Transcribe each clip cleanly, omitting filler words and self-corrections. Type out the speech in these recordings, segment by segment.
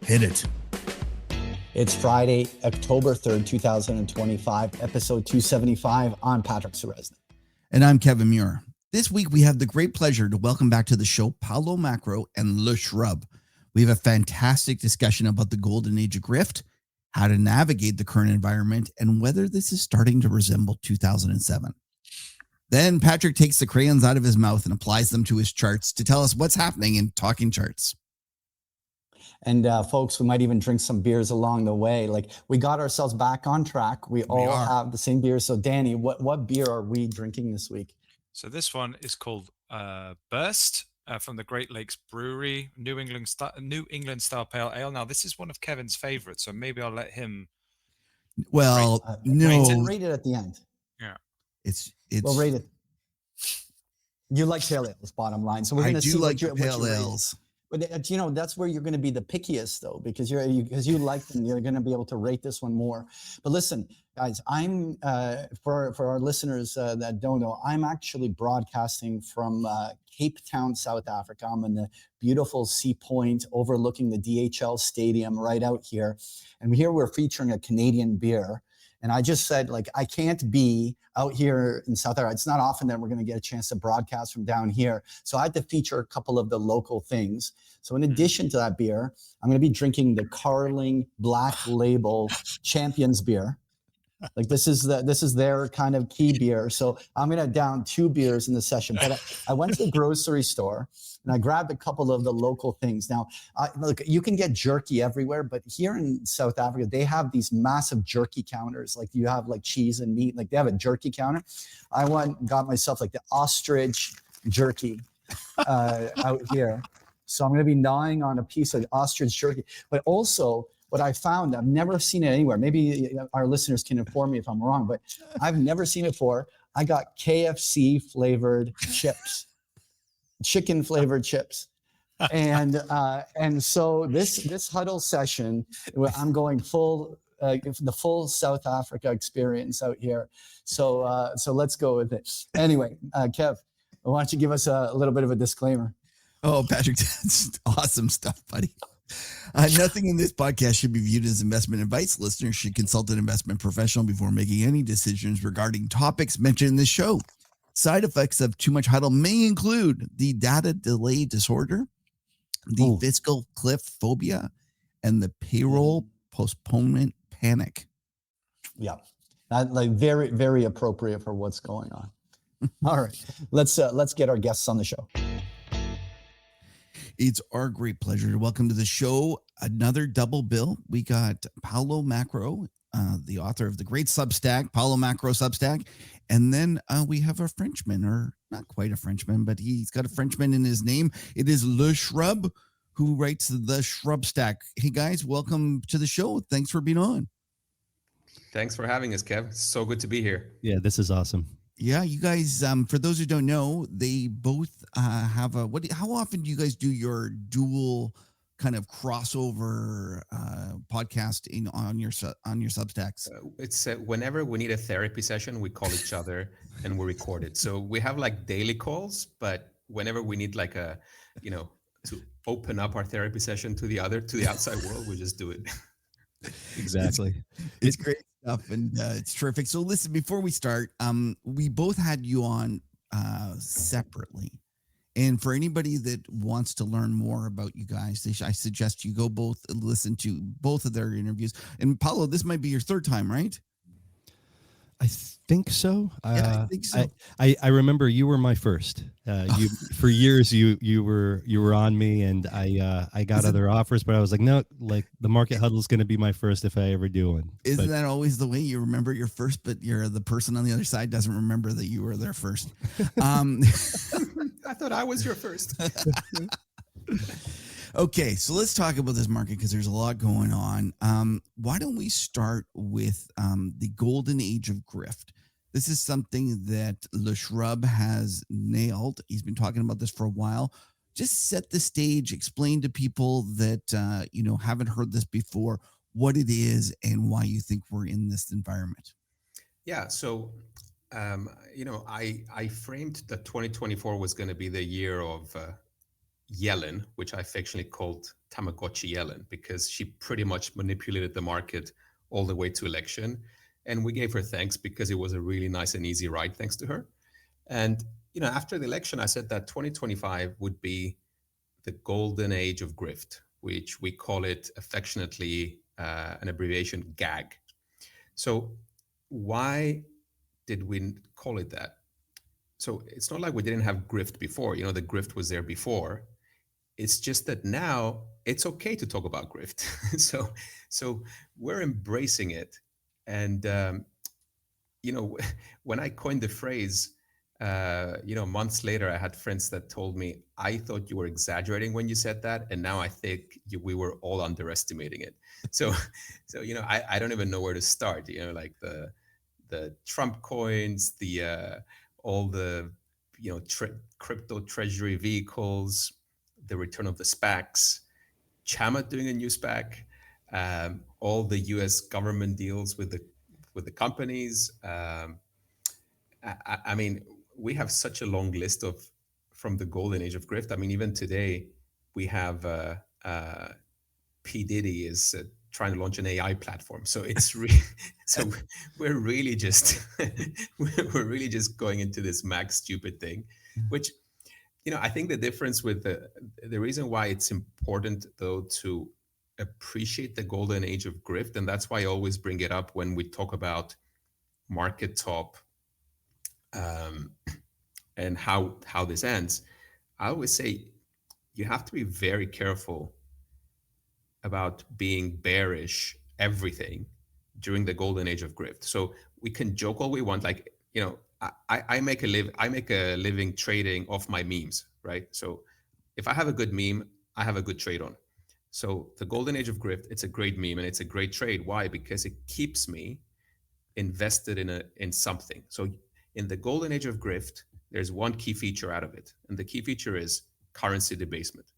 Hit it. It's Friday, October 3rd, 2025, episode 275. I'm Patrick Suresne. And I'm Kevin Muir. This week, we have the great pleasure to welcome back to the show Paulo Macro Le Shrub. We have a fantastic discussion about the Golden Age of Grift, how to navigate the current environment, and whether this is starting to resemble 2007. Then Patrick takes the crayons out of his mouth and applies them to his charts to tell us what's happening in Talking Charts. And folks, we might even drink some beers along the way. Like, we got ourselves back on track. We all have the same beer. So Danny, what beer are we drinking this week? So this one is called Burst from the Great Lakes Brewery, New England style pale ale. Now, this is one of Kevin's favorites, so maybe I'll let him. Well, rate it at the end. Yeah, it's well, rate it. You like pale ales, bottom line. So we're going to see like pale ales. But that's where you're going to be the pickiest, though, because you like them. You're going to be able to rate this one more. But listen, guys, I'm for our listeners that don't know, I'm actually broadcasting from Cape Town, South Africa. I'm in the beautiful Sea Point overlooking the DHL Stadium right out here, and here we're featuring a Canadian beer. And I just said, like, I can't be out here in South Africa. It's not often that we're going to get a chance to broadcast from down here. So I had to feature a couple of the local things. So in addition to that beer, I'm going to be drinking the Carling Black Label Champions beer. Like, this is their kind of key beer. So I'm going to down 2 beers in the session. But I went to the grocery store and I grabbed a couple of the local things. Now, look, you can get jerky everywhere, but here in South Africa, they have these massive jerky counters. Like, you have like cheese and meat, like they have a jerky counter. I got myself like the ostrich jerky out here. So I'm going to be gnawing on a piece of ostrich jerky, but also what I found, I've never seen it anywhere. Maybe our listeners can inform me if I'm wrong, but I've never seen it before. I got KFC flavored chips, chicken flavored chips. And so this huddle session, I'm going the full South Africa experience out here. So let's go with it. Anyway, Kev, why don't you give us a little bit of a disclaimer? Oh, Patrick, that's awesome stuff, buddy. Nothing in this podcast should be viewed as investment advice. Listeners should consult an investment professional before making any decisions regarding topics mentioned in this show. Side effects of too much huddle may include the data delay disorder, the fiscal cliff phobia, and the payroll postponement panic. Yeah, like very, very appropriate for what's going on. All right, let's get our guests on the show. It's our great pleasure to welcome to the show another double bill. We got Paulo Macro, the author of the great Substack, Paulo Macro Substack. And then we have a Frenchman, or not quite a Frenchman, but he's got a Frenchman in his name. It is Le Shrub, who writes the Shrubstack. Hey, guys, welcome to the show. Thanks for being on. Thanks for having us, Kev. It's so good to be here. Yeah, this is awesome. Yeah, you guys, for those who don't know, they both have how often do you guys do your dual kind of crossover podcast on your Substacks? It's whenever we need a therapy session, we call each other and we record it. So we have like daily calls, but whenever we need like to open up our therapy session to the outside world, we just do it. Exactly. It's great stuff, and it's terrific. So listen, before we start, we both had you on separately, and for anybody that wants to learn more about you guys, I suggest you go listen to both of their interviews. And Paulo, this might be your third time, right? I think so. Yeah, I think so. I remember you were my first. You for years you were on me, and I got other offers, but I was like, no, like the Market Huddle is going to be my first if I ever do one. Isn't that always the way? You remember your first, but the person on the other side doesn't remember that you were there first. I thought I was your first. Okay, so let's talk about this market because there's a lot going on. Why don't we start with the Golden Age of Grift? This is something that Le Shrub has nailed. He's been talking about this for a while. Just set the stage, explain to people that haven't heard this before what it is and why you think we're in this environment. Yeah, so I framed that 2024 was going to be the year of Yellen, which I affectionately called Tamagotchi Yellen, because she pretty much manipulated the market all the way to election. And we gave her thanks because it was a really nice and easy ride, thanks to her. And after the election, I said that 2025 would be the golden age of grift, which we call it affectionately an abbreviation GAG. So why did we call it that? So it's not like we didn't have grift before. The grift was there before. It's just that now it's okay to talk about grift. so we're embracing it. And when I coined the phrase, months later, I had friends that told me, I thought you were exaggerating when you said that, and now I think we were all underestimating it. So I don't even know where to start. Like the Trump coins, the all the crypto treasury vehicles, the return of the SPACs, Chama doing a new SPAC, all the U.S. government deals with the companies. I mean, we have such a long list from the golden age of grift. I mean, even today we have P Diddy is trying to launch an AI platform. So it's so we're really just we're really just going into this max stupid thing, which I think the difference with the reason why it's important though to appreciate the golden age of grift, and that's why I always bring it up when we talk about market top and how this ends. I always say you have to be very careful about being bearish everything during the golden age of grift. So we can joke all we want, like I make a living trading off my memes, right? So if I have a good meme, I have a good trade on. So the golden age of grift, it's a great meme and it's a great trade. Why? Because it keeps me invested in something. So in the golden age of grift, there's one key feature out of it, and the key feature is currency debasement.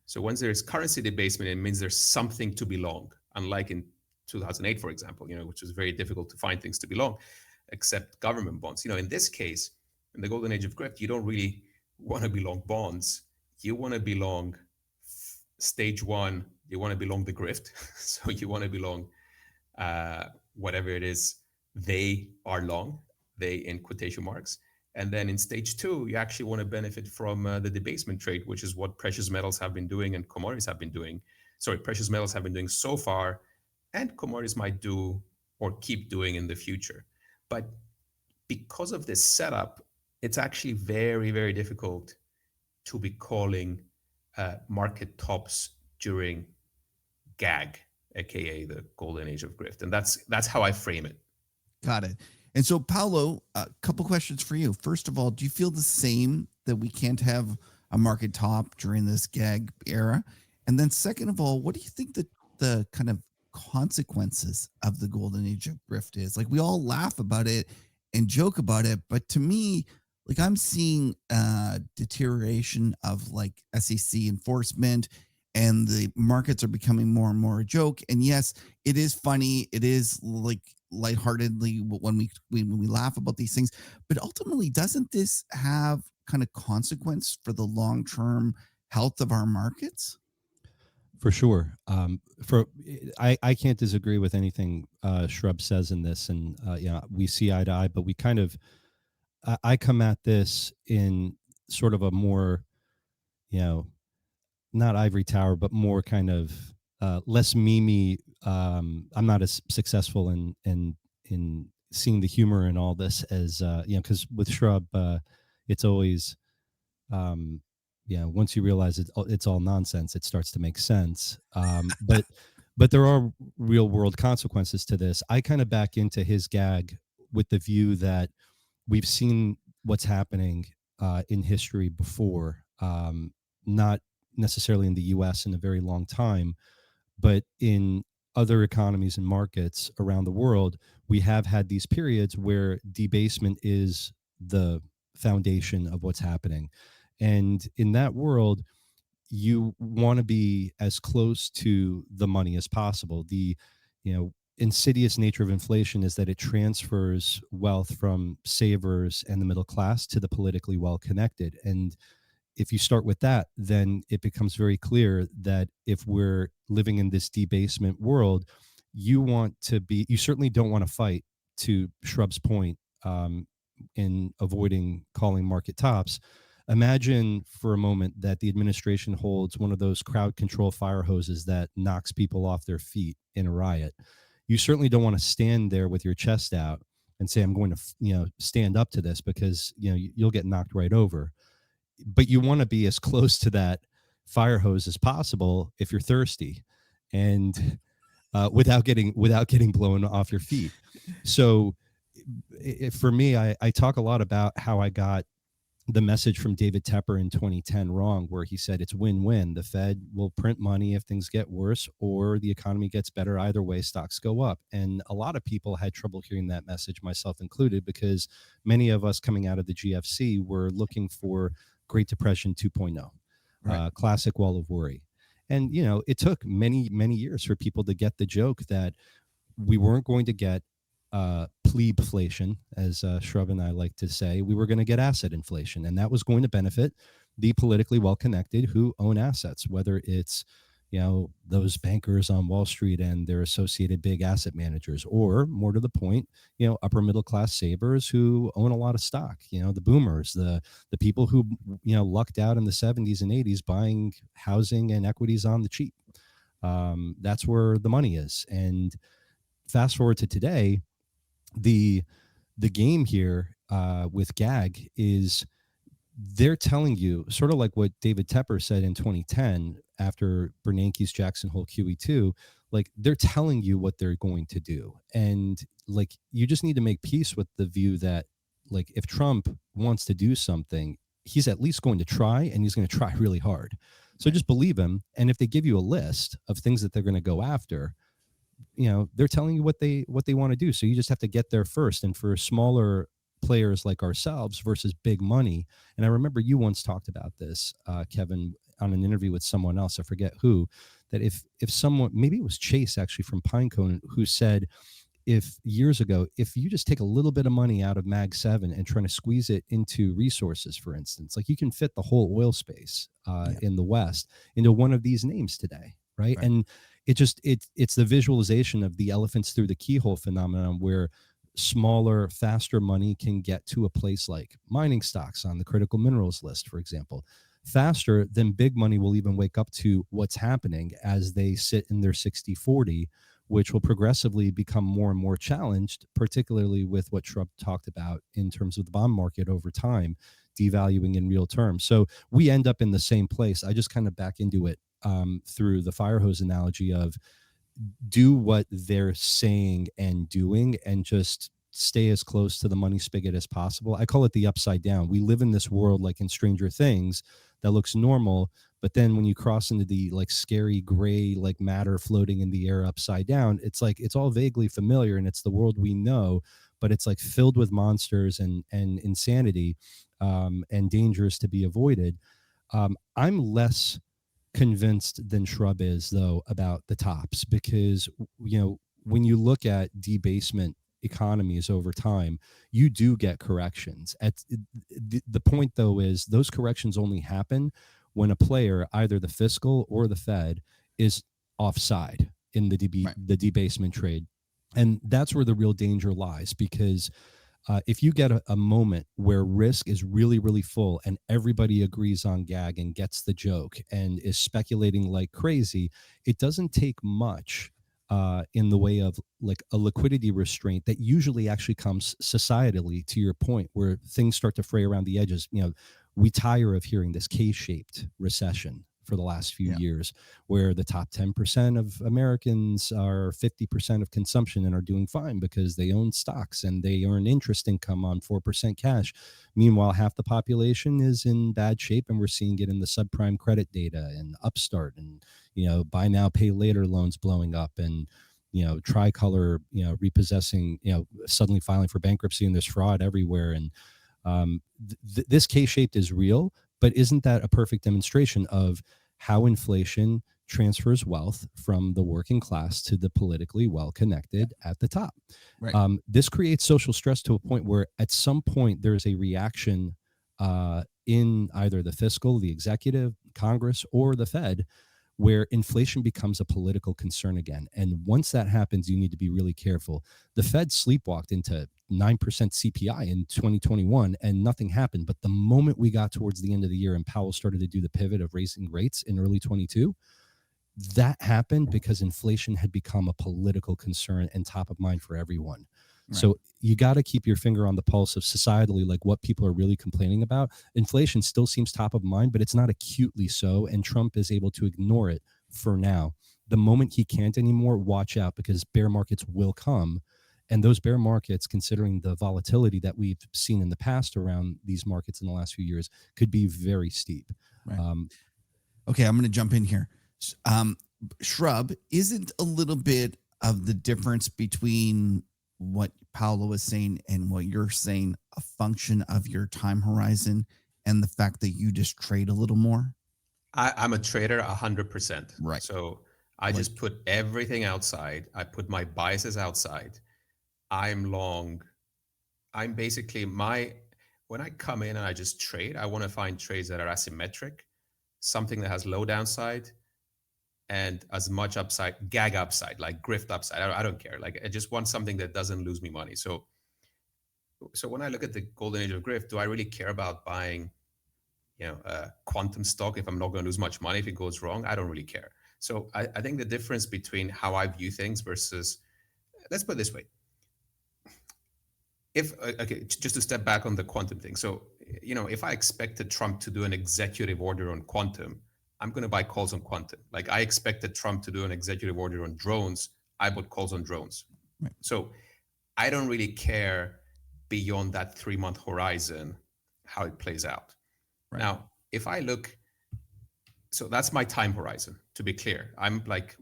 So once there's currency debasement, it means there's something to be long, unlike in 2008, for example, which was very difficult to find things to be long, except government bonds. In this case, in the golden age of grift, you don't really want to be long bonds. You want to be long stage one. You want to be long the grift. So you want to be long whatever it is they are long, they in quotation marks. And then in stage two, you actually want to benefit from the debasement trade, which is what precious metals have been doing and commodities have been doing. Sorry, precious metals have been doing so far, and commodities might do or keep doing in the future. But because of this setup, it's actually very, very difficult to be calling market tops during GAG, aka the golden age of grift. And that's how I frame it. Got it. And so, Paulo, a couple questions for you. First of all, do you feel the same that we can't have a market top during this GAG era? And then second of all, what do you think that the kind of consequences of the golden age of grift is? Like, we all laugh about it and joke about it, but to me, like, I'm seeing deterioration of like SEC enforcement, and the markets are becoming more and more a joke. And yes, it is funny. It is like lightheartedly when we laugh about these things, but ultimately, doesn't this have kind of consequence for the long-term health of our markets? For sure. I can't disagree with anything Shrub says in this, and we see eye to eye, but we kind of I come at this in sort of a more, not ivory tower, but more kind of less memey. I'm not as successful in seeing the humor in all this as because with Shrub, it's always once you realize it's all nonsense, it starts to make sense. But there are real world consequences to this. I kind of back into his gag with the view that we've seen what's happening in history before, not necessarily in the US in a very long time, but in other economies and markets around the world, we have had these periods where debasement is the foundation of what's happening. And in that world, you want to be as close to the money as possible. The, insidious nature of inflation is that it transfers wealth from savers and the middle class to the politically well connected. And if you start with that, then it becomes very clear that if we're living in this debasement world, you certainly don't want to fight, to Shrub's point, in avoiding calling market tops. Imagine for a moment that the administration holds one of those crowd control fire hoses that knocks people off their feet in a riot. You certainly don't want to stand there with your chest out and say, I'm going to, stand up to this, because, you'll get knocked right over. But you want to be as close to that fire hose as possible if you're thirsty, and without getting blown off your feet. So for me, I talk a lot about how I got the message from David Tepper in 2010 wrong, where he said it's win-win. The Fed will print money if things get worse, or the economy gets better. Either way, stocks go up. And a lot of people had trouble hearing that message, myself included, because many of us coming out of the GFC were looking for Great Depression 2.0, Right. classic wall of worry. And, it took many, many years for people to get the joke that we weren't going to get plebeflation, as Shrub and I like to say. We were going to get asset inflation, and that was going to benefit the politically well-connected who own assets, whether it's, those bankers on Wall Street and their associated big asset managers, or more to the point, upper middle class savers who own a lot of stock, the boomers, the people who, lucked out in the 70s and 80s buying housing and equities on the cheap. That's where the money is. And fast forward to today, the game here with GAG is they're telling you, sort of like what David Tepper said in 2010 after Bernanke's Jackson Hole QE2, like they're telling you what they're going to do. And like, you just need to make peace with the view that, like, if Trump wants to do something, he's at least going to try, and he's going to try really hard. So just believe him. And if they give you a list of things that they're going to go after, they're telling you what they want to do. So you just have to get there first. And for smaller players like ourselves versus big money, and I remember you once talked about this, Kevin, on an interview with someone else, I forget who, that if someone, maybe it was Chase actually from Pinecone, who said, if years ago, if you just take a little bit of money out of Mag 7 and trying to squeeze it into resources, for instance, like you can fit the whole oil space in the West into one of these names today, right? And it's the visualization of the elephants through the keyhole phenomenon, where smaller, faster money can get to a place like mining stocks on the critical minerals list, for example, faster than big money will even wake up to what's happening as they sit in their 60-40, which will progressively become more and more challenged, particularly with what Shrub talked about in terms of the bond market over time, devaluing in real terms. So we end up in the same place. I just kind of back into it through the fire hose analogy of do what they're saying and doing, and just stay as close to the money spigot as possible. I call it the upside down. We live in this world, like in Stranger Things, that looks normal, but then when you cross into the like scary gray, like matter floating in the air upside down, it's like it's all vaguely familiar, and it's the world we know, but it's like filled with monsters and insanity and dangers to be avoided. I'm less convinced than Shrub is, though, about the tops, because when you look at debasement economies over time, you do get corrections. The point, though, is those corrections only happen when a player, either the fiscal or the Fed, is offside in the debasement trade. And that's where the real danger lies, because if you get a moment where risk is really, really full and everybody agrees on GAG and gets the joke and is speculating like crazy, it doesn't take much in the way of like a liquidity restraint that usually actually comes societally, to your point, where things start to fray around the edges. We tire of hearing this K-shaped recession for the last few years, where the top 10% of Americans are 50% of consumption and are doing fine because they own stocks and they earn interest income on 4% cash. Meanwhile, half the population is in bad shape, and we're seeing it in the subprime credit data and Upstart and, buy now, pay later loans blowing up, and, Tricolor, repossessing, suddenly filing for bankruptcy, and there's fraud everywhere. And this K-shaped is real, but isn't that a perfect demonstration of how inflation transfers wealth from the working class to the politically well-connected at the top? Right. This creates social stress to a point where at some point there's a reaction in either the fiscal, the executive, Congress, or the Fed, where inflation becomes a political concern again. And once that happens, you need to be really careful. The Fed sleepwalked into 9% CPI in 2021 and nothing happened. But the moment we got towards the end of the year and Powell started to do the pivot of raising rates in early 22, that happened because inflation had become a political concern and top of mind for everyone. Right. So you got to keep your finger on the pulse of societally, like what people are really complaining about. Inflation still seems top of mind, but it's not acutely so. And Trump is able to ignore it for now. The moment he can't anymore, watch out, because bear markets will come. And those bear markets, considering the volatility that we've seen in the past around these markets in the last few years, could be very steep. Right. Okay, I'm going to jump in here. Shrub, isn't a little bit of the difference between what Paulo was saying and what you're saying a function of your time horizon and the fact that you just trade a little more? I'm a trader 100%. Right. So I just put everything outside. I put my biases outside. I'm long. I'm basically when I come in and I just trade, I want to find trades that are asymmetric, something that has low downside and as much upside, gag upside, like grift upside. I don't care. Like I just want something that doesn't lose me money. So when I look at the golden age of grift, do I really care about buying, a quantum stock if I'm not going to lose much money if it goes wrong? I don't really care. So I think the difference between how I view things versus, let's put it this way. Just to step back on the quantum thing. So, if I expected Trump to do an executive order on quantum, I'm going to buy calls on quantum. Like I expected Trump to do an executive order on drones, I bought calls on drones. Right. So I don't really care beyond that 3-month horizon how it plays out. Right. Now, if I look, so that's my time horizon, to be clear. I'm like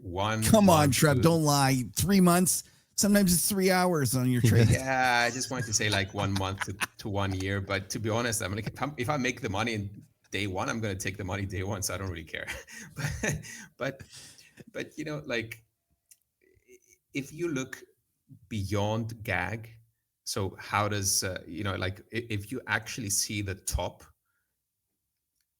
Come on, Trev, don't lie. 3 months. Sometimes it's 3 hours on your trade. Yeah, I just wanted to say like 1 month to 1 year. But to be honest, I'm like, if I make the money in day one, I'm going to take the money day one. So I don't really care. but like if you look beyond gag, so how does, like if you actually see the top,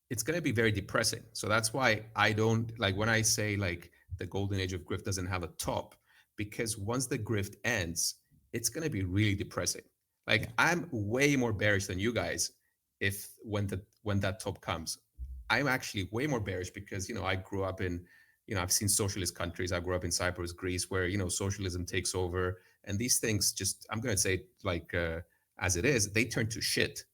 it's going to be very depressing. So that's why I don't like when I say like the golden age of grift doesn't have a top, because once the grift ends, it's going to be really depressing. Like I'm way more bearish than you guys when that top comes. I'm actually way more bearish because, I grew up in, I've seen socialist countries. I grew up in Cyprus, Greece, where, socialism takes over and these things just, I'm going to say like as it is, they turn to shit.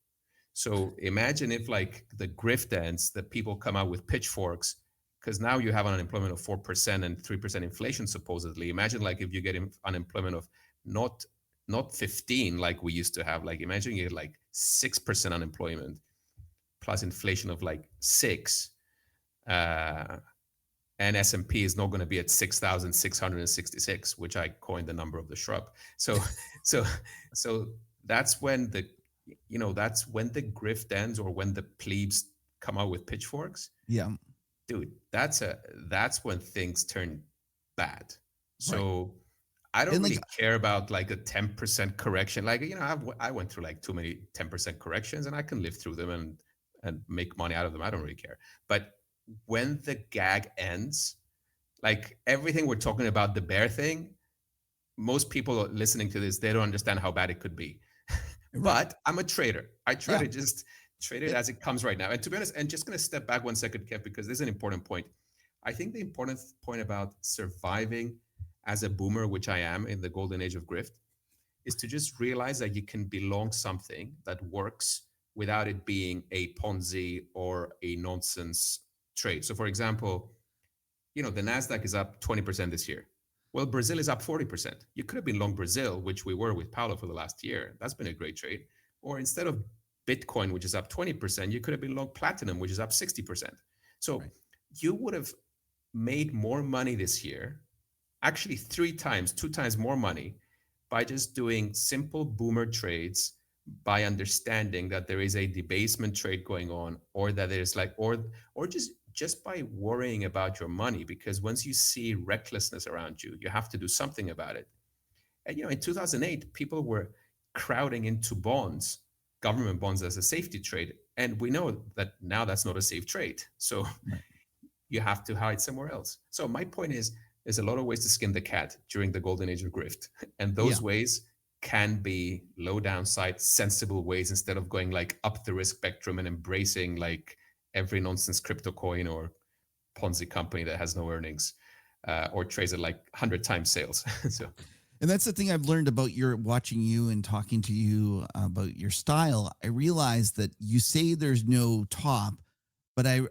So imagine if like the grift ends, that people come out with pitchforks, because now you have an unemployment of 4% and 3% inflation supposedly. Imagine like if you get unemployment of not 15 like we used to have. Like imagine you get like 6% unemployment plus inflation of like 6, and S&P is not going to be at 6,666, which I coined the number of the shrub. So that's when the grift ends, or when the plebes come out with pitchforks. Yeah. Dude, that's when things turn bad. So right. I don't really care about like a 10% correction. Like, I went through like too many 10% corrections and I can live through them and make money out of them. I don't really care. But when the gag ends, like everything we're talking about, the bear thing, most people listening to this, they don't understand how bad it could be. But I'm a trader. I try to just trade it as it comes right now. And to be honest, and just going to step back 1 second, Kev, because this is an important point. I think the important point about surviving as a boomer, which I am in the golden age of grift, is to just realize that you can belong something that works without it being a Ponzi or a nonsense trade. So for example, the NASDAQ is up 20% this year. Well, Brazil is up 40%. You could have been long Brazil, which we were with Paulo for the last year. That's been a great trade. Or instead of Bitcoin, which is up 20%, you could have been long platinum, which is up 60%. So you would have made more money this year, actually 2 times more money, by just doing simple boomer trades, by understanding that there is a debasement trade going on, or that there's like, or just by worrying about your money, because once you see recklessness around you, you have to do something about it. And in 2008, people were crowding into bonds government bonds as a safety trade. And we know that now that's not a safe trade. So Right. you have to hide somewhere else. So my point is, there's a lot of ways to skin the cat during the golden age of grift. And Yeah. those ways can be low downside, sensible ways instead of going like up the risk spectrum and embracing like every nonsense crypto coin or Ponzi company that has no earnings or trades at like 100 times sales. So And that's the thing I've learned about your watching you and talking to you about your style. I realize that you say there's no top, but I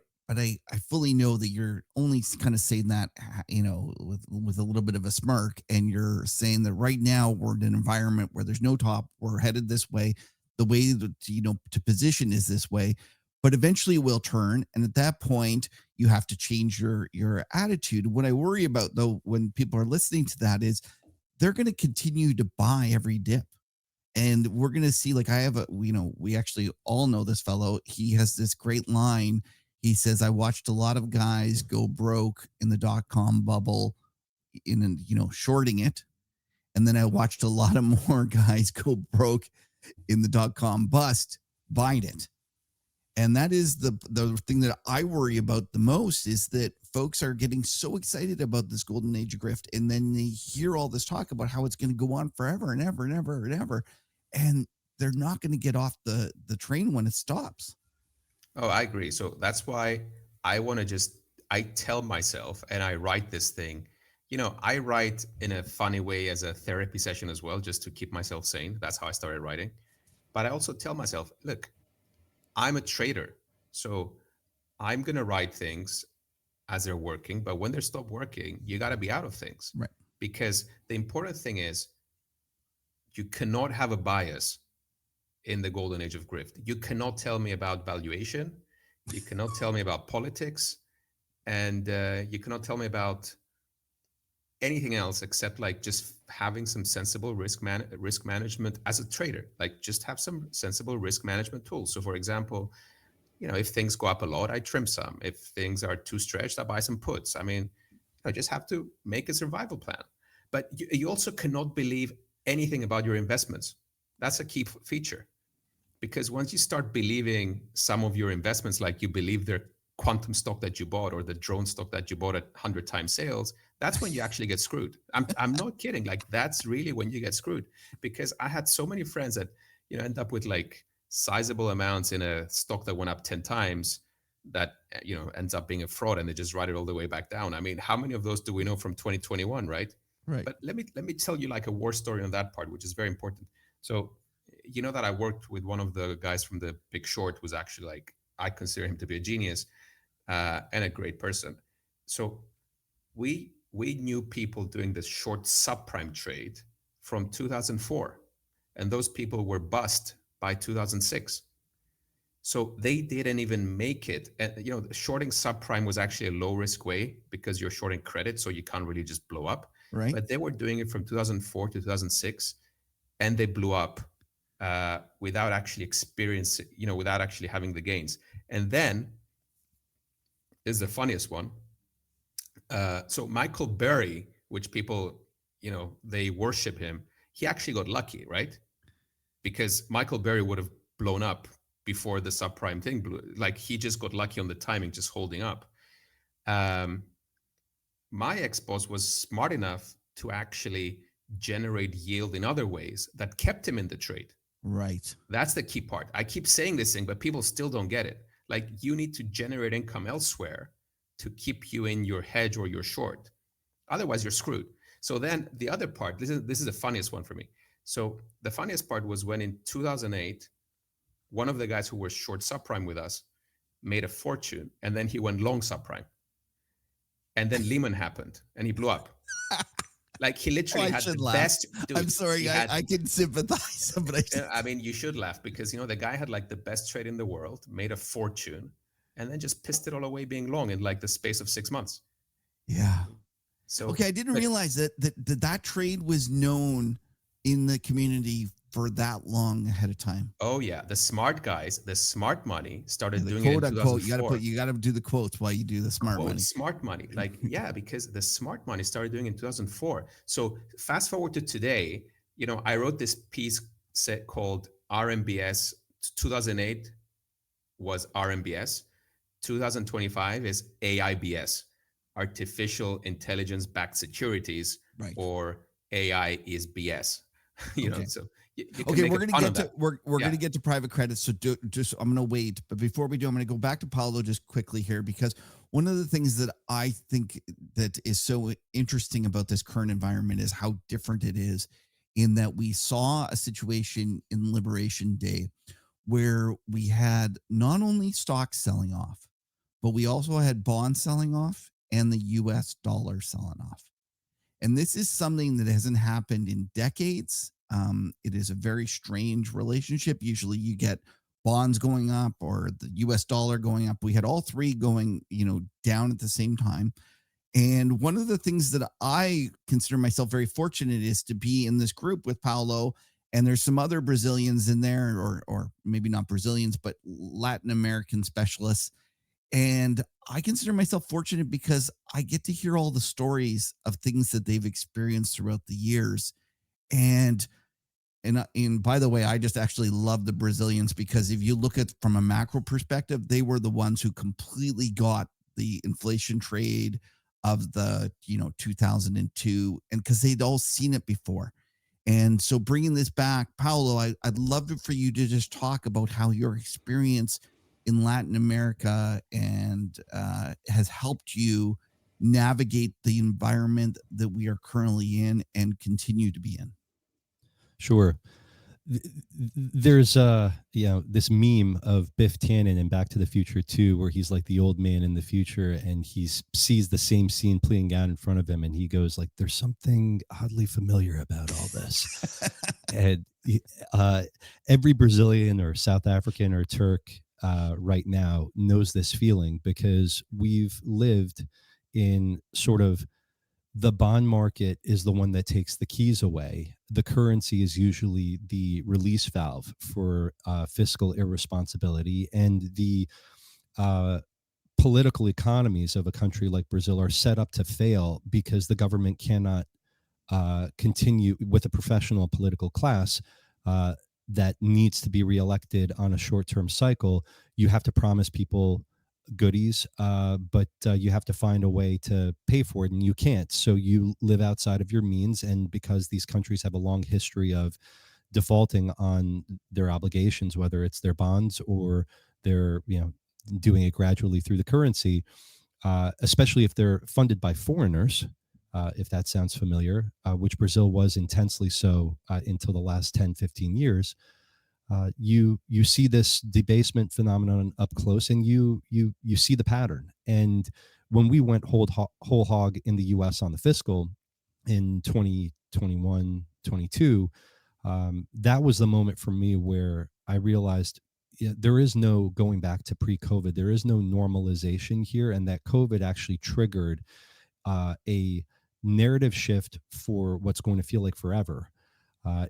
fully know that you're only kind of saying that, with a little bit of a smirk, and you're saying that right now we're in an environment where there's no top, we're headed this way, the way that, to position is this way, but eventually it will turn, and at that point you have to change your attitude. What I worry about though when people are listening to that is they're going to continue to buy every dip. And we're going to see, like, I have we actually all know this fellow. He has this great line. He says, I watched a lot of guys go broke in the dot-com bubble shorting it. And then I watched a lot of more guys go broke in the dot-com bust buying it. And that is the thing that I worry about the most, is that folks are getting so excited about this golden age of grift, and then they hear all this talk about how it's going to go on forever and ever and ever and ever, and they're not going to get off the train when it stops. Oh, I agree. So that's why I tell myself, and I write this thing. I write in a funny way as a therapy session as well, just to keep myself sane. That's how I started writing. But I also tell myself, look, I'm a trader. So I'm going to write things as they're working. But when they stop working, you got to be out of things. Right. Because the important thing is you cannot have a bias in the golden age of grift. You cannot tell me about valuation. You cannot tell me about politics. And you cannot tell me about anything else except like just having some sensible risk management as a trader. Like just have some sensible risk management tools. So for example, if things go up a lot, I trim some. If things are too stretched, I buy some puts. I mean, I just have to make a survival plan. But you also cannot believe anything about your investments. That's a key feature. Because once you start believing some of your investments, like you believe their quantum stock that you bought or the drone stock that you bought at 100 times sales, that's when you actually get screwed. I'm not kidding. Like that's really when you get screwed. Because I had so many friends that end up with like sizable amounts in a stock that went up 10 times that ends up being a fraud, and they just write it all the way back down. I mean, how many of those do we know from 2021, right? Right. But let me tell you like a war story on that part, which is very important. So that I worked with one of the guys from The Big Short, who's actually like, I consider him to be a genius and a great person. So we knew people doing this short subprime trade from 2004, and those people were bust by 2006. So they didn't even make it. And shorting subprime was actually a low risk way because you're shorting credit, so you can't really just blow up. Right. But they were doing it from 2004 to 2006, and they blew up without actually experiencing, without actually having the gains. And then is the funniest one. So Michael Burry, which people, they worship him, he actually got lucky, right? Because Michael Burry would have blown up before the subprime thing blew. Like he just got lucky on the timing, just holding up. My ex-boss was smart enough to actually generate yield in other ways that kept him in the trade. Right. That's the key part. I keep saying this thing, but people still don't get it. Like you need to generate income elsewhere to keep you in your hedge or your short. Otherwise, you're screwed. So then the other part, this is the funniest one for me. So the funniest part was when in 2008, one of the guys who were short subprime with us made a fortune, and then he went long subprime. And then Lehman happened, and he blew up. Like he literally had the best. Dude, I'm sorry, I can sympathize, but I mean, you should laugh because the guy had like the best trade in the world, made a fortune, and then just pissed it all away being long in like the space of 6 months. Yeah. So okay, I didn't realize that trade was known in the community for that long ahead of time. Oh yeah, the smart guys, the smart money started doing it in 2004. You got to do the quotes while you do the smart money. Smart money, like yeah, because the smart money started doing it in 2004. So fast forward to today, I wrote this piece called RMBS 2008 was RMBS. 2025 is AIBS, artificial intelligence backed securities, Right. or AI is BS. Okay. So you can Okay, make we're a gonna ton get of to that. we're Yeah. gonna get to private credit. So I'm gonna wait, but before we do, I'm gonna go back to Paulo just quickly here, because one of the things that I think that is so interesting about this current environment is how different it is, in that we saw a situation in Liberation Day where we had not only stocks selling off, but we also had bonds selling off and the US dollar selling off. And this is something that hasn't happened in decades. It is a very strange relationship. Usually you get bonds going up or the US dollar going up. We had all three going, down at the same time. And one of the things that I consider myself very fortunate is to be in this group with Paulo. And there's some other Brazilians in there, or maybe not Brazilians, but Latin American specialists. And I consider myself fortunate because I get to hear all the stories of things that they've experienced throughout the years. And by the way, I just actually love the Brazilians, because if you look at from a macro perspective, they were the ones who completely got the inflation trade of the 2002, and because they'd all seen it before. And so bringing this back, Paulo, I'd love it for you to just talk about how your experience in Latin America and has helped you navigate the environment that we are currently in and continue to be in. Sure. There's this meme of Biff Tannen in Back to the Future 2, where he's like the old man in the future, and he sees the same scene playing out in front of him, and he goes like, there's something oddly familiar about all this. And every Brazilian or South African or Turk right now knows this feeling, because we've lived in sort of, the bond market is the one that takes the keys away. The currency is usually the release valve for fiscal irresponsibility. And the political economies of a country like Brazil are set up to fail because the government cannot continue with a professional political class that needs to be reelected on a short-term cycle. You have to promise people goodies, but you have to find a way to pay for it, and you can't. So you live outside of your means, and because these countries have a long history of defaulting on their obligations, whether it's their bonds or they're doing it gradually through the currency, especially if they're funded by foreigners, if that sounds familiar, which Brazil was intensely so until the last 10, 15 years. You see this debasement phenomenon up close, and you see the pattern. And when we went whole hog in the U.S. on the fiscal in 2021, 22, that was the moment for me where I realized there is no going back to pre-COVID. There is no normalization here, and that COVID actually triggered a narrative shift for what's going to feel like forever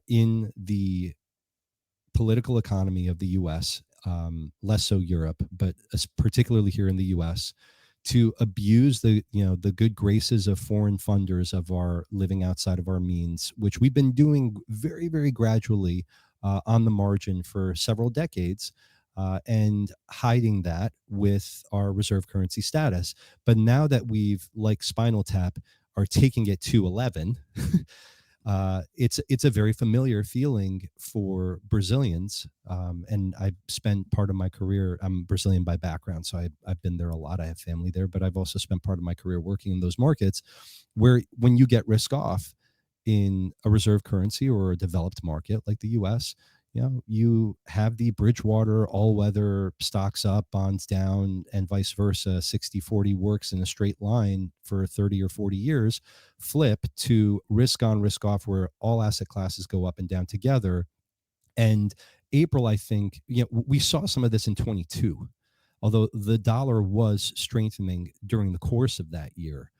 in the political economy of the U.S., less so Europe, but particularly here in the U.S., to abuse the good graces of foreign funders of our living outside of our means, which we've been doing very, very gradually on the margin for several decades, and hiding that with our reserve currency status. But now that we've, like Spinal Tap, are taking it to 11. It's a very familiar feeling for Brazilians, and I've spent part of my career. I'm Brazilian by background, so I've been there a lot. I have family there, but I've also spent part of my career working in those markets, where when you get risk off in a reserve currency or a developed market like the U.S., you have the Bridgewater all-weather stocks up, bonds down, and vice versa. 60-40 works in a straight line for 30 or 40 years. Flip to risk on, risk off, where all asset classes go up and down together. And April, I think, we saw some of this in 22, although the dollar was strengthening during the course of that year,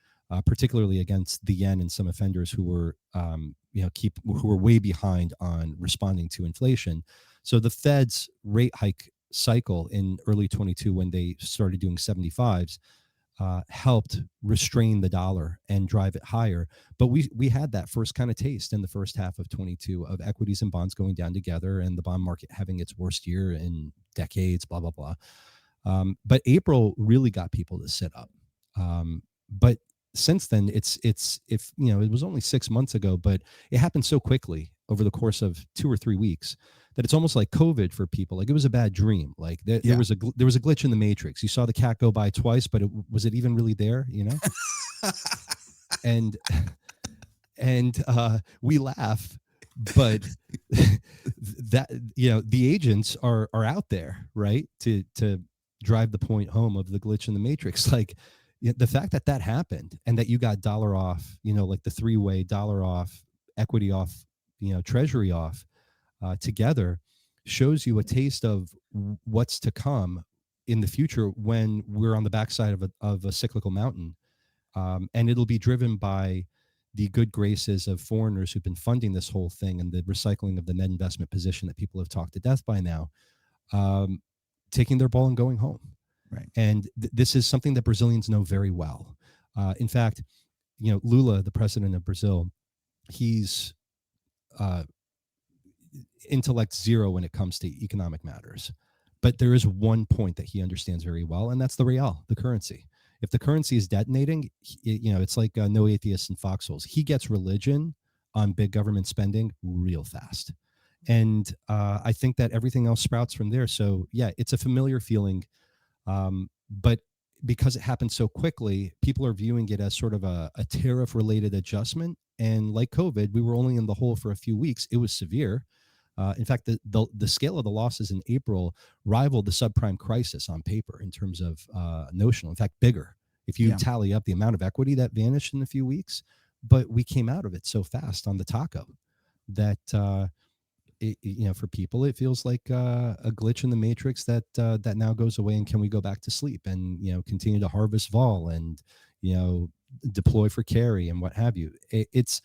particularly against the yen and some offenders who were who were way behind on responding to inflation. So the Fed's rate hike cycle in early 22, when they started doing 75s, helped restrain the dollar and drive it higher. But we had that first kind of taste in the first half of 22 of equities and bonds going down together and the bond market having its worst year in decades, blah, blah, blah. But April really got people to sit up. But since then, it's if you know, it was only 6 months ago, but it happened so quickly over the course of 2 or 3 weeks that it's almost like COVID for people. Like it was a bad dream. Like there was a glitch in the matrix. You saw the cat go by twice, but was it even really there? You know, and we laugh, but that, you know, the agents are out there, right, to drive the point home of the glitch in the matrix. Like the fact that that happened and that you got dollar off, you know, like the three-way dollar off, equity off, you know, treasury off together shows you a taste of what's to come in the future when we're on the backside of a cyclical mountain. And it'll be driven by the good graces of foreigners who've been funding this whole thing and the recycling of the net investment position that people have talked to death by now, taking their ball and going home. Right. And this is something that Brazilians know very well. In fact, you know, Lula, the president of Brazil, he's intellect zero when it comes to economic matters. But there is one point that he understands very well, and that's the real, the currency. If the currency is detonating, you know, it's like no atheists in foxholes. He gets religion on big government spending real fast. And I think that everything else sprouts from there. So, yeah, it's a familiar feeling. But because it happened so quickly, people are viewing it as sort of a tariff-related adjustment. And like COVID, we were only in the hole for a few weeks. It was severe. In fact, the scale of the losses in April rivaled the subprime crisis on paper in terms of notional. In fact, bigger. If you tally up the amount of equity that vanished in a few weeks, but we came out of it so fast on the taco that you know, for people, it feels like a glitch in the matrix that now goes away. And can we go back to sleep and, you know, continue to harvest vol and, you know, deploy for carry and what have you? It's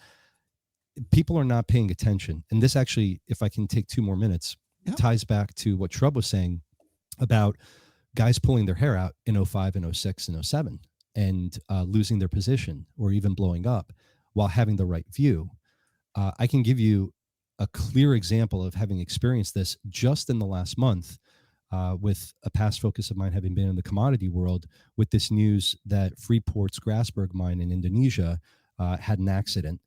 people are not paying attention. And this actually, if I can take 2 more minutes, ties back to what Shrub was saying about guys pulling their hair out in 05 and 06 and 07 and losing their position or even blowing up while having the right view. I can give you a clear example of having experienced this just in the last month with a past focus of mine having been in the commodity world with this news that Freeport's Grasberg mine in Indonesia had an accident.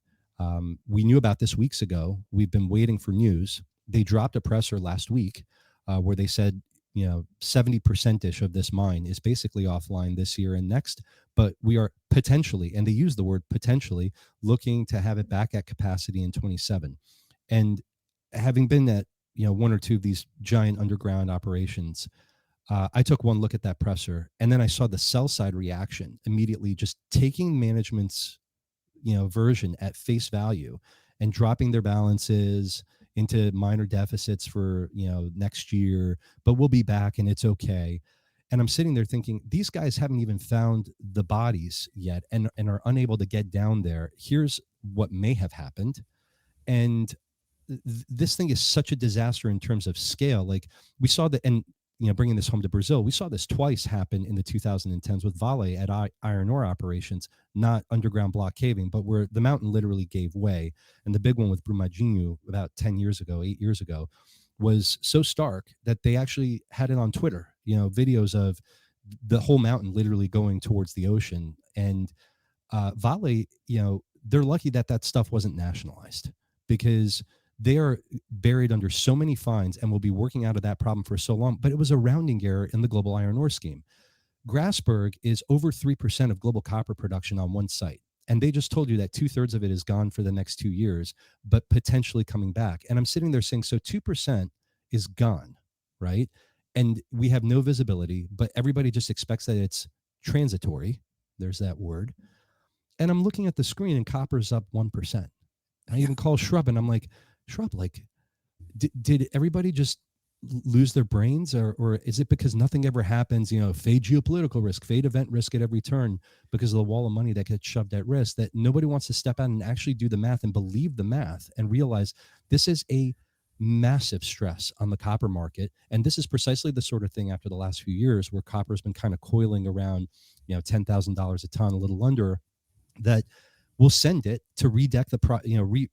We knew about this weeks ago. We've been waiting for news. They dropped a presser last week where they said, you know, 70%-ish of this mine is basically offline this year and next, but we are potentially, and they use the word potentially, looking to have it back at capacity in 27. And having been at, you know, 1 or 2 of these giant underground operations, I took one look at that presser and then I saw the sell side reaction immediately, just taking management's, you know, version at face value and dropping their balances into minor deficits for, you know, next year, but we'll be back and it's okay. And I'm sitting there thinking, these guys haven't even found the bodies yet and are unable to get down there. Here's what may have happened. And this thing is such a disaster in terms of scale. Like we saw that, and, you know, bringing this home to Brazil, we saw this twice happen in the 2010s with Vale at iron ore operations, not underground block caving, but where the mountain literally gave way. And the big one with Brumadinho about 8 years ago, was so stark that they actually had it on Twitter, you know, videos of the whole mountain literally going towards the ocean. And Vale, you know, they're lucky that that stuff wasn't nationalized because they are buried under so many fines and will be working out of that problem for so long. But it was a rounding error in the global iron ore scheme. Grasberg is over 3% of global copper production on one site. And they just told you that 2/3 of it is gone for the next 2 years, but potentially coming back. And I'm sitting there saying, so 2% is gone, right? And we have no visibility, but everybody just expects that it's transitory. There's that word. And I'm looking at the screen and copper's up 1%. I even call Shrub and I'm like, Shrub, like, did everybody just lose their brains, or is it because nothing ever happens, you know, fade geopolitical risk, fade event risk at every turn because of the wall of money that gets shoved at risk, that nobody wants to step out and actually do the math and believe the math and realize this is a massive stress on the copper market. And this is precisely the sort of thing after the last few years where copper has been kind of coiling around $10,000 a ton, a little under, that will send it to redeck the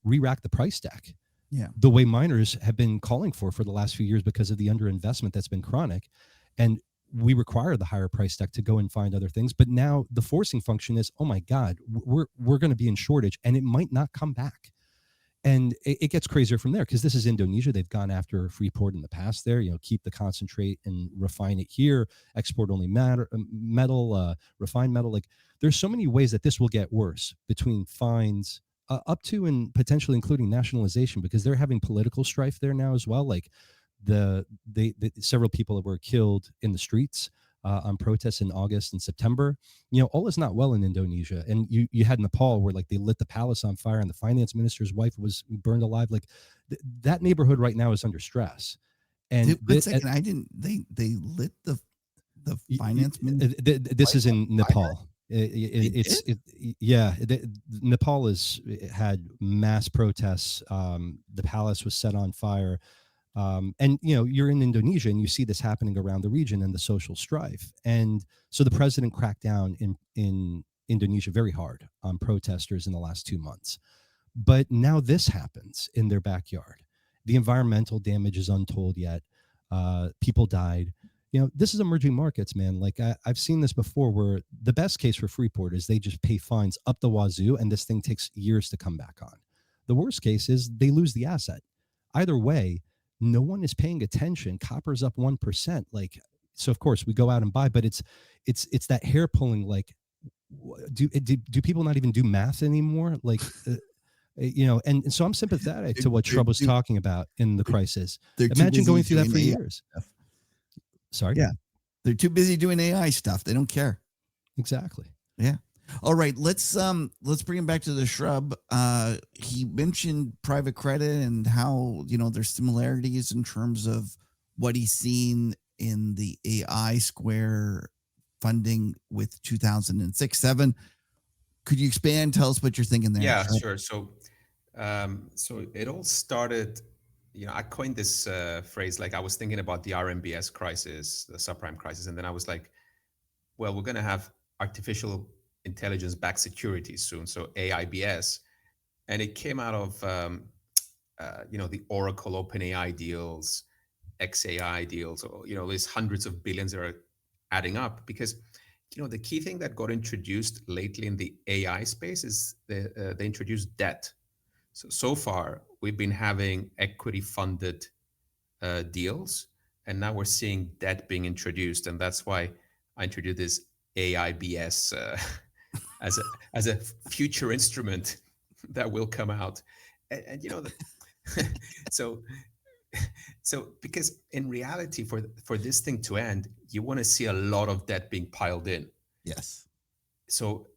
re-rack the price deck. Yeah. The way miners have been calling for the last few years because of the underinvestment that's been chronic. And we require the higher price deck to go and find other things. But now the forcing function is, oh my God, we're going to be in shortage and it might not come back. And it gets crazier from there because this is Indonesia. They've gone after Freeport in the past there, keep the concentrate and refine it here, export only metal, refined metal. Like there's so many ways that this will get worse, between fines up to and potentially including nationalization, because they're having political strife there now as well. Like the several people that were killed in the streets on protests in August and September. All is not well in Indonesia. And you had Nepal where like they lit the palace on fire and the finance minister's wife was burned alive. Like that neighborhood right now is under stress. And One second, I didn't. They lit the finance minister. This is in Nepal. Nepal had mass protests. The palace was set on fire. And you're in Indonesia and you see this happening around the region and the social strife. And so the president cracked down in Indonesia very hard on protesters in the last 2 months. But now this happens in their backyard. The environmental damage is untold yet. People died. This is emerging markets, man. Like I've seen this before, where the best case for Freeport is they just pay fines up the wazoo and this thing takes years to come back on. The worst case is they lose the asset. Either way, no one is paying attention. Copper's up 1%. Like, so of course we go out and buy, but it's that hair pulling. Like, do people not even do math anymore? Like, and so I'm sympathetic to what Shrub was talking about in the crisis. Imagine going through that for years. Sorry. Yeah. They're too busy doing AI stuff. They don't care. Exactly. Yeah. All right, let's bring him back to the Shrub. He mentioned private credit and how there's similarities in terms of what he's seen in the AI Square funding with 2006-7. Could you expand? Tell us what you're thinking there. Yeah, sure. So it all started. I coined this phrase. Like I was thinking about the RMBS crisis, the subprime crisis, and then I was like, well, we're going to have artificial intelligence-backed securities soon, so AIBS, and it came out of the Oracle OpenAI deals, XAI deals, or these hundreds of billions that are adding up. Because the key thing that got introduced lately in the AI space is they introduced debt. So far we've been having equity-funded deals, and now we're seeing debt being introduced, and that's why I introduced this AIBS as a future instrument that will come out, and so because in reality, for this thing to end, you want to see a lot of debt being piled in. Yes. So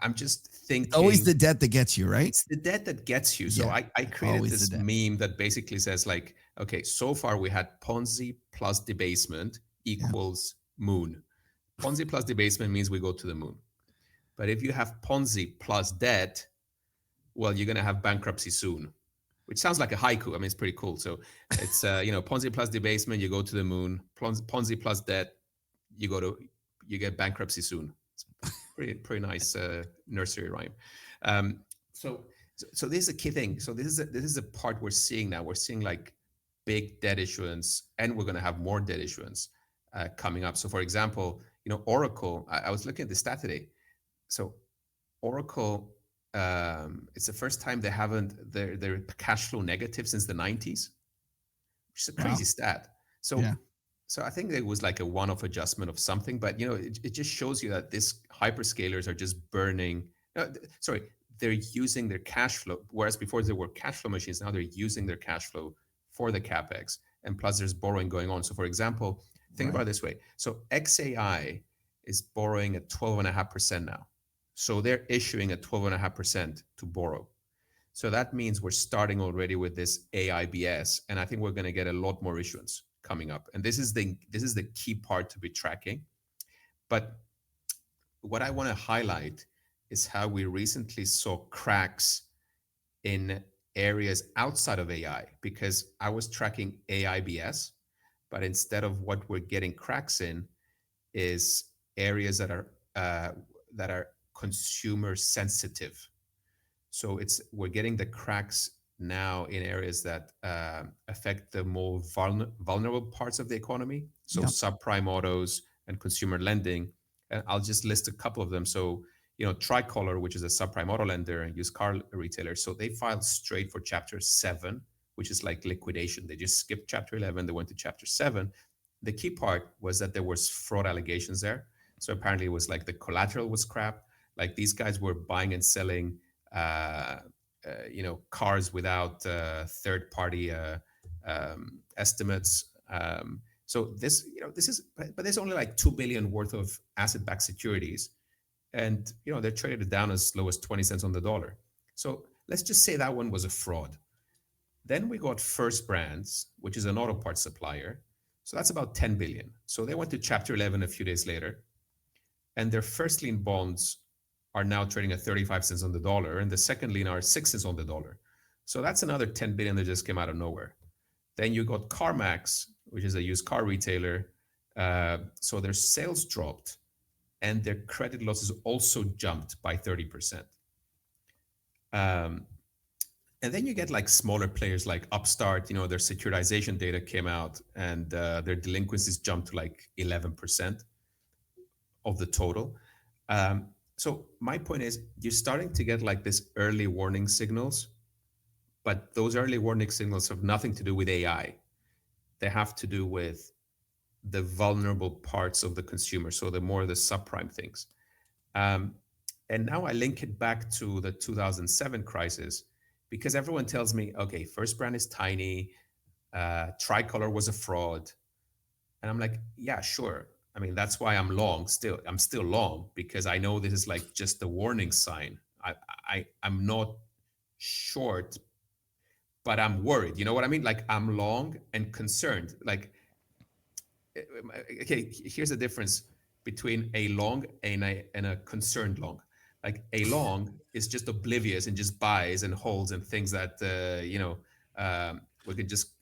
I'm just thinking, it's always the debt that gets you, right? It's the debt that gets you. So I created always this meme that basically says like, okay, so far we had Ponzi plus debasement equals moon. Ponzi plus debasement means we go to the moon. But if you have Ponzi plus debt, well, you're going to have bankruptcy soon, which sounds like a haiku. I mean, it's pretty cool. So it's, Ponzi plus debasement, you go to the moon. Ponzi plus debt, you get bankruptcy soon. It's pretty nice nursery rhyme. So this is a key thing. So this is a part we're seeing now. We're seeing like big debt issuance, and we're going to have more debt issuance coming up. So for example, Oracle, I was looking at the stat today. So Oracle, it's the first time they're cash flow negative since the 90s, which is a crazy stat. So I think there was like a one-off adjustment of something, but it just shows you that these hyperscalers are just burning. They're using their cash flow, whereas before there were cash flow machines, now they're using their cash flow for the capex, and plus there's borrowing going on. So for example, think about it this way. So XAI is borrowing at 12.5% now. So they're issuing at 12.5% to borrow. So that means we're starting already with this AIBS, and I think we're going to get a lot more issuance coming up. And this is the key part to be tracking. But what I want to highlight is how we recently saw cracks in areas outside of AI, because I was tracking AIBS, but instead of what we're getting cracks in is areas that are that are consumer sensitive. So we're getting the cracks now in areas that affect the more vulnerable parts of the economy. So Yep. subprime autos and consumer lending. And I'll just list a couple of them. So, Tricolor, which is a subprime auto lender and used car retailer. So they filed straight for Chapter 7, which is like liquidation. They just skipped Chapter 11. They went to Chapter 7. The key part was that there was fraud allegations there. So apparently it was like the collateral was crap. Like these guys were buying and selling cars without third-party estimates. So this is, but there's only like 2 billion worth of asset-backed securities, and they're traded down as low as 20 cents on the dollar. So let's just say that one was a fraud. Then we got First Brands, which is an auto parts supplier. So that's about 10 billion. So they went to Chapter 11 a few days later, and their first lien bonds are now trading at 35 cents on the dollar, and the second lien are 6 cents on the dollar. So that's another 10 billion that just came out of nowhere. Then you got CarMax, which is a used car retailer. So their sales dropped, and their credit losses also jumped by 30%. And then you get like smaller players like Upstart, their securitization data came out, and their delinquencies jumped to like 11% of the total. So my point is, you're starting to get like this early warning signals, but those early warning signals have nothing to do with AI. They have to do with the vulnerable parts of the consumer. So the more the subprime things. And now I link it back to the 2007 crisis, because everyone tells me, okay, First Brand is tiny, Tricolor was a fraud. And I'm like, yeah, sure. I mean, that's why I'm still long, because I know this is like just a warning sign. I'm not short, but I'm worried. You know what I mean? Like I'm long and concerned. Like, okay, here's the difference between a long and a concerned long. Like a long is just oblivious and just buys and holds and things that, we could just,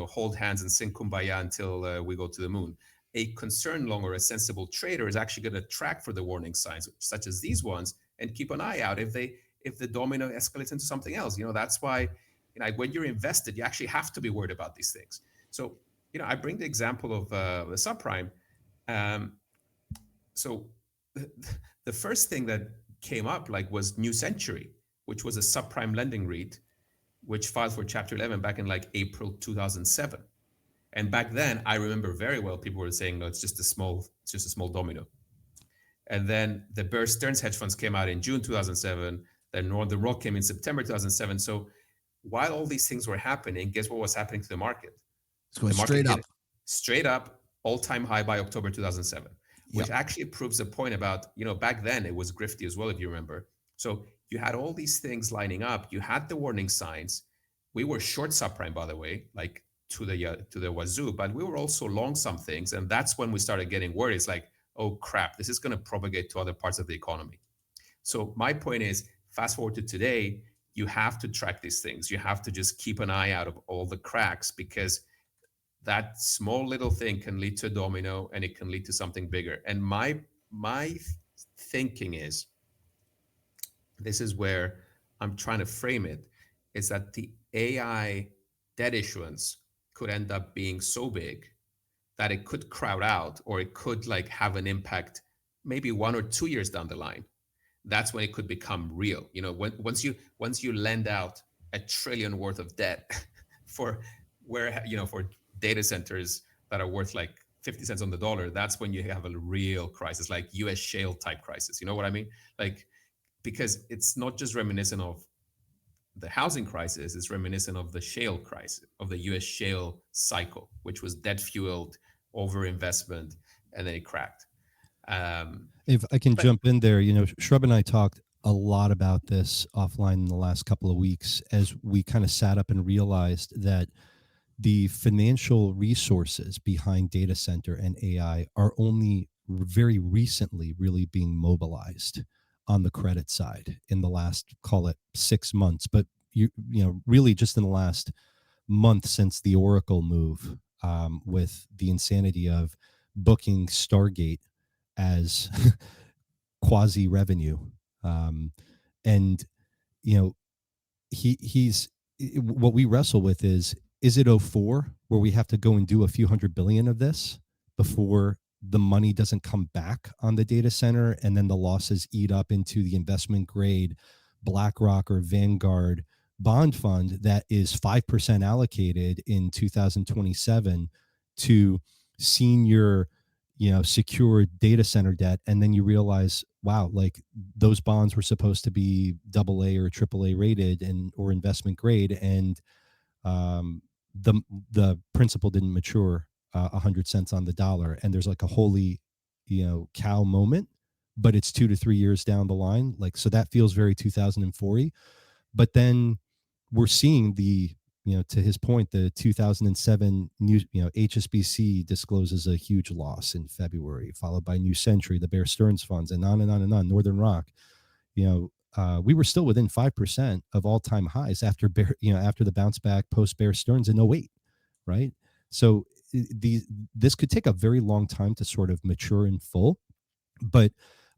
hold hands and sing Kumbaya until we go to the moon. A concerned long or a sensible trader is actually going to track for the warning signs, such as these ones, and keep an eye out if the domino escalates into something else. That's why, when you're invested, you actually have to be worried about these things. So, I bring the example of the subprime. So the first thing that came up was New Century, which was a subprime lending REIT, which filed for Chapter 11 back in like April 2007. And back then, I remember very well, people were saying, no, it's just a small domino. And then the Bear Stearns hedge funds came out in June 2007. Then Northern Rock came in September 2007. So while all these things were happening, guess what was happening to the market? It's going straight up. Straight up, all-time high by October 2007, which actually proves the point about, back then it was grifty as well, if you remember. So you had all these things lining up. You had the warning signs. We were short subprime, by the way, like to the wazoo, but we were also long some things. And that's when we started getting worried. It's like, oh crap, this is going to propagate to other parts of the economy. So my point is, fast forward to today, you have to track these things. You have to just keep an eye out of all the cracks, because that small little thing can lead to a domino, and it can lead to something bigger. And my thinking is, this is where I'm trying to frame it, is that the AI debt issuance could end up being so big that it could crowd out, or it could have an impact maybe 1 or 2 years down the line. That's when it could become real. Once you lend out $1 trillion worth of debt for data centers that are worth 50 cents on the dollar, that's when you have a real crisis, like US shale type crisis. You know what I mean? Because it's not just reminiscent of the housing crisis, it's reminiscent of the shale crisis, of the US shale cycle, which was debt fueled, overinvestment, and then it cracked. If I can jump in there, Shrub and I talked a lot about this offline in the last couple of weeks, as we kind of sat up and realized that the financial resources behind data center and AI are only very recently really being mobilized on the credit side in the last, call it 6 months, but really just in the last month since the Oracle move, with the insanity of booking Stargate as quasi revenue. And, you know, he's what we wrestle with is it '04 where we have to go and do a few $100 billion of this before the money doesn't come back on the data center, and then the losses eat up into the investment grade BlackRock or Vanguard bond fund that is 5% allocated in 2027 to senior, you know, secured data center debt, and then you realize, wow, like those bonds were supposed to be AA or AAA rated and or investment grade, and the principal didn't mature 100 cents on the dollar, and there's like a holy, you know, cow moment, but it's 2 to 3 years down the line, like, so that feels very 2004-y. But then we're seeing the, you know, to his point, the 2007 new, you know, HSBC discloses a huge loss in February, followed by New Century, the Bear Stearns funds, and on and on and on. Northern Rock, you know, we were still within 5% of all-time highs after after the bounce back post Bear Stearns in '08, right? So this could take a very long time to sort of mature in full. But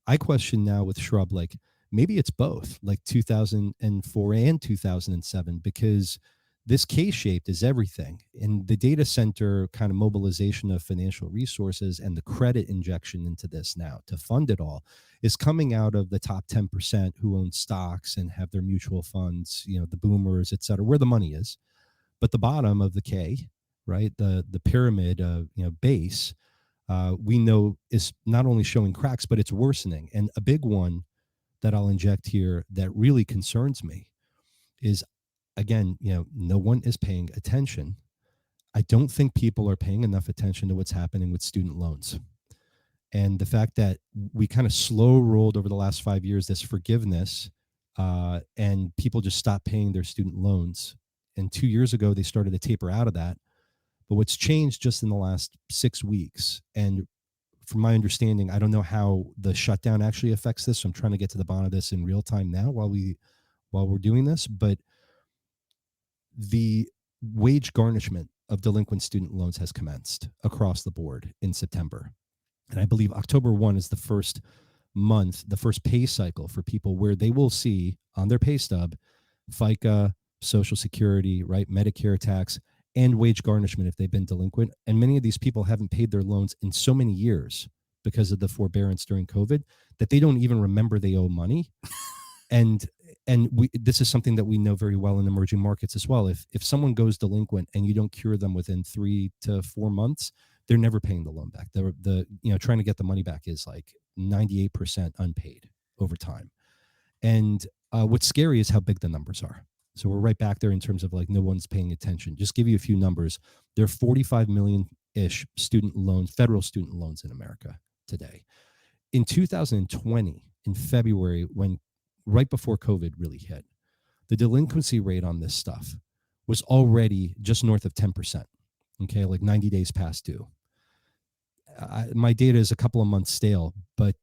I question now with Shrub, like maybe it's both, like 2004 and 2007, because this K-shaped is everything. And the data center kind of mobilization of financial resources and the credit injection into this now to fund it all is coming out of the top 10% who own stocks and have their mutual funds, you know, the boomers, et cetera, where the money is. But the bottom of the K, right, the pyramid, you know, base, we know is not only showing cracks, but it's worsening. And a big one that I'll inject here that really concerns me is, again, you know, no one is paying attention. I don't think people are paying enough attention to what's happening with student loans. And the fact that we kind of slow rolled over the last 5 years this forgiveness, and people just stopped paying their student loans. And 2 years ago, they started to taper out of that. But what's changed just in the last 6 weeks, and from my understanding, I don't know how the shutdown actually affects this. So I'm trying to get to the bottom of this in real time now while we're doing this. But the wage garnishment of delinquent student loans has commenced across the board in September. And I believe October 1 is the first month, the first pay cycle for people where they will see on their pay stub FICA, Social Security, right, Medicare tax, and wage garnishment if they've been delinquent. And many of these people haven't paid their loans in so many years because of the forbearance during COVID that they don't even remember they owe money. And this is something that we know very well in emerging markets as well. If someone goes delinquent and you don't cure them within 3 to 4 months, they're never paying the loan back. The you know, trying to get the money back is like 98% unpaid over time. And what's scary is how big the numbers are. So we're right back there in terms of like no one's paying attention. Just give you a few numbers. There are 45 million-ish student loans, federal student loans in America today. In 2020, in February, when right before COVID really hit, the delinquency rate on this stuff was already just north of 10%. Okay, like 90 days past due. My data is a couple of months stale, but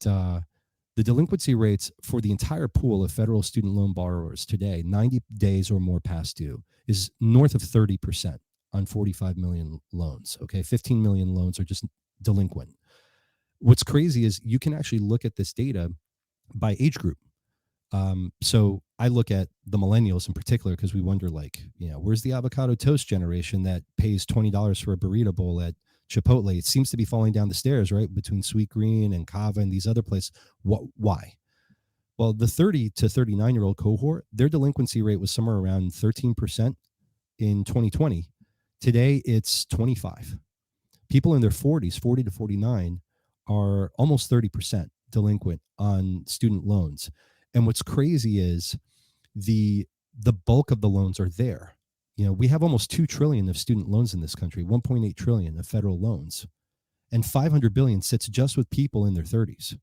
the delinquency rates for the entire pool of federal student loan borrowers today, 90 days or more past due, is north of 30% on 45 million loans. Okay, 15 million loans are just delinquent. What's crazy is you can actually look at this data by age group. So I look at the millennials in particular because we wonder, like, you know, where's the avocado toast generation that pays $20 for a burrito bowl at Chipotle? It seems to be falling down the stairs, right, between Sweet Green and Cava and these other places. Why? Well, the 30 to 39-year-old cohort, their delinquency rate was somewhere around 13% in 2020. Today, it's 25. People in their 40s, 40 to 49, are almost 30% delinquent on student loans. And what's crazy is the bulk of the loans are there. You know, we have almost 2 trillion of student loans in this country, 1.8 trillion of federal loans, and 500 billion sits just with people in their 30s.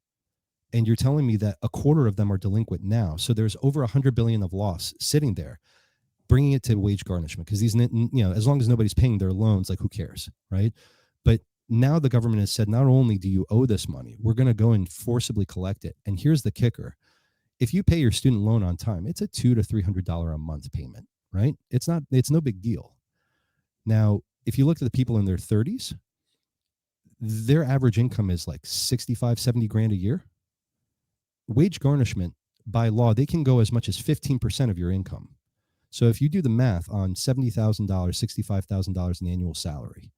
And you're telling me that a quarter of them are delinquent now. So there's over 100 billion of loss sitting there, bringing it to wage garnishment, because these, you know, as long as nobody's paying their loans, like, who cares, right? But now the government has said, not only do you owe this money, we're going to go and forcibly collect it. And here's the kicker. If you pay your student loan on time, it's a $200 to $300 a month payment, right? It's no big deal. Now, if you look at the people in their 30s, their average income is like 65, 70 grand a year. wage garnishment by law, they can go as much as 15% of your income. So if you do the math on $70,000, $65,000 in annual salary,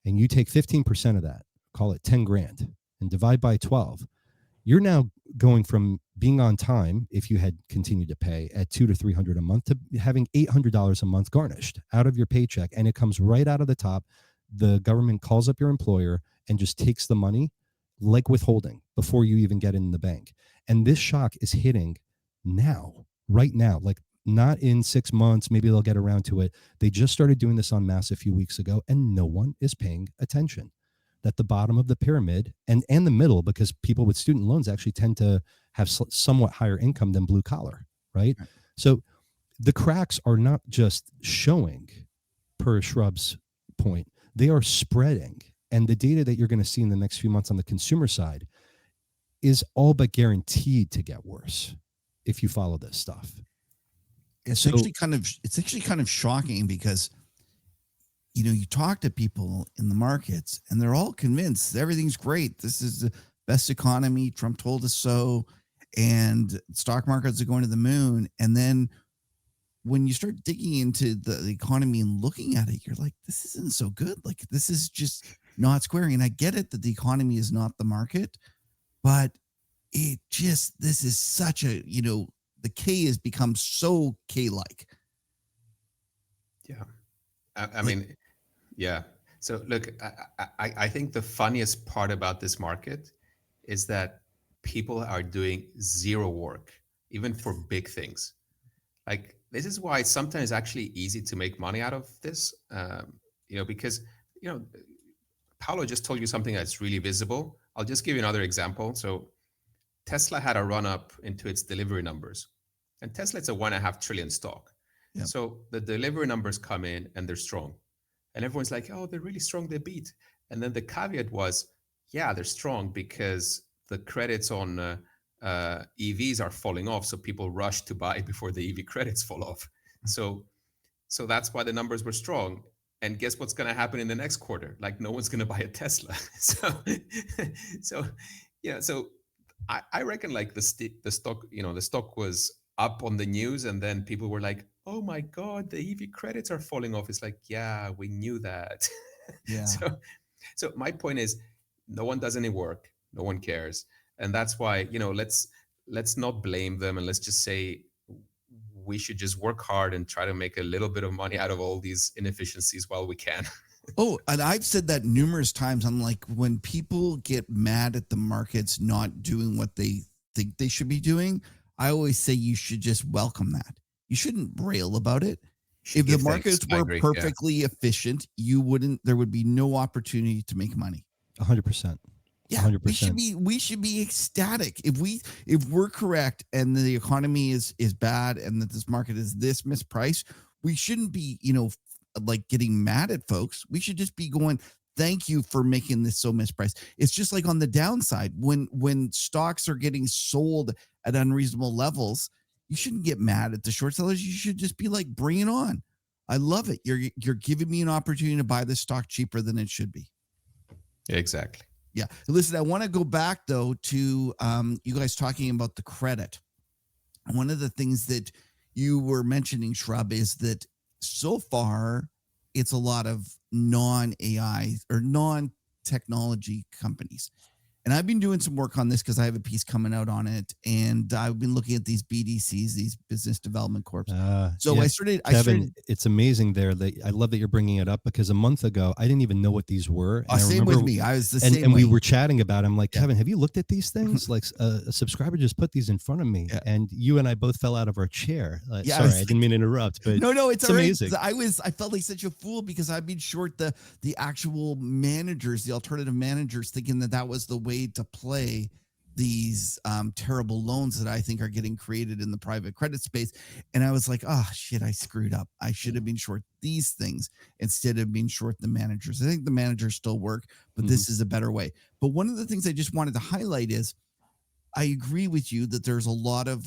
and you take 15% of that, call it 10 grand, and divide by 12, you're now going from being on time, if you had continued to pay at $200 to $300 a month, to having $800 a month garnished out of your paycheck, and it comes right out of the top. The government calls up your employer and just takes the money like withholding before you even get in the bank. And this shock is hitting now, right now, like not in 6 months. Maybe they'll get around to it. They just started doing this en masse a few weeks ago, and no one is paying attention. That the bottom of the pyramid and the middle, because people with student loans actually tend to have somewhat higher income than blue collar, right? So the cracks are not just showing, per Shrub's point, they are spreading. And the data that you're going to see in the next few months on the consumer side is all but guaranteed to get worse if you follow this stuff. It's actually kind of shocking because, you know, you talk to people in the markets and they're all convinced everything's great. This is the best economy. Trump told us so. And stock markets are going to the moon. And then when you start digging into the economy and looking at it, you're like, this isn't so good. Like, this is just not squaring. And I get it that the economy is not the market, but this is such a, you know, the K has become so K-like. Yeah. I mean, yeah. So look, I think the funniest part about this market is that people are doing zero work, even for big things. Like, this is why it's sometimes actually easy to make money out of this, because, Paulo just told you something that's really visible. I'll just give you another example. So Tesla had a run up into its delivery numbers, and Tesla, it's a 1.5 trillion stock. Yep. So the delivery numbers come in and they're strong. And everyone's like, oh, they're really strong, they beat. And then the caveat was, yeah, they're strong because the credits on EVs are falling off. So people rush to buy before the EV credits fall off. So that's why the numbers were strong. And guess what's going to happen in the next quarter? Like, no one's going to buy a Tesla. So I reckon like the stock, the stock was up on the news, and then people were like, oh my God, the EV credits are falling off. It's like, yeah, we knew that. Yeah. So my point is, no one does any work. No one cares. And that's why, let's not blame them, and let's just say we should just work hard and try to make a little bit of money out of all these inefficiencies while we can. Oh, and I've said that numerous times. I'm like, when people get mad at the markets not doing what they think they should be doing, I always say you should just welcome that. You shouldn't rail about it. If the markets were perfectly efficient, there would be no opportunity to make money. 100%. Yeah, 100%. We should be ecstatic if we're correct and the economy is bad and that this market is this mispriced. We shouldn't be, like getting mad at folks. We should just be going, thank you for making this so mispriced. It's just like on the downside, when stocks are getting sold at unreasonable levels, you shouldn't get mad at the short sellers. You should just be like, bring it on. I love it. You're giving me an opportunity to buy this stock cheaper than it should be. Exactly. Yeah. Listen, I want to go back though to you guys talking about the credit. One of the things that you were mentioning, Shrub, is that so far it's a lot of non-AI or non-technology companies. And I've been doing some work on this because I have a piece coming out on it. And I've been looking at these BDCs, these business development corps. Yeah, Kevin, it's amazing there. I love that you're bringing it up, because a month ago, I didn't even know what these were. And same with me. I was the same and way. we were chatting about it. I'm like, Kevin, have you looked at these things? Like a subscriber just put these in front of me, and you and I both fell out of our chair. Sorry, I didn't mean to interrupt, but no, it's amazing. Right. I felt like such a fool because I've been short the actual managers, the alternative managers, thinking that was the way to play these terrible loans that I think are getting created in the private credit space. And I was like, oh shit, I screwed up. I should have been short these things instead of being short the managers. I think the managers still work, but this is a better way. But one of the things I just wanted to highlight is I agree with you that there's a lot of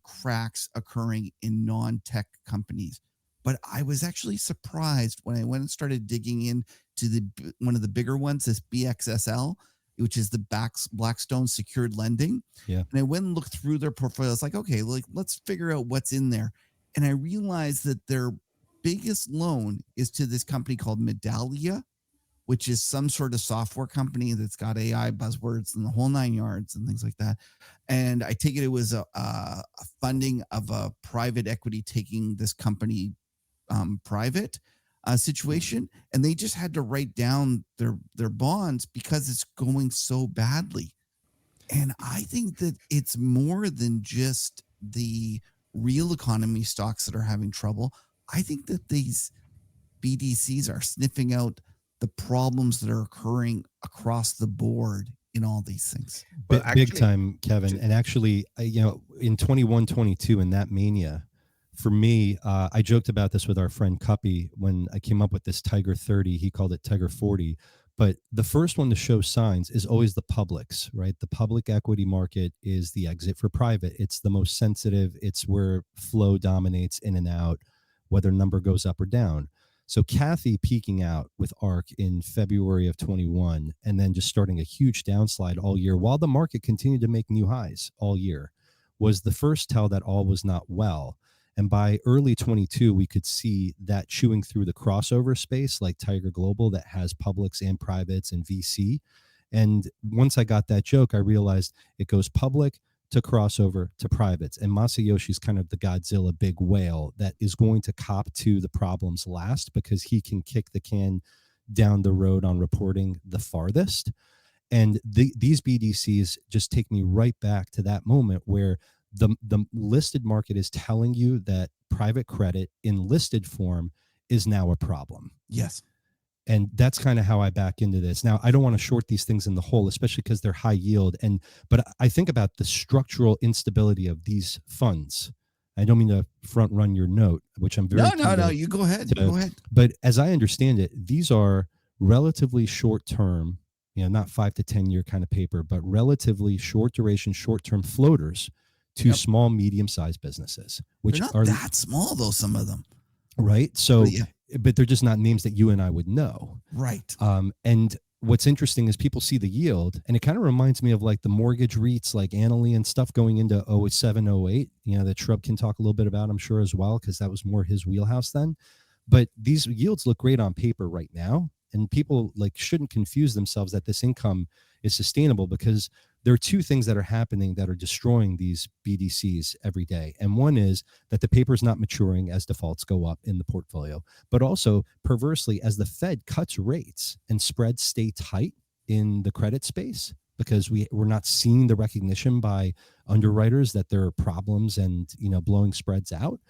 cracks occurring in non-tech companies. But I was actually surprised when I went and started digging into one of the bigger ones, this BXSL. which is the Blackstone secured lending. Yeah. And I went and looked through their portfolio. I was like, okay, like let's figure out what's in there. And I realized that their biggest loan is to this company called Medallia, which is some sort of software company that's got AI buzzwords and the whole 9 yards and things like that. And I take it was a funding of a private equity taking this company private situation, and they just had to write down their bonds because it's going so badly. And I think that it's more than just the real economy stocks that are having trouble. I think that these BDCs are sniffing out the problems that are occurring across the board in all these things. Well, Big actually, time, Kevin. And actually, in 21, 22, in that mania, for me, I joked about this with our friend Cuppy when I came up with this Tiger 30. He called it Tiger 40. But the first one to show signs is always the publics, right? The public equity market is the exit for private. It's the most sensitive. It's where flow dominates in and out, whether number goes up or down. So Kathy peaking out with ARK in February of 21, and then just starting a huge downslide all year while the market continued to make new highs all year, was the first tell that all was not well. And by early 22, we could see that chewing through the crossover space like Tiger Global that has publics and privates and VC. And once I got that joke, I realized it goes public to crossover to privates. And Masayoshi's kind of the Godzilla big whale that is going to cop to the problems last because he can kick the can down the road on reporting the farthest. And these BDCs just take me right back to that moment where the listed market is telling you that private credit in listed form is now a problem. Yes. And that's kind of how I back into this. Now, I don't want to short these things in the whole, especially because they're high yield. But I think about the structural instability of these funds. I don't mean to front run your note, which I'm very No. You go ahead. Go ahead. But as I understand it, these are relatively short term, not 5 to 10 year kind of paper, but relatively short duration, short term floaters to small, medium sized businesses, which they're not are that small though. Some of them, right? So, But yeah. but they're just not names that you and I would know. right? And what's interesting is people see the yield, and it kind of reminds me of like the mortgage REITs, like Annaly and stuff going into 07, 08, that Shrub can talk a little bit about, I'm sure, as well, because that was more his wheelhouse then. But these yields look great on paper right now. And people shouldn't confuse themselves that this income is sustainable, because there are two things that are happening that are destroying these BDCs every day. And one is that the paper is not maturing as defaults go up in the portfolio, but also perversely, as the Fed cuts rates and spreads stay tight in the credit space, because we're not seeing the recognition by underwriters that there are problems and blowing spreads out.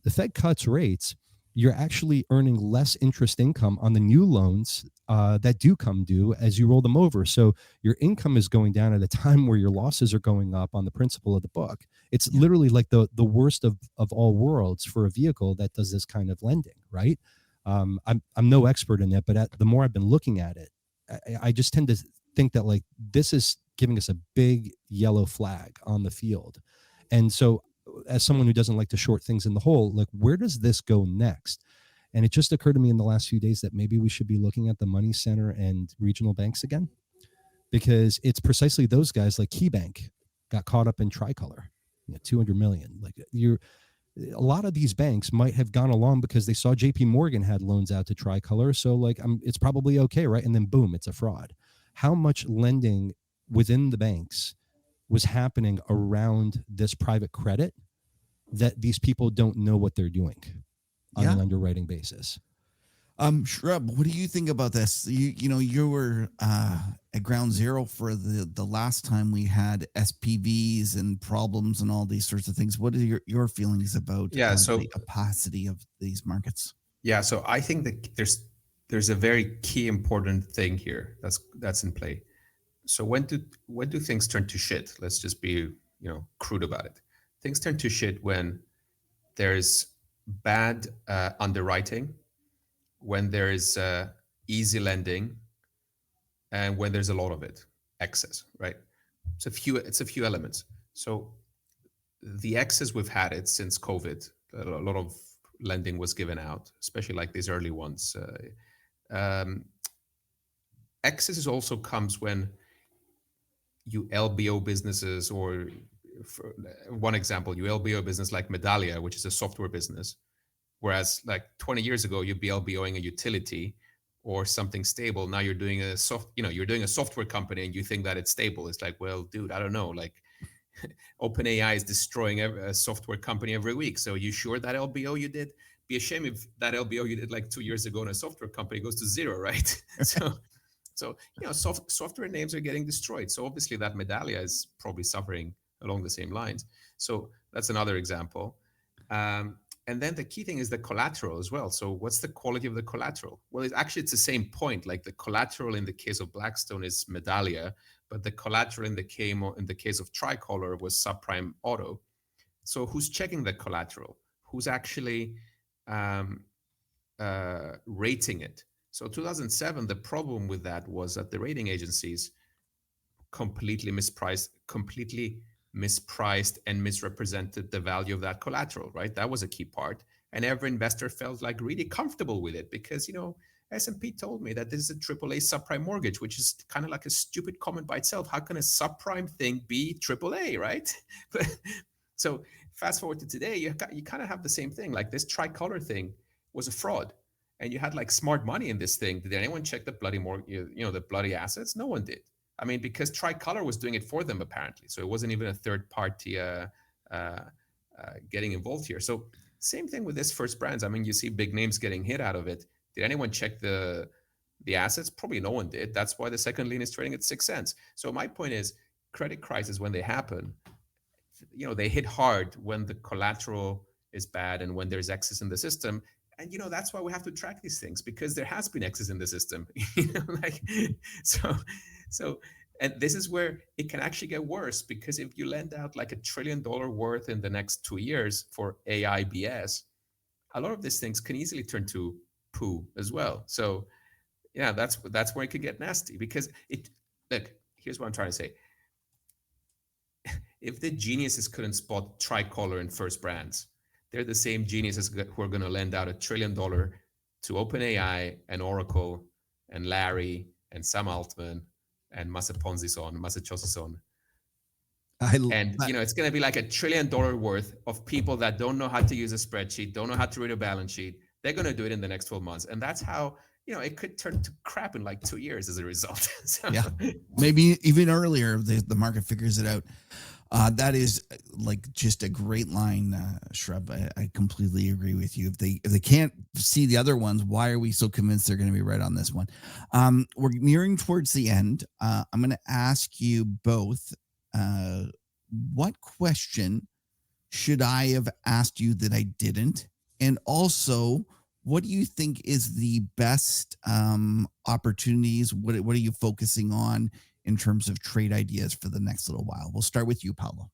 The Fed cuts rates, you're actually earning less interest income on the new loans that do come due as you roll them over. So your income is going down at a time where your losses are going up on the principal of the book. It's literally like the worst of all worlds for a vehicle that does this kind of lending, right? I'm no expert in it, but the more I've been looking at it, I just tend to think that this is giving us a big yellow flag on the field. And so, as someone who doesn't like to short things in the hole, where does this go next? And it just occurred to me in the last few days that maybe we should be looking at the money center and regional banks again, because it's precisely those guys like KeyBank got caught up in Tricolor, 200 million. A lot of these banks might have gone along because they saw JP Morgan had loans out to Tricolor. So it's probably okay, right? And then boom, it's a fraud. How much lending within the banks was happening around this private credit that these people don't know what they're doing on an underwriting basis? Shrub, what do you think about this? You were at ground zero for the last time we had SPVs and problems and all these sorts of things. What are your feelings about the opacity of these markets? Yeah, so I think that there's a very key important thing here that's in play. So when do things turn to shit? Let's just be crude about it. Things turn to shit when there's bad underwriting, when there is easy lending, and when there's a lot of it, excess, right? It's a few elements. So the excess, we've had it since COVID. A lot of lending was given out, especially these early ones. Excess also comes when you LBO businesses, or for one example, you LBO business like Medallia, which is a software business, whereas like 20 years ago you'd be LBOing a utility or something stable. Now you're doing you're doing a software company and you think that it's stable. It's like, well, dude, I don't know. Like OpenAI is destroying a software company every week. So you sure that LBO you did? Be a shame if that LBO you did like 2 years ago in a software company goes to zero, right? So software names are getting destroyed. So obviously that Medallia is probably suffering along the same lines. So that's another example. And then the key thing is the collateral as well. So what's the quality of the collateral? Well, it's the same point. Like the collateral in the case of Blackstone is Medallia, but the collateral in the case of Tricolor was subprime auto. So who's checking the collateral? Who's actually rating it? So 2007, the problem with that was that the rating agencies completely mispriced and misrepresented the value of that collateral, right? That was a key part. And every investor felt like really comfortable with it because, S&P told me that this is a AAA subprime mortgage, which is kind of like a stupid comment by itself. How can a subprime thing be AAA, right? So fast forward to today, you kind of have the same thing. Like this Tricolor thing was a fraud. And you had like smart money in this thing. Did anyone check the bloody the bloody assets? No one did. I mean, because Tricolor was doing it for them, apparently. So it wasn't even a third party getting involved here. So same thing with this First Brands. I mean, you see big names getting hit out of it. Did anyone check the assets? Probably no one did. That's why the second lien is trading at 6 cents. So my point is, credit crises, when they happen, they hit hard when the collateral is bad and when there's excess in the system. And that's why we have to track these things, because there has been excess in the system. So and this is where it can actually get worse, because if you lend out like $1 trillion worth in the next 2 years for AI BS, a lot of these things can easily turn to poo as well. So yeah, that's where it could get nasty, because look, here's what I'm trying to say. If the geniuses couldn't spot Tricolor and First Brands, they're the same geniuses who are going to lend out $1 trillion to OpenAI and Oracle and Larry and Sam Altman and Masa Choson. And it's going to be like $1 trillion worth of people that don't know how to use a spreadsheet, don't know how to read a balance sheet. They're going to do it in the next 12 months. And that's how, it could turn to crap in like 2 years as a result. So, yeah, maybe even earlier, the market figures it out. That is like just a great line, Shrub. I completely agree with you. If they can't see the other ones, why are we so convinced they're going to be right on this one? We're nearing towards the end. I'm going to ask you both, what question should I have asked you that I didn't? And also, what do you think is the best opportunities? What are you focusing on in terms of trade ideas for the next little while? We'll start with you, Paulo.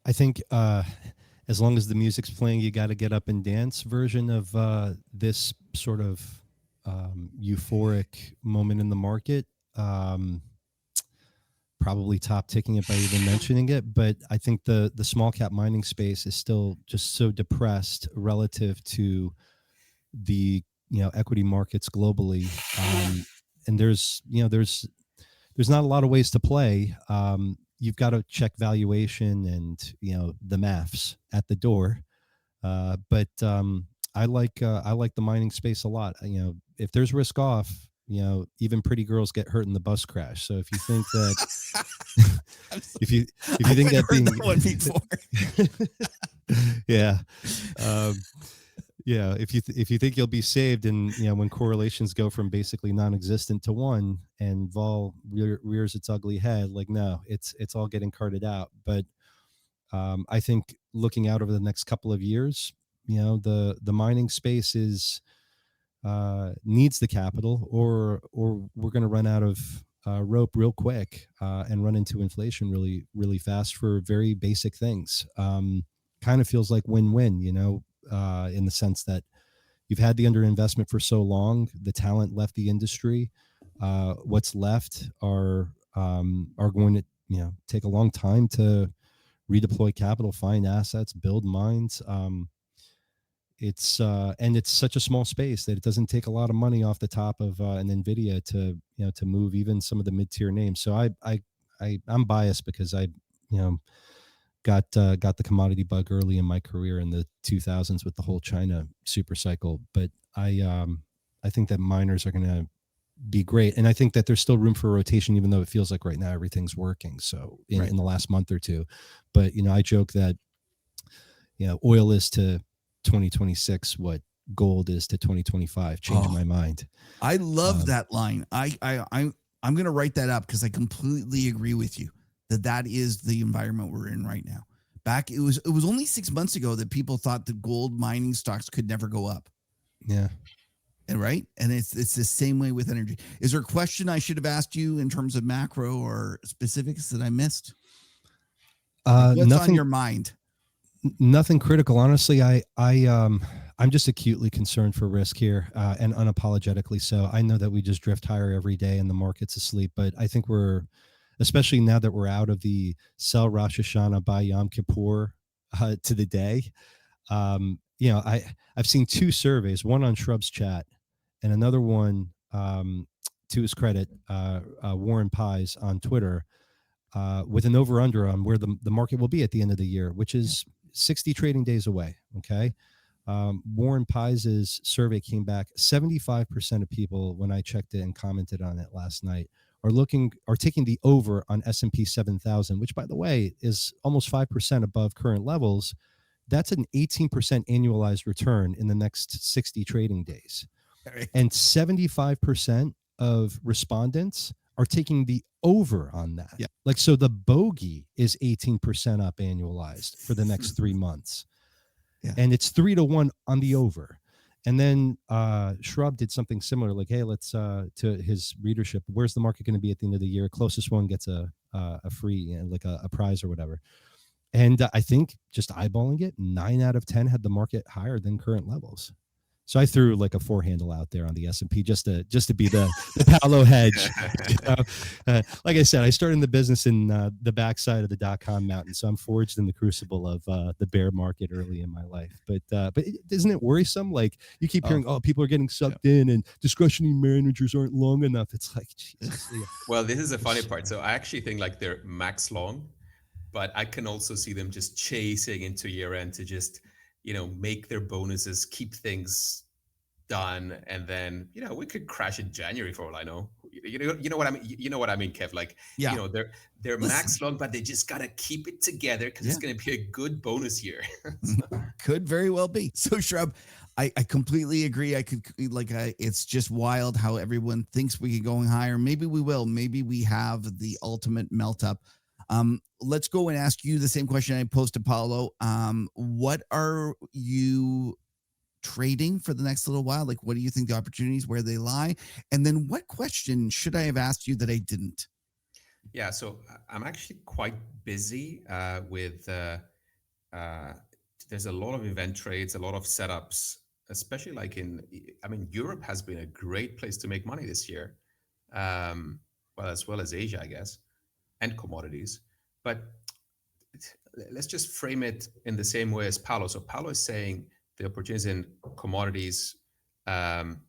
I think as long as the music's playing, you got to get up and dance version of this sort of euphoric moment in the market. Probably top ticking it by even mentioning it, but I think the small cap mining space is still just so depressed relative to the equity markets globally. And there's not a lot of ways to play. You've got to check valuation and the maths at the door. But I like the mining space a lot. If there's risk off, even pretty girls get hurt in the bus crash. So if you think that if you think that being that one before. yeah. Yeah, if you think you'll be saved, and when correlations go from basically non-existent to 1, and vol rears its ugly head, like no, it's all getting carted out. But I think looking out over the next couple of years, the mining space needs the capital, or we're going to run out of rope real quick and run into inflation really, really fast for very basic things. Kind of feels like win-win, in the sense that you've had the underinvestment for so long, the talent left the industry. What's left are going to take a long time to redeploy capital, find assets, build mines. it's and it's such a small space that it doesn't take a lot of money off the top of an Nvidia to to move even some of the mid-tier names. So I'm biased because I got the commodity bug early in my career in the 2000s with the whole China super cycle. But I think that miners are going to be great, and I think that there's still room for rotation, even though it feels like right now everything's working. So in the last month or two, but I joke that oil is to 2026 what gold is to 2025. Changing my mind. I love that line. I'm going to write that up because I completely agree with you that is the environment we're in right now. It was only 6 months ago that people thought that gold mining stocks could never go up. Yeah. And right. And it's the same way with energy. Is there a question I should have asked you in terms of macro or specifics that I missed? What's nothing on your mind? Nothing critical. Honestly, I'm just acutely concerned for risk here, and unapologetically so. I know that we just drift higher every day and the market's asleep, but I think especially now that we're out of the sell Rosh Hashanah, buy Yom Kippur to the day. I've seen two surveys, one on Shrub's chat and another one, to his credit, Warren Pies on Twitter, with an over under on where the market will be at the end of the year, which is 60 trading days away. Okay. Warren Pies' survey came back. 75% of people, when I checked it and commented on it last night, are taking the over on S&P 7000, which, by the way, is almost 5% above current levels. That's an 18% annualized return in the next 60 trading days. And 75% of respondents are taking the over on that. Yeah. Like, so the bogey is 18% up annualized for the next 3 months. Yeah. And it's 3-1 on the over. And then Shrub did something similar, like, hey, let's to his readership, where's the market going to be at the end of the year? Closest one gets a free, like a prize or whatever. And I think just eyeballing it, 9 out of 10 had the market higher than current levels. So I threw like a 4 handle out there on the S&P just to be the Paulo hedge. Like I said, I started in the business in the backside of the .com mountain, so I'm forged in the crucible of the bear market early in my life. But isn't it worrisome? Like, you keep hearing, people are getting sucked in, and discretionary managers aren't long enough. It's like, Jesus. Yeah. Well, this is the funny part. So I actually think like they're max long, but I can also see them just chasing into year end to just make their bonuses, keep things done, and then we could crash in January for all I know. You know what I mean. You know what I mean, Kev. Like, they're max long, but they just gotta keep it together because it's gonna be a good bonus year. Could very well be. So, Shrub, I completely agree. It's just wild how everyone thinks we can go higher. Maybe we will. Maybe we have the ultimate melt up. Let's go and ask you the same question I posed to Paulo. What are you trading for the next little while? Like, what do you think the opportunities, where they lie? And then what question should I have asked you that I didn't? Yeah, so I'm actually quite busy with, there's a lot of event trades, a lot of setups, especially like Europe has been a great place to make money this year. As well as Asia, I guess, and commodities. But let's just frame it in the same way as Paulo. So Paulo is saying the opportunities in commodities. I'm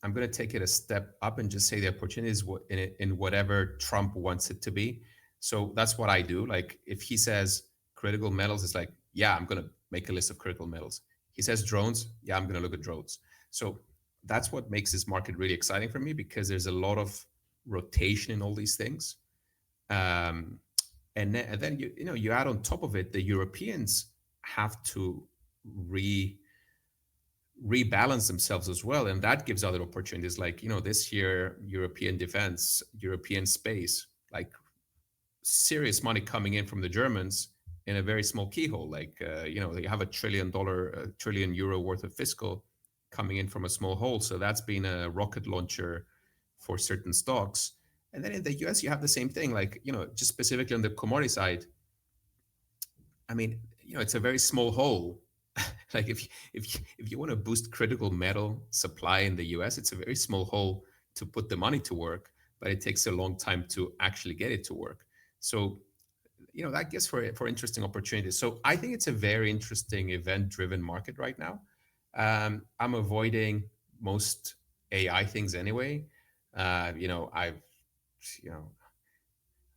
going to take it a step up and just say the opportunities in whatever Trump wants it to be. So that's what I do. Like, if he says critical metals, it's like, yeah, I'm going to make a list of critical metals. He says drones, yeah, I'm going to look at drones. So that's what makes this market really exciting for me, because there's a lot of rotation in all these things. And then you add on top of it, the Europeans have to rebalance themselves as well, and that gives other opportunities. Like, this year, European defense, European space, like serious money coming in from the Germans in a very small keyhole. Like, they have $1 trillion euro worth of fiscal coming in from a small hole. So that's been a rocket launcher for certain stocks. And then in the US, you have the same thing. Like, just specifically on the commodity side, it's a very small hole. Like, if you want to boost critical metal supply in the US, it's a very small hole to put the money to work, but it takes a long time to actually get it to work. So, that gives for interesting opportunities. So I think it's a very interesting event-driven market right now. I'm avoiding most AI things anyway. You know,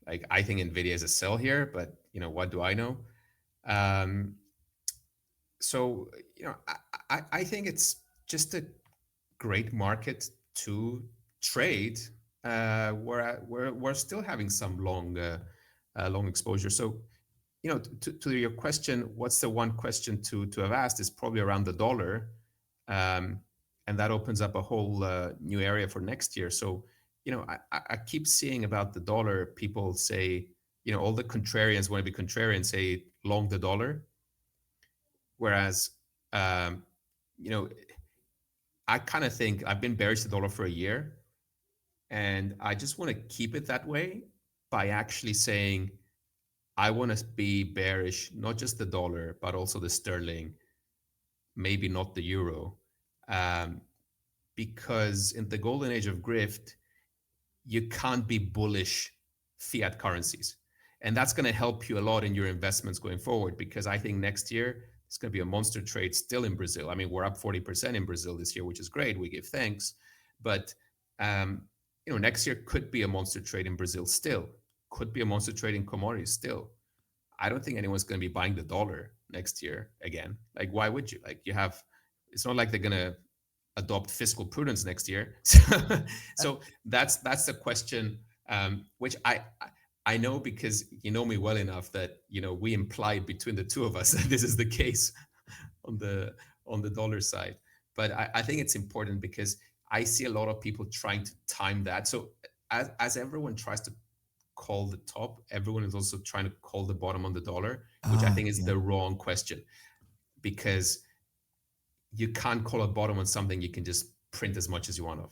like I think Nvidia is a sell here, but what do I know? Um, so I think it's just a great market to trade. We're still having some long exposure. So to your question, what's the one question to have asked is probably around the dollar, um, and that opens up a whole new area for next year. So I keep seeing about the dollar. People say all the contrarians want to be contrarian, say long the dollar, whereas um, you know I kind of think I've been bearish the dollar for a year, and I just want to keep it that way by actually saying I want to be bearish, not just the dollar, but also the sterling, maybe not the euro. Um, because in the golden age of grift, you can't be bullish fiat currencies. And that's going to help you a lot in your investments going forward, because I think next year it's going to be a monster trade still in Brazil. I mean, we're up 40% in Brazil this year, which is great. We give thanks. But, next year could be a monster trade in Brazil still, could be a monster trade in commodities still. I don't think anyone's going to be buying the dollar next year again. Like, why would you? Like, it's not like they're going to adopt fiscal prudence next year. So that's the question, which I know, because you know me well enough that we implied between the two of us that this is the case on the dollar side. But I think it's important because I see a lot of people trying to time that. So as everyone tries to call the top, everyone is also trying to call the bottom on the dollar, which I think is the wrong question, because you can't call a bottom on something you can just print as much as you want of.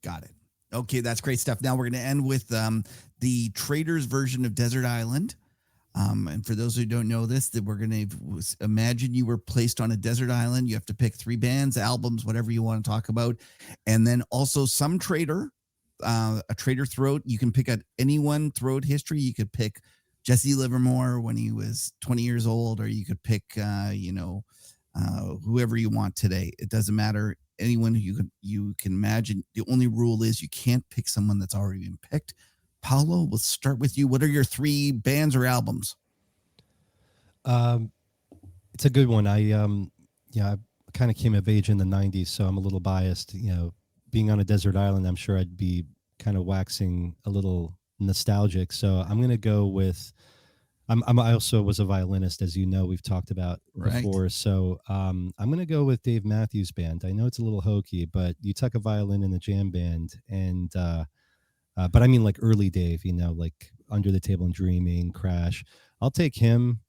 Got it. Okay, that's great stuff. Now we're going to end with the trader's version of Desert Island. And for those who don't know this, that we're going to imagine you were placed on a desert island. You have to pick 3 bands, albums, whatever you want to talk about. And then also some trader, a trader throughout. You can pick anyone throughout history. You could pick Jesse Livermore when he was 20 years old, or you could pick, whoever you want today. It doesn't matter. Anyone who you can imagine. The only rule is you can't pick someone that's already been picked. Paulo, we'll start with you. What are your 3 bands or albums? It's a good one. I kind of came of age in the 90s, so I'm a little biased. Being on a desert island, I'm sure I'd be kind of waxing a little nostalgic. So I'm going to go with, I also was a violinist, as you know, we've talked about before. So I'm going to go with Dave Matthews Band. I know it's a little hokey, but you tuck a violin in a jam band, and but I mean like early Dave, like Under the Table and Dreaming, Crash. I'll take him.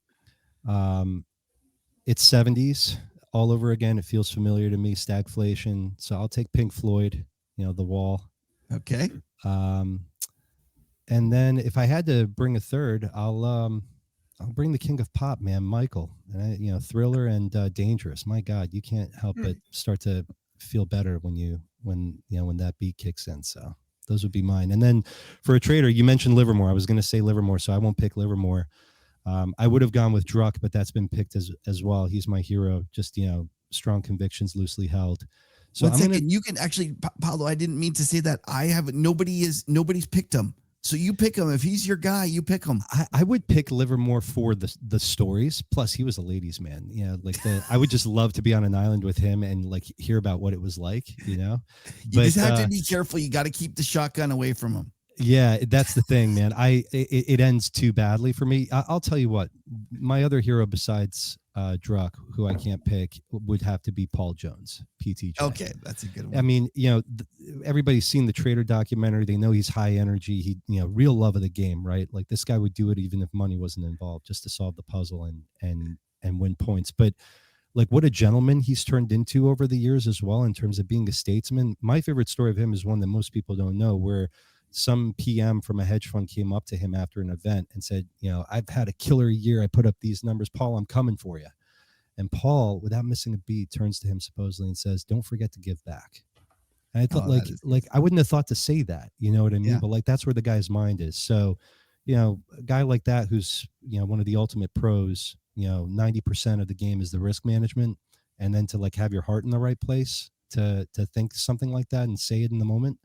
It's 70s all over again. It feels familiar to me, stagflation. So I'll take Pink Floyd, The Wall. Okay. And then if I had to bring a third, I'll bring the king of pop, man, Michael. And Thriller and Dangerous. My God, you can't help but start to feel better when that beat kicks in. So those would be mine. And then for a trader, you mentioned Livermore. I was going to say Livermore, so I won't pick Livermore. I would have gone with Druck, but that's been picked as well. He's my hero. Just strong convictions, loosely held. So you can actually, Paulo, I didn't mean to say that. Nobody's picked him. So you pick him. If he's your guy, you pick him. I would pick Livermore for the stories. Plus, he was a ladies' man. I would just love to be on an island with him and hear about what it was like. You just have to be careful. You got to keep the shotgun away from him. Yeah, that's the thing, man. It ends too badly for me. I'll tell you what. My other hero besides Druck, who I can't pick, would have to be Paul Jones, PTJ. Okay, that's a good one. I mean, everybody's seen the Trader documentary. They know he's high energy. He, real love of the game, right? Like this guy would do it even if money wasn't involved, just to solve the puzzle and win points. But like what a gentleman he's turned into over the years as well in terms of being a statesman. My favorite story of him is one that most people don't know, where some PM from a hedge fund came up to him after an event and said, I've had a killer year. I put up these numbers. Paul, I'm coming for you. And Paul, without missing a beat, turns to him supposedly and says, don't forget to give back. And I thought I wouldn't have thought to say that, you know what I mean? Yeah. But that's where the guy's mind is. So, a guy like that, who's, one of the ultimate pros, 90% of the game is the risk management. and then to like have your heart in the right place to think something like that and say it in the moment.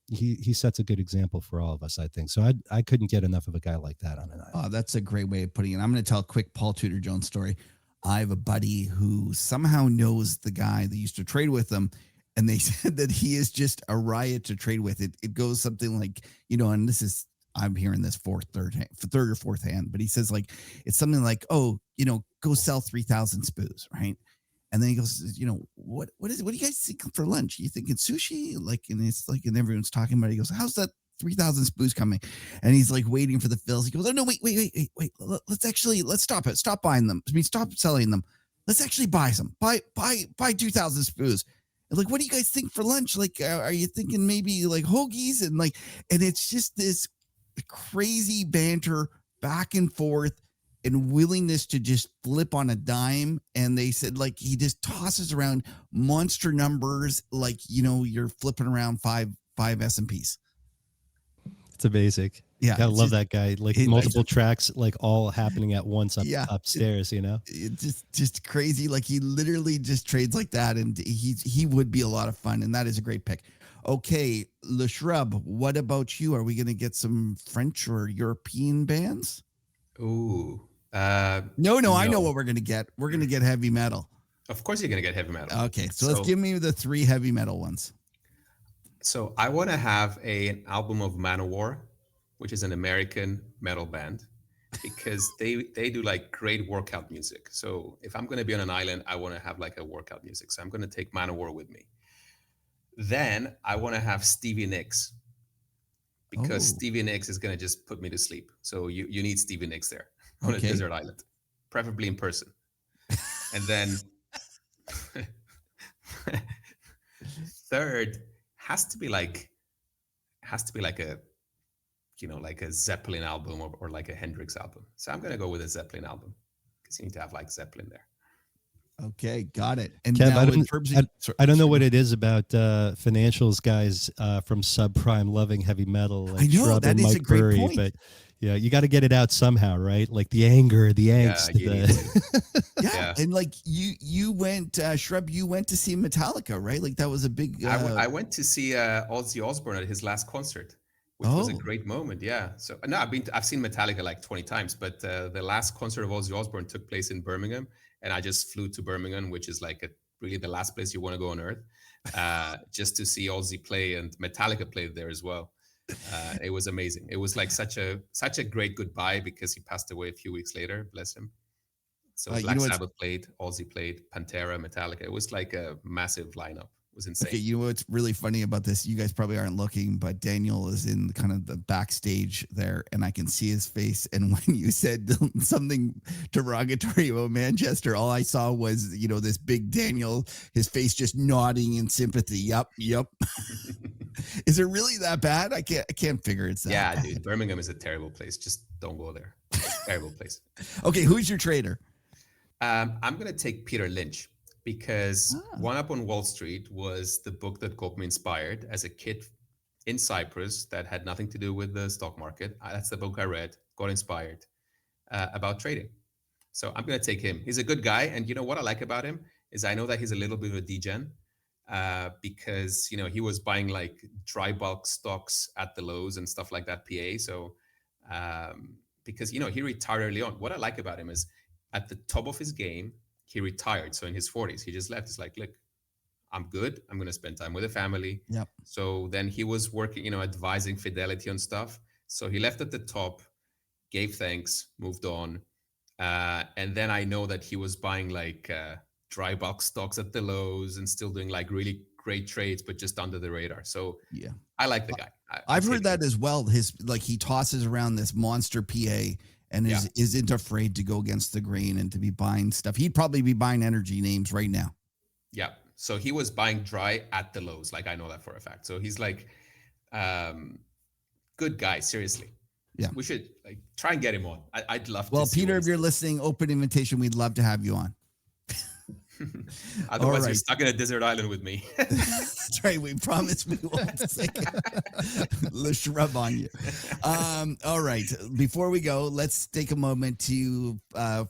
He sets a good example for all of us, I think. So I couldn't get enough of a guy like that on an island. Oh, that's a great way of putting it. I'm going to tell a quick Paul Tudor Jones story. I have a buddy who somehow knows the guy that used to trade with him, and they said that he is just a riot to trade with. It goes something like, and this is, I'm hearing this third or fourth hand, but he says like, it's something like, oh, go sell 3,000 spoos, right? And then he goes, what do you guys think for lunch? You thinking sushi? Like, and it's like, and everyone's talking about it. He goes, how's that 3,000 spoos coming? And he's like waiting for the fills. He goes, oh no, wait. Let's stop it. Stop buying them. I mean, stop selling them. Let's actually buy some. Buy 2,000 spoos. And like, what do you guys think for lunch? Like, are you thinking maybe like hoagies? And like, and it's just this crazy banter back and forth and willingness to just flip on a dime. And they said like he just tosses around monster numbers like you're flipping around five S&Ps. It's amazing. Yeah, I love that guy. Like multiple tracks, like all happening at once upstairs. It's just crazy. Like he literally just trades like that, and he would be a lot of fun, and that is a great pick. Okay, Le Shrub, what about you? Are we going to get some French or European bands? Ooh. No, I know what we're going to get. We're going to get heavy metal. Of course you're going to get heavy metal. Okay, so let's give me the 3 heavy metal ones. So I want to have an album of Manowar, which is an American metal band, because they do like great workout music. So if I'm going to be on an island, I want to have like a workout music. So I'm going to take Manowar with me. Then I want to have Stevie Nicks, because Stevie Nicks is going to just put me to sleep. So you need Stevie Nicks there on a desert island, preferably in person. And then third has to be like a like a Zeppelin album or like a Hendrix album. So I'm going to go with a Zeppelin album, because you need to have like Zeppelin there. Okay, got it. And Kev, now I don't know what it is about financials guys from subprime loving heavy metal. Like I know Shrub that and is Mike a great Burry, point. but yeah, you got to get it out somehow, right? Like the anger, the angst. Yeah, and like you went Shrub, you went to see Metallica, right? Like that was a big. I went to see Ozzy Osbourne at his last concert, which was a great moment. Yeah. So no, I've seen Metallica like 20 times, but the last concert of Ozzy Osbourne took place in Birmingham, and I just flew to Birmingham, which is like really the last place you want to go on earth, just to see Ozzy play, and Metallica played there as well. It was amazing. It was like such a great goodbye, because he passed away a few weeks later. Bless him. So Black Sabbath played, Ozzy played, Pantera, Metallica. It was like a massive lineup. It was insane. Okay, you know what's really funny about this? You guys probably aren't looking, but Daniel is in kind of the backstage there, and I can see his face. And when you said something derogatory about Manchester, all I saw was, this big Daniel, his face just nodding in sympathy. Yep. Is it really that bad? I can't figure it's that bad. Dude, Birmingham is a terrible place. Just don't go there. Terrible place. Okay, who's your trader? I'm going to take Peter Lynch, because One Up on Wall Street was the book that got me inspired as a kid in Cyprus that had nothing to do with the stock market. That's the book I read, got inspired about trading. So I'm going to take him. He's a good guy. And you know what I like about him is I know that he's a little bit of a degen, because, he was buying like dry bulk stocks at the lows and stuff like that, PA. So because, he retired early on. What I like about him is at the top of his game, he retired. So in his 40s, he just left. It's like, look, I'm good. I'm going to spend time with the family. Yep. So then he was working, advising Fidelity on stuff. So he left at the top, gave thanks, moved on. And then I know that he was buying like dry bulk stocks at the lows and still doing like really great trades, but just under the radar. So yeah, I like the guy. I've heard that as well. He tosses around this monster PA and isn't afraid to go against the grain and to be buying stuff. He'd probably be buying energy names right now. Yeah. So he was buying dry at the lows. Like I know that for a fact. So he's like, good guy. Seriously. Yeah. We should try and get him on. I'd love to. Well, Peter, if you're listening, open invitation. We'd love to have you on. Otherwise, you're right. stuck in a desert island with me. That's right. We promise we won't stick Le Shrub on you. All right. Before we go, let's take a moment to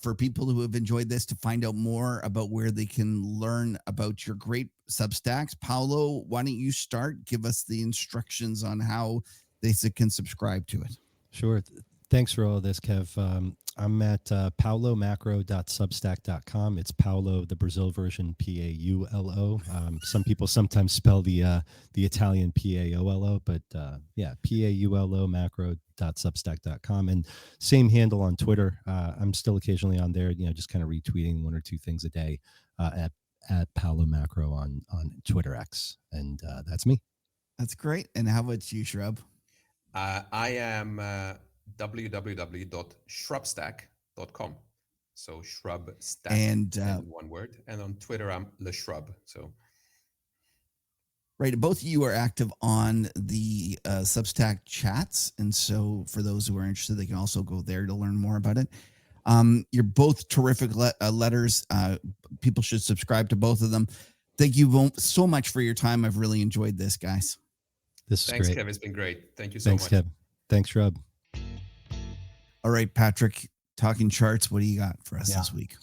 for people who have enjoyed this to find out more about where they can learn about your great Substacks. Paulo, why don't you start? Give us the instructions on how they can subscribe to it. Sure. Thanks for all of this, Kev. I'm at paulomacro.substack.com. It's Paulo, the Brazil version, Paulo. Some people sometimes spell the Italian Paolo, but yeah, Paulo macro.substack.com. And same handle on Twitter. I'm still occasionally on there, just kind of retweeting one or two things a day at Paulo Macro on Twitter X. And that's me. That's great. And how about you, Shrub? I am www.shrubstack.com. So shrub stack And in one word. And on Twitter, I'm Le Shrub. So right, both of you are active on the Substack chats, and so for those who are interested, they can also go there to learn more about it. You're both terrific letters. People should subscribe to both of them. Thank you so much for your time. I've really enjoyed this, guys. This is thanks, great. Kev. It's been great. Thank you so Thanks, much. Kev. Thanks, Shrub. All right, Patrick, talking charts. What do you got for us this week?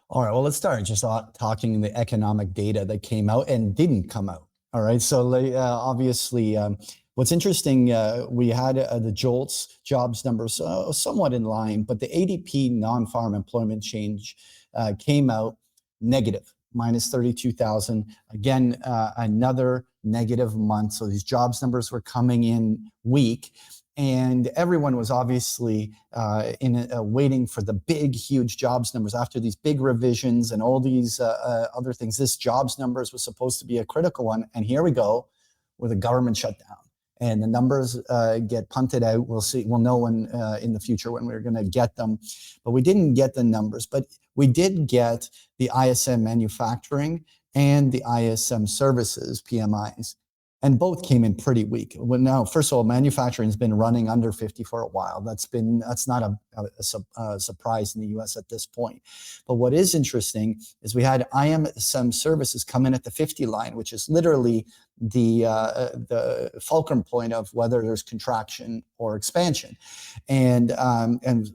All right, well, let's start just talking the economic data that came out and didn't come out. All right, so obviously, what's interesting, we had the JOLTS jobs numbers somewhat in line, but the ADP non-farm employment change came out negative, minus 32,000. Again, another negative month. So these jobs numbers were coming in weak. And everyone was obviously waiting for the big, huge jobs numbers after these big revisions and all these other things. This jobs numbers was supposed to be a critical one. And here we go with a government shutdown. And the numbers get punted out. We'll see. We'll know when in the future when we're going to get them. But we didn't get the numbers. But we did get the ISM manufacturing and the ISM services PMIs. And both came in pretty weak. Well, now, first of all, manufacturing has been running under 50 for a while. That's not a surprise in the U.S. at this point. But what is interesting is we had ISM services come in at the 50 line, which is literally the fulcrum point of whether there's contraction or expansion. And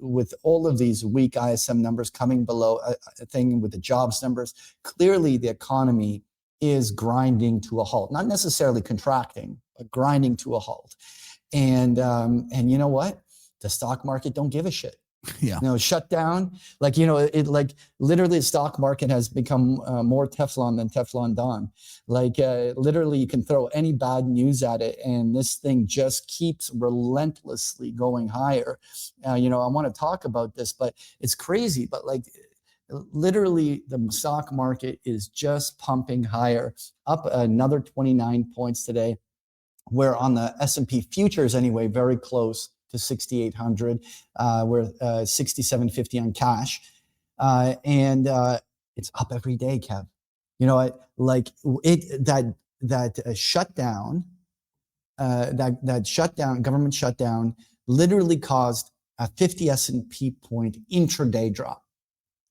with all of these weak ISM numbers coming below a thing with the jobs numbers, clearly the economy is grinding to a halt, not necessarily contracting, but grinding to a halt. And you know what? The stock market don't give a shit. Yeah. Shut down. It literally the stock market has become more Teflon than Teflon Don. Literally you can throw any bad news at it and this thing just keeps relentlessly going higher. I want to talk about this, but it's crazy. But literally the stock market is just pumping higher, up another 29 points today. We're on the S&P futures anyway, very close to 6,800. We're 6,750 on cash. And it's up every day, Kev. That shutdown, government shutdown, literally caused a 50 S&P point intraday drop.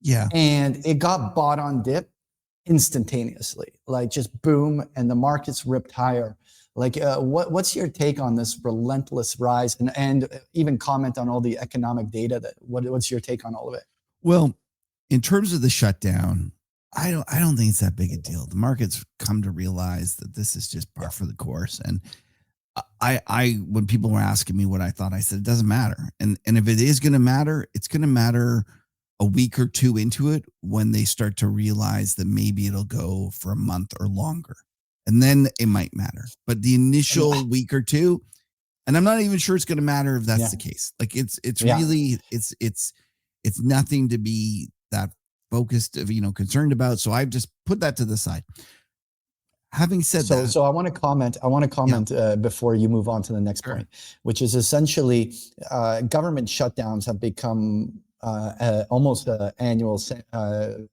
Yeah. And it got bought on dip instantaneously, just boom, and the market's ripped higher. What's your take on this relentless rise and even comment on all the economic data what's your take on all of it? Well, in terms of the shutdown, I don't think it's that big a deal. The market's come to realize that this is just par for the course. And I when people were asking me what I thought, I said, it doesn't matter. And if it is going to matter, it's going to matter a week or two into it when they start to realize that maybe it'll go for a month or longer. And then it might matter. But the initial week or two, and I'm not even sure it's going to matter if that's the case. It's really, it's nothing to be that focused of, concerned about. So I've just put that to the side. Having said that. So I want to comment before you move on to the next point, which is essentially government shutdowns have become almost an annual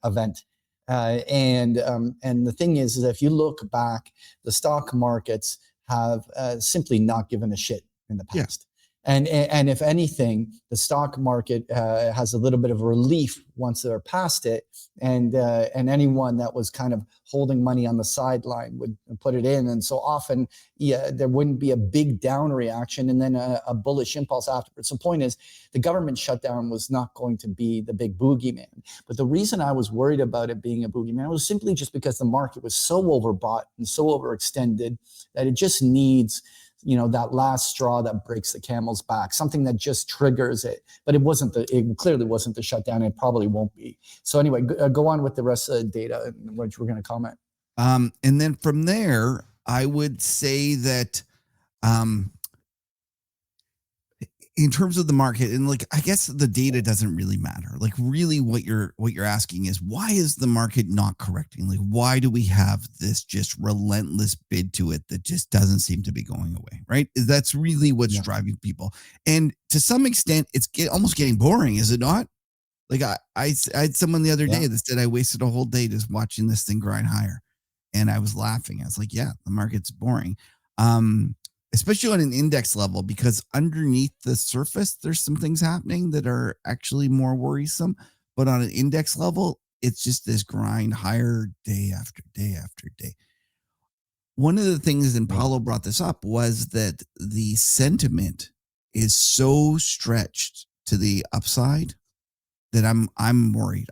event. And the thing is that if you look back, the stock markets have simply not given a shit in the past. And if anything, the stock market has a little bit of relief once they're past it, and anyone that was kind of holding money on the sideline would put it in, and so often, there wouldn't be a big down reaction and then a bullish impulse afterwards. So, point is, the government shutdown was not going to be the big boogeyman. But the reason I was worried about it being a boogeyman was simply just because the market was so overbought and so overextended that it just needs, that last straw that breaks the camel's back, something that just triggers it. But it clearly wasn't the shutdown. It probably won't be. So anyway, go on with the rest of the data, which we're going to comment. And then from there, I would say that, in terms of the market, and like, I guess the data doesn't really matter. Like, really what you're asking is, why is the market not correcting? Like, why do we have this just relentless bid to it that just doesn't seem to be going away? Right. That's really what's driving people. And to some extent, it's almost getting boring, is it not? Like, I had someone the other day that said I wasted a whole day just watching this thing grind higher. And I was laughing. I was like, yeah, the market's boring. Especially on an index level, because underneath the surface, there's some things happening that are actually more worrisome. But on an index level, it's just this grind higher day after day after day. One of the things, and Paulo brought this up, was that the sentiment is so stretched to the upside that I'm worried.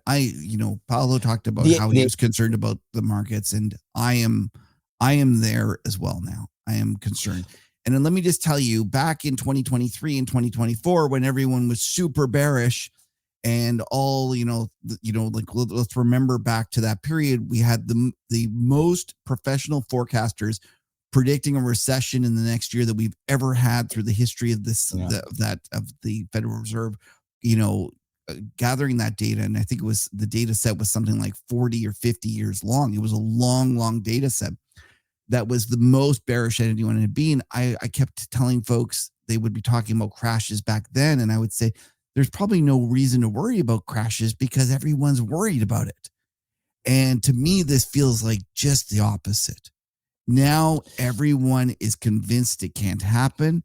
Paulo talked about how he was concerned about the markets, and I am there as well now. I am concerned. And then let me just tell you, back in 2023 and 2024, when everyone was super bearish and all, like, let's remember back to that period, we had the most professional forecasters predicting a recession in the next year that we've ever had through the history of this, of the Federal Reserve, gathering that data. And I think the data set was something like 40 or 50 years long. It was a long, long data set. That was the most bearish anyone had been. I kept telling folks they would be talking about crashes back then. And I would say, there's probably no reason to worry about crashes because everyone's worried about it. And to me, this feels like just the opposite. Now, everyone is convinced it can't happen.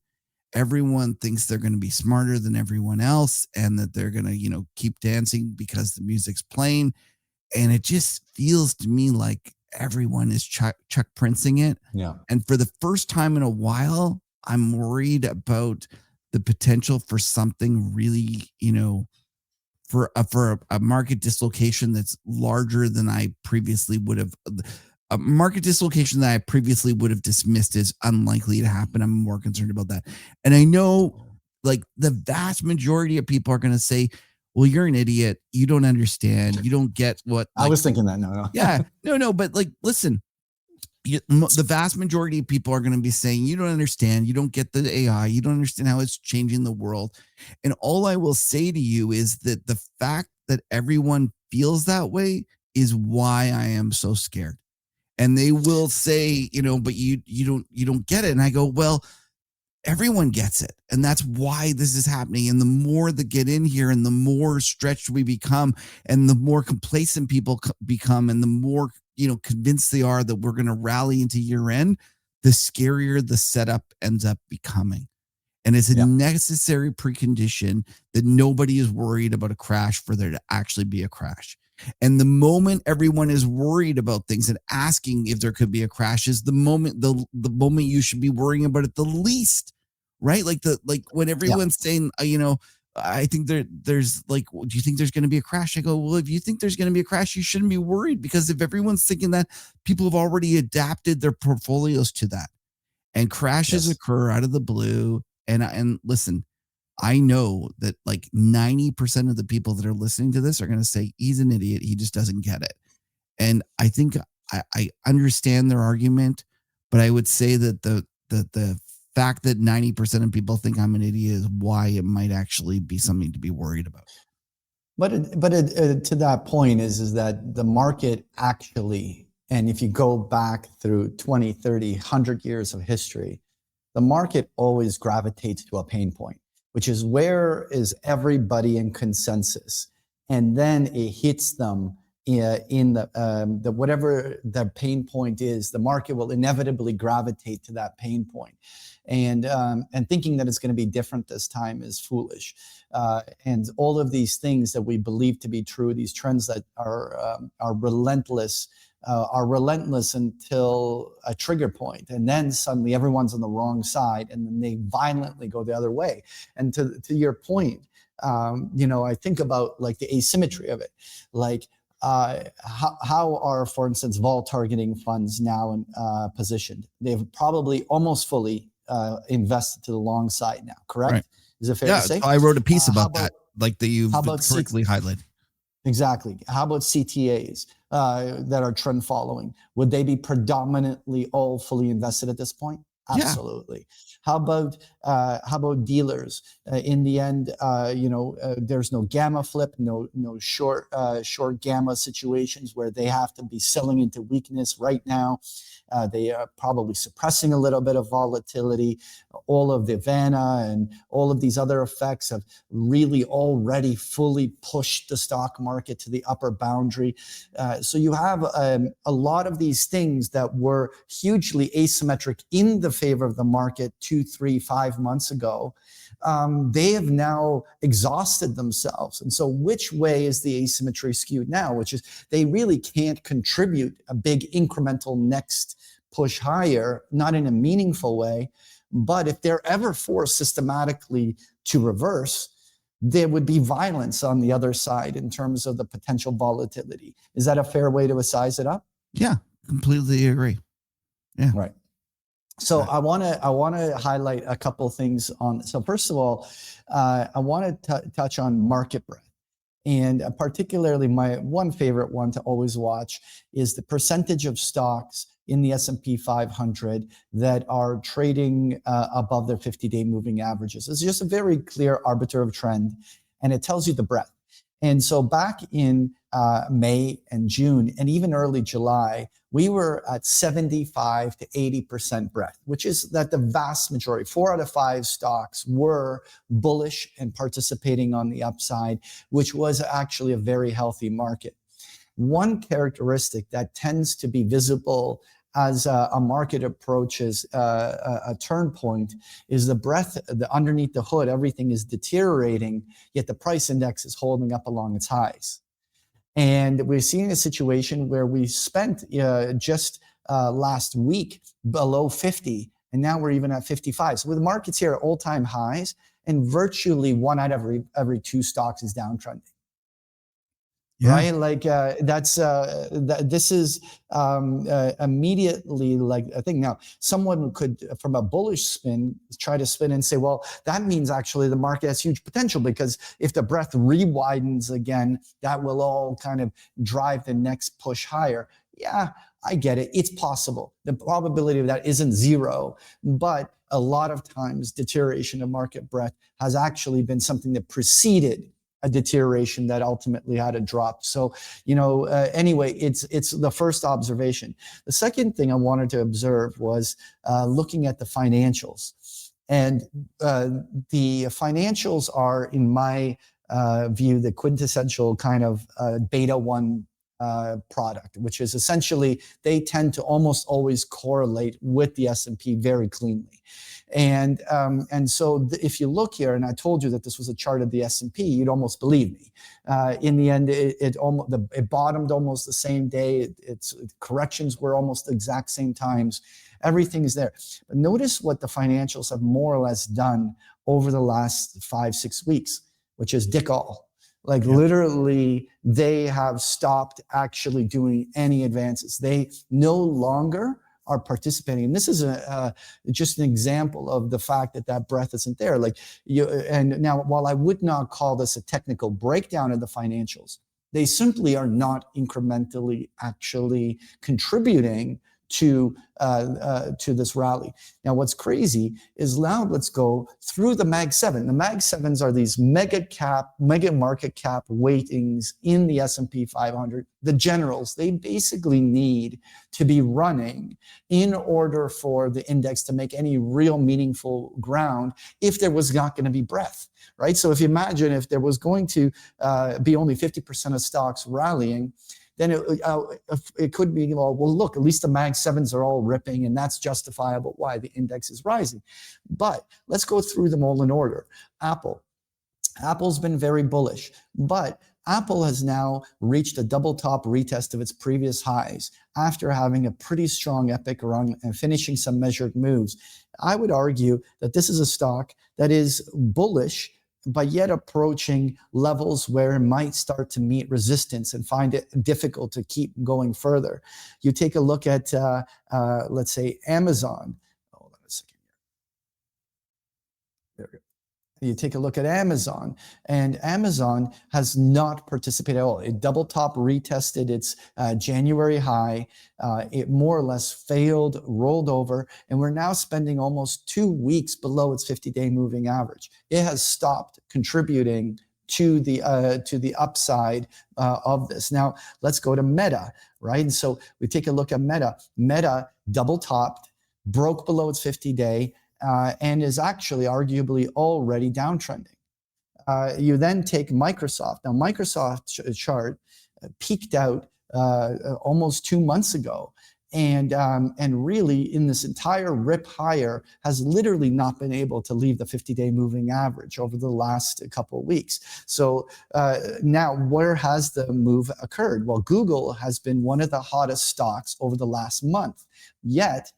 Everyone thinks they're going to be smarter than everyone else and that they're going to, keep dancing because the music's playing. And it just feels to me like everyone is Chuck Princing it. Yeah. And for the first time in a while, I'm worried about the potential for something really, for a market dislocation that's larger than I previously would have. A market dislocation that I previously would have dismissed as unlikely to happen. I'm more concerned about that. And I know, like, the vast majority of people are going to say, well, you're an idiot. You don't understand. You don't get what. I was thinking that. No. Yeah, no. But like, listen, the vast majority of people are going to be saying, you don't understand. You don't get the AI. You don't understand how it's changing the world. And all I will say to you is that the fact that everyone feels that way is why I am so scared. And they will say, but you don't get it. And I go, well, everyone gets it. And that's why this is happening. And the more that get in here and the more stretched we become and the more complacent people become and the more, convinced they are that we're going to rally into year end, the scarier the setup ends up becoming. And it's a necessary precondition that nobody is worried about a crash for there to actually be a crash. And the moment everyone is worried about things and asking if there could be a crash is the moment you should be worrying about it the least, right? Like when everyone's saying, I think there's like, do you think there's going to be a crash? I go, well, if you think there's going to be a crash, you shouldn't be worried, because if everyone's thinking that, people have already adapted their portfolios to that, and crashes occur out of the blue. And listen, I know that like 90% of the people that are listening to this are going to say he's an idiot. He just doesn't get it. And I think I understand their argument, but I would say that the fact that 90% of people think I'm an idiot is why it might actually be something to be worried about. But to that point is that the market actually, and if you go back through 20, 30, 100 years of history, the market always gravitates to a pain point, which is where is everybody in consensus? And then it hits them in the whatever the pain point is, the market will inevitably gravitate to that pain point. And thinking that it's going to be different this time is foolish. And all of these things that we believe to be true, these trends that are relentless until a trigger point, and then suddenly everyone's on the wrong side, and then they violently go the other way. And to your point, I think about like the asymmetry of it, like how are, for instance, vol targeting funds now positioned? They've probably almost fully invested to the long side now, correct? Right. Is it fair Yeah, to say? I wrote a piece about that, like that you've correctly highlighted. Exactly. How about CTAs that are trend following? Would they be predominantly all fully invested at this point? Absolutely. Yeah. How about dealers? In the end, there's no gamma flip, no short gamma situations where they have to be selling into weakness right now. They are probably suppressing a little bit of volatility. All of the Vanna and all of these other effects have really already fully pushed the stock market to the upper boundary. So you have a lot of these things that were hugely asymmetric in the favor of the market 2, 3, 5 months ago. They have now exhausted themselves. And so which way is the asymmetry skewed now? Which is they really can't contribute a big incremental next push higher, not in a meaningful way. But if they're ever forced systematically to reverse, there would be violence on the other side in terms of the potential volatility. Is that a fair way to size it up? Yeah, completely agree. Yeah. Right. So I want to highlight a couple of things on. So first of all, I want to touch on market breadth, and particularly my one favorite one to always watch is the percentage of stocks in the S&P 500 that are trading above their 50-day moving averages. It's just a very clear arbiter of trend, and it tells you the breadth. And so back in May and June, and even early July, we were at 75 to 80% breadth, which is that the vast majority, 4 out of 5 stocks were bullish and participating on the upside, which was actually a very healthy market. One characteristic that tends to be visible as a market approaches a turn point is the breadth, underneath the hood, everything is deteriorating, yet the price index is holding up along its highs. And we're seeing a situation where we spent just last week below 50, and now we're even at 55. So with the markets here at all-time highs, and virtually 1 out of every 2 stocks is downtrending. Yeah. Right? Like this is immediately like a thing. Now, someone could, from a bullish spin, try to spin and say, well, that means actually the market has huge potential because if the breadth re-widens again, that will all kind of drive the next push higher. Yeah, I get it. It's possible. The probability of that isn't 0, but a lot of times deterioration of market breadth has actually been something that preceded a deterioration that ultimately had a drop. So, anyway, it's the first observation. The second thing I wanted to observe was looking at the financials. And the financials are, in my view, the quintessential kind of beta 1 product, which is essentially they tend to almost always correlate with the S&P very cleanly. And so if you look here, and I told you that this was a chart of the S&P, you'd almost believe me. In the end, it bottomed almost the same day. Its corrections were almost the exact same times. Everything is there. But notice what the financials have more or less done over the last 5-6 weeks, which is dick all. Like literally, they have stopped actually doing any advances. They no longer are participating. And this is just an example of the fact that breadth isn't there. And now, while I would not call this a technical breakdown of the financials, they simply are not incrementally actually contributing to this rally. Now, what's crazy is now let's go through the Mag 7. The Mag 7s are these mega market cap weightings in the S&P 500. The generals, they basically need to be running in order for the index to make any real meaningful ground if there was not going to be breadth, right? So if you imagine if there was going to be only 50% of stocks rallying, then it could be, well, look, at least the Mag 7s are all ripping, and that's justifiable why the index is rising. But let's go through them all in order. Apple's been very bullish, but Apple has now reached a double top retest of its previous highs after having a pretty strong epic run and finishing some measured moves. I would argue that this is a stock that is bullish, but yet approaching levels where it might start to meet resistance and find it difficult to keep going further. You take a look at, let's say, Amazon. Hold on a second here. There we go. You take a look at Amazon, and Amazon has not participated at all. It double top retested its January high. It more or less failed, rolled over, and we're now spending almost 2 weeks below its 50-day moving average. It has stopped contributing to the upside of this. Now let's go to Meta, right? And so we take a look at Meta. Meta double topped, broke below its 50-day. And is actually arguably already downtrending. You then take Microsoft. Now, Microsoft's chart peaked out almost 2 months ago, and really in this entire rip higher has literally not been able to leave the 50-day moving average over the last couple of weeks. So now where has the move occurred? Well, Google has been one of the hottest stocks over the last month, yet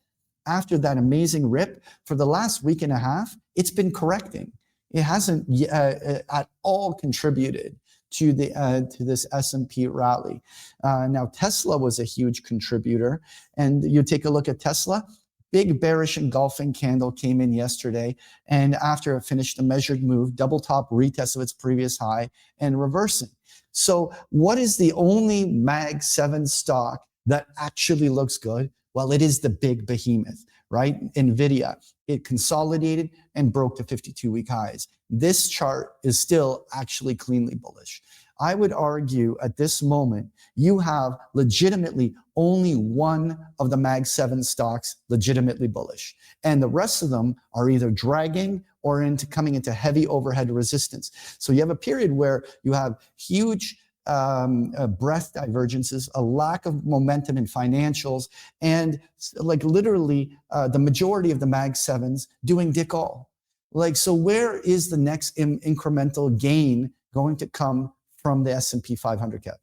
after that amazing rip, for the last week and a half, it's been correcting. It hasn't at all contributed to this S&P rally. Now, Tesla was a huge contributor, and you take a look at Tesla. Big bearish engulfing candle came in yesterday, and after it finished a measured move, double top retest of its previous high and reversing. So, what is the only Mag 7 stock that actually looks good? Well, it is the big behemoth, right? NVIDIA. It consolidated and broke the 52-week highs. This chart is still actually cleanly bullish. I would argue at this moment, you have legitimately only one of the Mag 7 stocks legitimately bullish. And the rest of them are either dragging or coming into heavy overhead resistance. So you have a period where you have huge breadth divergences, a lack of momentum in financials, and like literally the majority of the Mag 7s doing dick all. Like, so where is the next incremental gain going to come from the S&P 500 cap?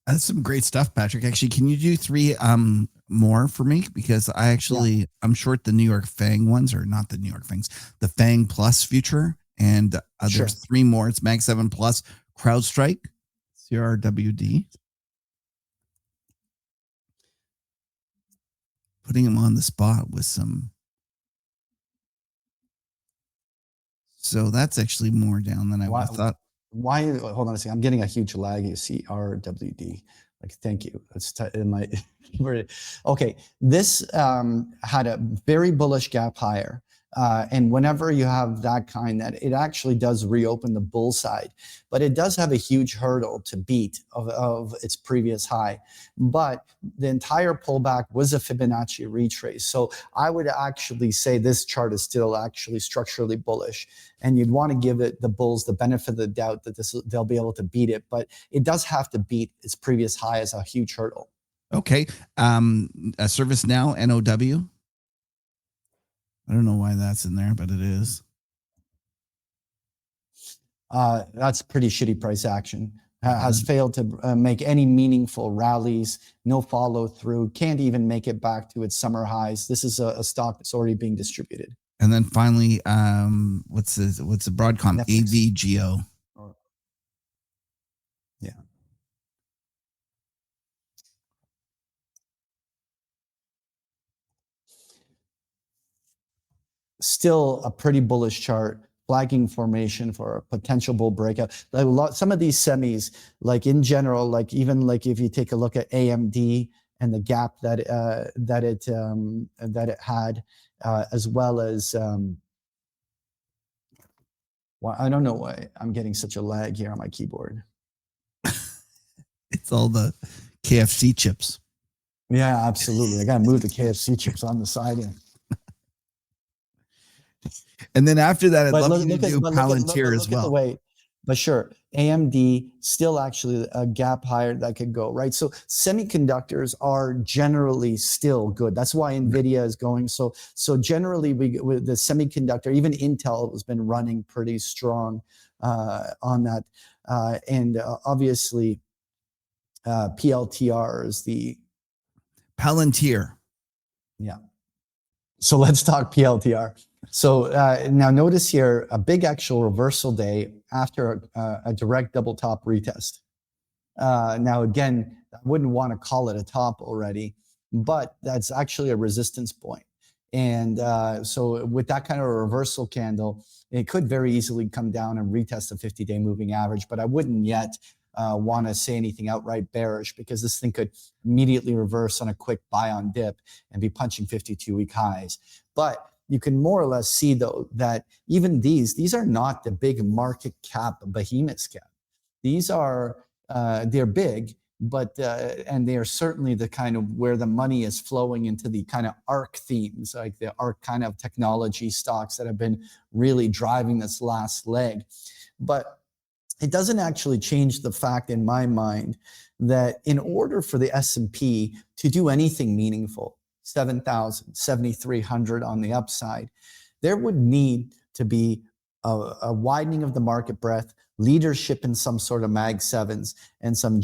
That's some great stuff, Patrick. Actually, can you do 3 more for me? Because I'm short the New York FANG ones, or not the New York FANGs, the FANG Plus future. And Sure. There's 3 more. It's Mag 7 Plus, CrowdStrike, CRWD. Putting him on the spot with some. So that's actually more down than I thought. Why? Hold on a second. I'm getting a huge lag. You see RWD. Like, thank you. It's in my. Okay. This had a very bullish gap higher. And whenever you have that kind, that it actually does reopen the bull side, but it does have a huge hurdle to beat of its previous high. But the entire pullback was a Fibonacci retrace. So I would actually say this chart is still actually structurally bullish, and you'd want to give it the bulls the benefit of the doubt that they'll be able to beat it, but it does have to beat its previous high as a huge hurdle. Okay. A ServiceNow, NOW. I don't know why that's in there, but it is. That's pretty shitty price action. Has failed to make any meaningful rallies, no follow through, can't even make it back to its summer highs. This is a stock that's already being distributed. And then finally, what's the Broadcom? Netflix. AVGO. Yeah. Still a pretty bullish chart, flagging formation for a potential bull breakout. Some of these semis, like in general, like even like if you take a look at AMD and the gap that it had, as well as well, I don't know why I'm getting such a lag here on my keyboard. It's all the KFC chips. Yeah, absolutely. I got to move the KFC chips on the side here. And then after that, I'd But love you to do Palantir as well. But sure, AMD still actually a gap higher that could go, right? So semiconductors are generally still good. That's why NVIDIA is going. So generally, with the semiconductor, even Intel has been running pretty strong on that. And obviously, PLTR is the Palantir. Yeah. So let's talk PLTR. So now notice here a big actual reversal day after a direct double top retest. Now again, I wouldn't want to call it a top already, but that's actually a resistance point. And so with that kind of a reversal candle, it could very easily come down and retest the 50-day moving average, but I wouldn't yet want to say anything outright bearish, because this thing could immediately reverse on a quick buy on dip and be punching 52-week highs. But you can more or less see, though, that even these are not the big market cap behemoths cap. These are, they're big, but, and they are certainly the kind of where the money is flowing into the kind of ARC themes, like the ARC kind of technology stocks that have been really driving this last leg. But it doesn't actually change the fact in my mind that in order for the S&P to do anything meaningful, 7,000, 7,300 on the upside, there would need to be a widening of the market breadth, leadership in some sort of Mag 7s, and some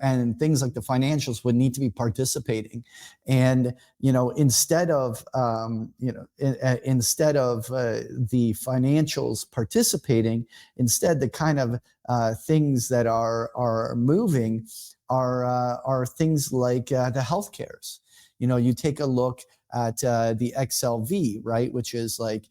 and things like the financials would need to be participating. And instead of the financials participating, instead the kind of things that are moving are things like the healthcares. You take a look at the XLV, right, which is like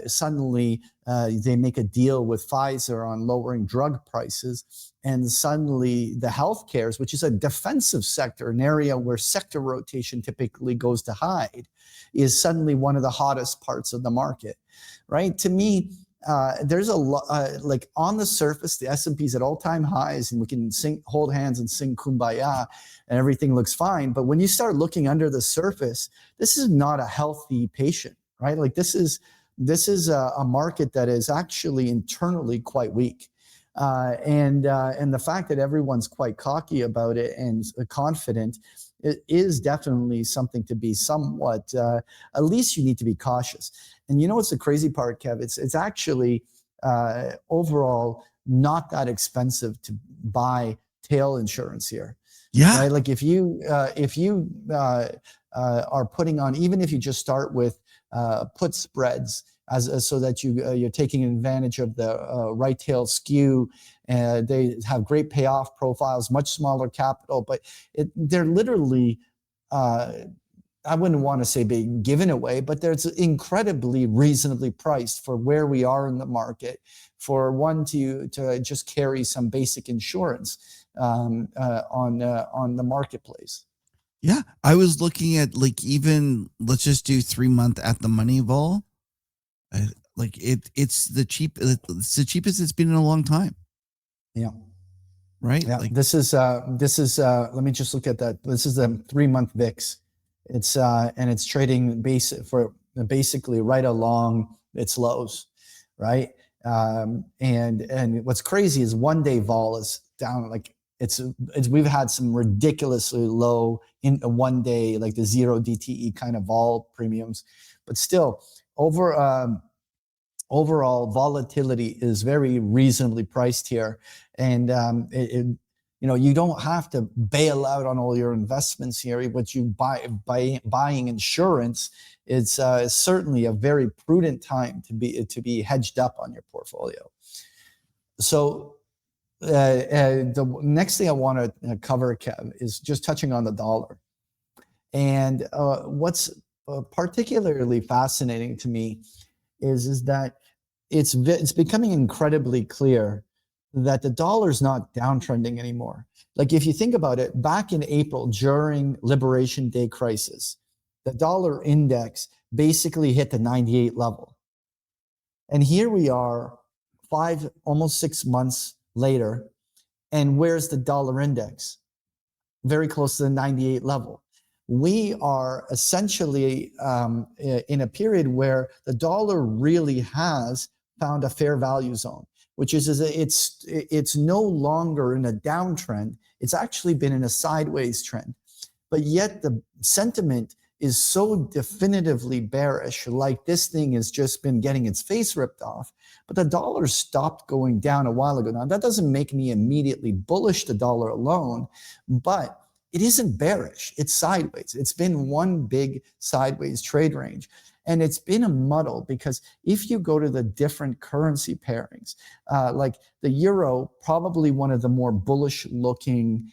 suddenly they make a deal with Pfizer on lowering drug prices, and suddenly the healthcares, which is a defensive sector, an area where sector rotation typically goes to hide, is suddenly one of the hottest parts of the market, right? To me, there's a lot, like on the surface, the S&P is at all-time highs, and we can hold hands and sing Kumbaya, and everything looks fine. But when you start looking under the surface, this is not a healthy patient, right? Like this is a market that is actually internally quite weak. And the fact that everyone's quite cocky about it and confident, it is definitely something to be somewhat, at least you need to be cautious. And what's the crazy part, Kev? It's actually overall not that expensive to buy tail insurance here. Yeah. Right? Like if you are putting on, even if you just start with put spreads so that you're taking advantage of the right tail skew, and they have great payoff profiles, much smaller capital, but they're literally, I wouldn't want to say being given away, but there's incredibly reasonably priced for where we are in the market, for one to just carry some basic insurance on the marketplace. Yeah, I was looking at like, even let's just do 3-month at the money vol. Like it's the cheapest it's been in a long time. Yeah. Right. Yeah. Like, this is let me just look at that. This is the 3-month VIX. It's and it's trading basically right along its lows, right? And what's crazy is 1-day vol is down, like it's we've had some ridiculously low in a 1 day, like the 0 DTE kind of vol premiums, but still overall volatility is very reasonably priced here. And you don't have to bail out on all your investments here. What you buying insurance, it's certainly a very prudent time to be hedged up on your portfolio. So the next thing I want to cover, Kev, is just touching on the dollar. And what's particularly fascinating to me is that it's becoming incredibly clear that the dollar's not downtrending anymore. Like if you think about it, back in April during Liberation Day crisis, the dollar index basically hit the 98 level. And here we are 5, almost 6 months later, and where's the dollar index? Very close to the 98 level. We are essentially in a period where the dollar really has found a fair value zone, which is it's no longer in a downtrend. It's actually been in a sideways trend, but yet the sentiment is so definitively bearish, like this thing has just been getting its face ripped off. But the dollar stopped going down a while ago. Now, that doesn't make me immediately bullish the dollar alone, but it isn't bearish. It's sideways. It's been one big sideways trade range. And it's been a muddle, because if you go to the different currency pairings, like the euro, probably one of the more bullish looking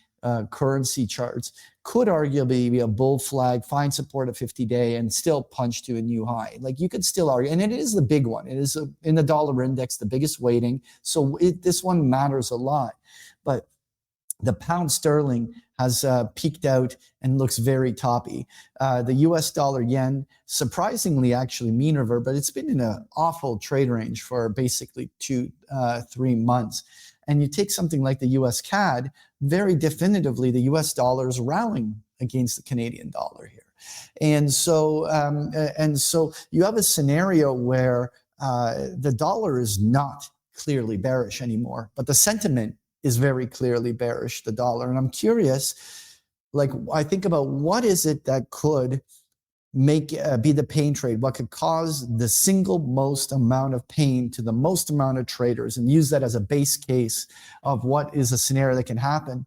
currency charts, could arguably be a bull flag, find support at 50-day, and still punch to a new high. Like, you could still argue, and it is the big one. It is in the dollar index, the biggest weighting. So this one matters a lot. But the pound sterling has peaked out and looks very toppy. The US dollar yen, surprisingly actually mean revert, but it's been in an awful trade range for basically 2-3 months. And you take something like the US CAD, very definitively the US dollar is rallying against the Canadian dollar here. And so you have a scenario where the dollar is not clearly bearish anymore, but the sentiment is very clearly bearish, the dollar. And I'm curious, like, I think about what is it that could make be the pain trade, what could cause the single most amount of pain to the most amount of traders, and use that as a base case of what is a scenario that can happen.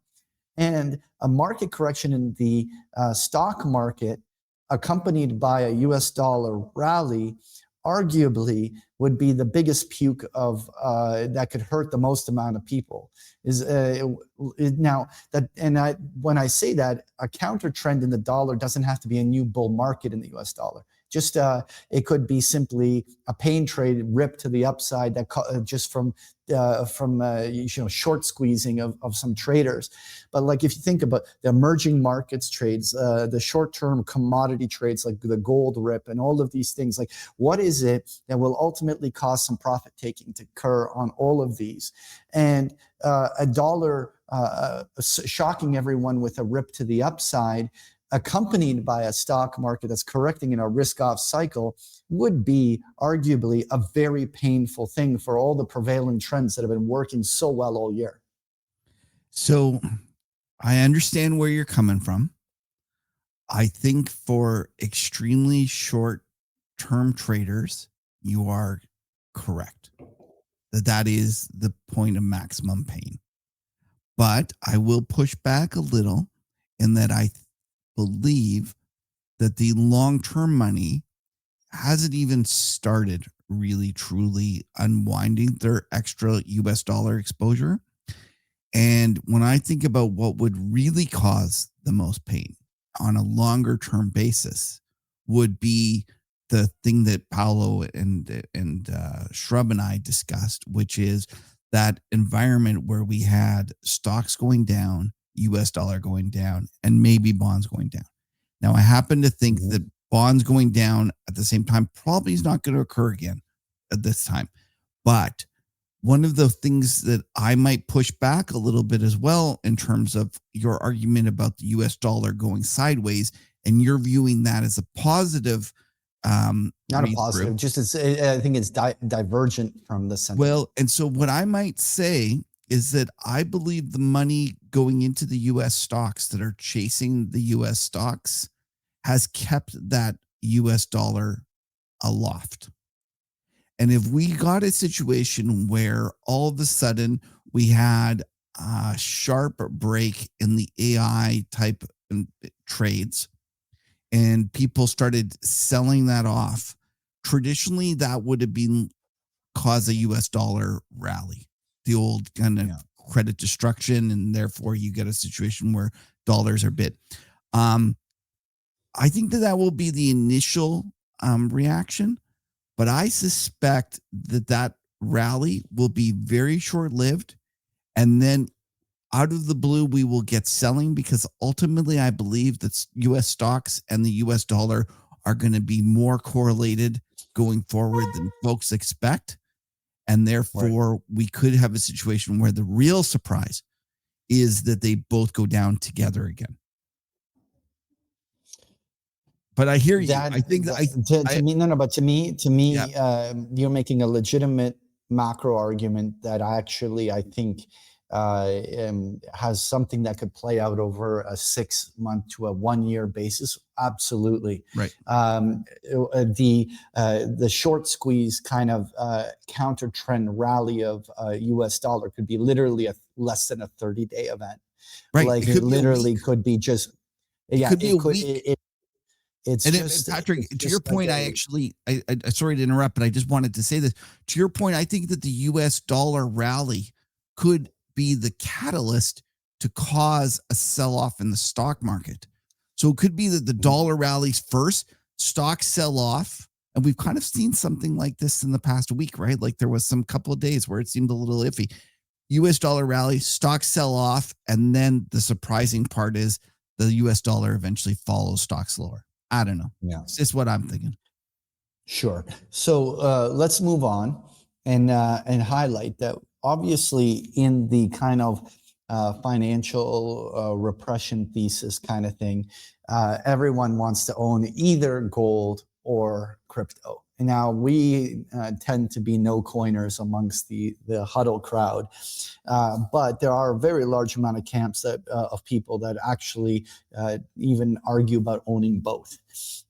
And a market correction in the stock market accompanied by a US dollar rally arguably would be the biggest puke of that could hurt the most amount of people. Now that, and when I say that, a counter trend in the dollar doesn't have to be a new bull market in the US dollar. Just it could be simply a pain trade ripped to the upside that just from short squeezing of some traders. But like, if you think about the emerging markets trades, the short-term commodity trades like the gold rip and all of these things, like, what is it that will ultimately cause some profit taking to occur on all of these? And a dollar shocking everyone with a rip to the upside, accompanied by a stock market that's correcting in a risk-off cycle, would be arguably a very painful thing for all the prevailing trends that have been working so well all year. So I understand where you're coming from. I think for extremely short-term traders, you are correct. That is the point of maximum pain. But I will push back a little in that I believe that the long-term money hasn't even started really truly unwinding their extra US dollar exposure. And when I think about what would really cause the most pain on a longer term basis, would be the thing that Paulo and Shrub and I discussed, which is that environment where we had stocks going down, US dollar going down, and maybe bonds going down. Now, I happen to think that bonds going down at the same time probably is not going to occur again at this time. But one of the things that I might push back a little bit as well, in terms of your argument about the US dollar going sideways, and you're viewing that as a positive. Not a positive, just I think it's divergent from the sentiment. Well, and so what I might say is that I believe the money going into the US stocks that are chasing the US stocks has kept that US dollar aloft. And if we got a situation where all of a sudden we had a sharp break in the AI type trades and people started selling that off, traditionally that would have been cause a US dollar rally, the old kind of credit destruction, and therefore you get a situation where dollars are bid. I think that will be the initial reaction, but I suspect that rally will be very short-lived, and then out of the blue we will get selling, because ultimately I believe that US stocks and the US dollar are going to be more correlated going forward than folks expect. And therefore, we could have a situation where the real surprise is that they both go down together again. But I hear you. I think to me, you're making a legitimate macro argument that I think has something that could play out over a 6 month to a 1 year basis. Absolutely. Right. The short squeeze kind of counter trend rally of US dollar could be literally less than a 30-day event. Right. Like it it literally could be just, yeah, could be it a could, week. it's And just, Patrick, it's to just your point, like I sorry to interrupt, but I just wanted to say this. To your point, I think that the US dollar rally could be the catalyst to cause a sell-off in the stock market. So it could be that the dollar rallies first, stocks sell off, and we've kind of seen something like this in the past week, right? Like there was some couple of days where it seemed a little iffy. US dollar rally, stocks sell off, and then the surprising part is the US dollar eventually follows stocks lower. I don't know. Yeah. It's just what I'm thinking. Sure. So let's move on and highlight that obviously in the kind of financial repression thesis kind of thing, everyone wants to own either gold or crypto. And now we tend to be no coiners amongst the huddle crowd, but there are a very large amount of camps that of people that actually even argue about owning both.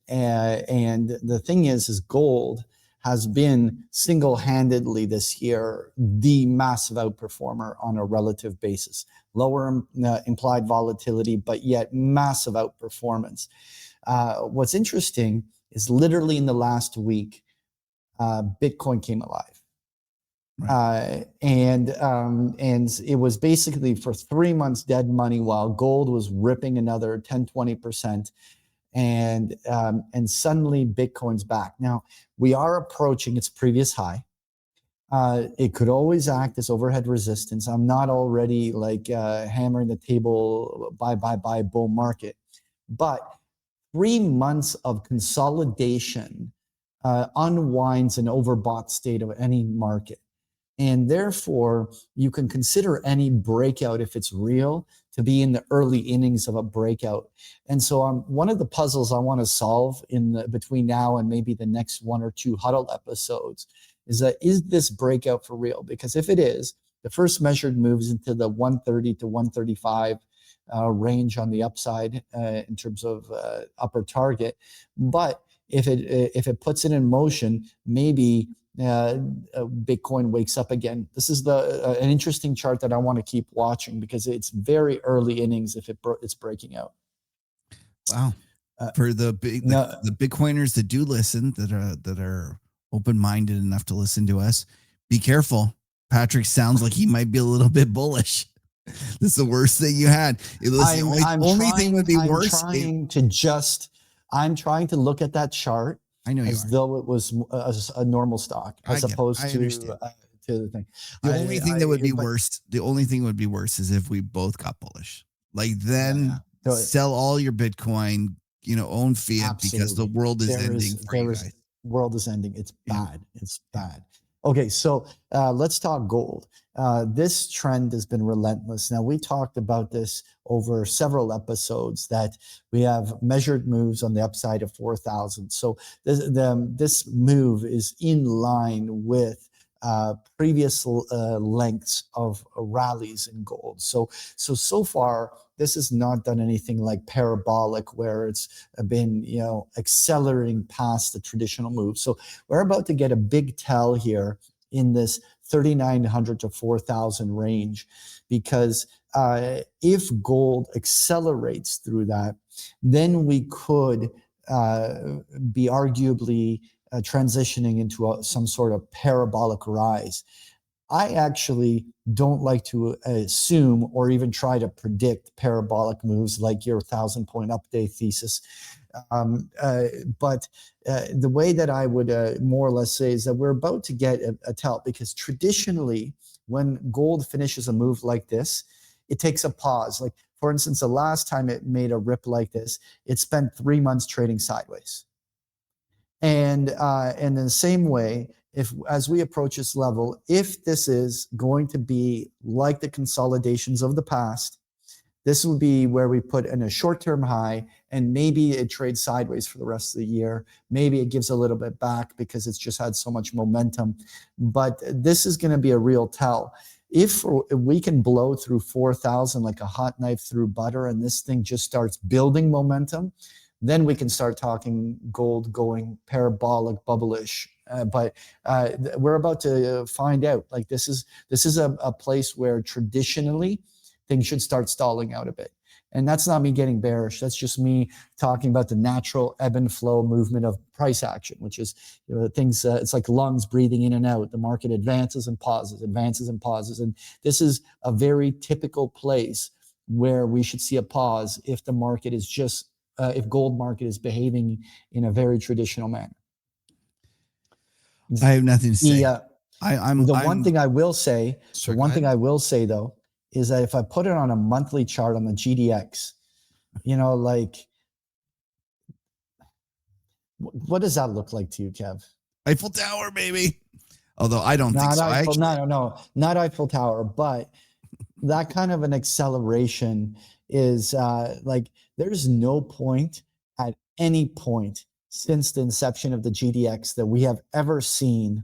And the thing is gold has been single-handedly this year the massive outperformer on a relative basis. Lower implied volatility, but yet massive outperformance. What's interesting is literally in the last week, Bitcoin came alive. Right. And it was basically for 3 months dead money while gold was ripping another 10-20%. And suddenly Bitcoin's back. Now we are approaching its previous high. It could always act as overhead resistance. I'm not already like hammering the table, buy bull market, but 3 months of consolidation unwinds an overbought state of any market. And therefore, you can consider any breakout, if it's real, to be in the early innings of a breakout. And so one of the puzzles I want to solve between now and maybe the next 1 or 2 huddle episodes is this breakout for real? Because if it is, the first measured moves into the 130 to 135 range on the upside in terms of upper target. But if it puts it in motion, maybe Bitcoin wakes up again. This is an interesting chart that I want to keep watching because it's very early innings if it's breaking out. Wow. For the Bitcoiners that do listen, that are open-minded enough to listen to us, be careful. Patrick sounds like he might be a little bit bullish. This is the worst thing you had. Only thing would be worse. I'm trying to look at that chart. I know as though it was a normal stock, as opposed to the thing. The only thing that would be worse. The only thing would be worse is if we both got bullish. Like then sell all your Bitcoin. Own fiat. Absolutely. Because the world is ending for you guys. World is ending. It's bad. It's bad. Okay, so let's talk gold. This trend has been relentless. Now, we talked about this over several episodes that we have measured moves on the upside of 4,000. So this move is in line with previous lengths of rallies in gold. So far, this has not done anything like parabolic where it's been, accelerating past the traditional move. So we're about to get a big tell here in this 3,900 to 4,000 range, because if gold accelerates through that, then we could be arguably transitioning into some sort of parabolic rise. I actually don't like to assume or even try to predict parabolic moves like your 1,000-point up-day thesis. But the way that I would more or less say is that we're about to get a tell, because traditionally when gold finishes a move like this, it takes a pause. Like, for instance, the last time it made a rip like this, it spent 3 months trading sideways. And in the same way, as we approach this level, if this is going to be like the consolidations of the past, this will be where we put in a short-term high and maybe it trades sideways for the rest of the year. Maybe it gives a little bit back because it's just had so much momentum. But this is going to be a real tell. If we can blow through 4,000 like a hot knife through butter, and this thing just starts building momentum, then we can start talking gold going parabolic, bubblish. But we're about to find out. Like this is a place where traditionally things should start stalling out a bit. And that's not me getting bearish. That's just me talking about the natural ebb and flow movement of price action, which is things. It's like lungs breathing in and out. The market advances and pauses, advances and pauses. And this is a very typical place where we should see a pause if the market is just if gold market is behaving in a very traditional manner. I have nothing to say. One thing I will say, Sure, the one thing I will say though, is that if I put it on a monthly chart on the GDX, like, what does that look like to you, Kev? Eiffel Tower, baby. Although I don't think so. Not Eiffel Tower, but that kind of an acceleration is like there's no point at any point since the inception of the GDX that we have ever seen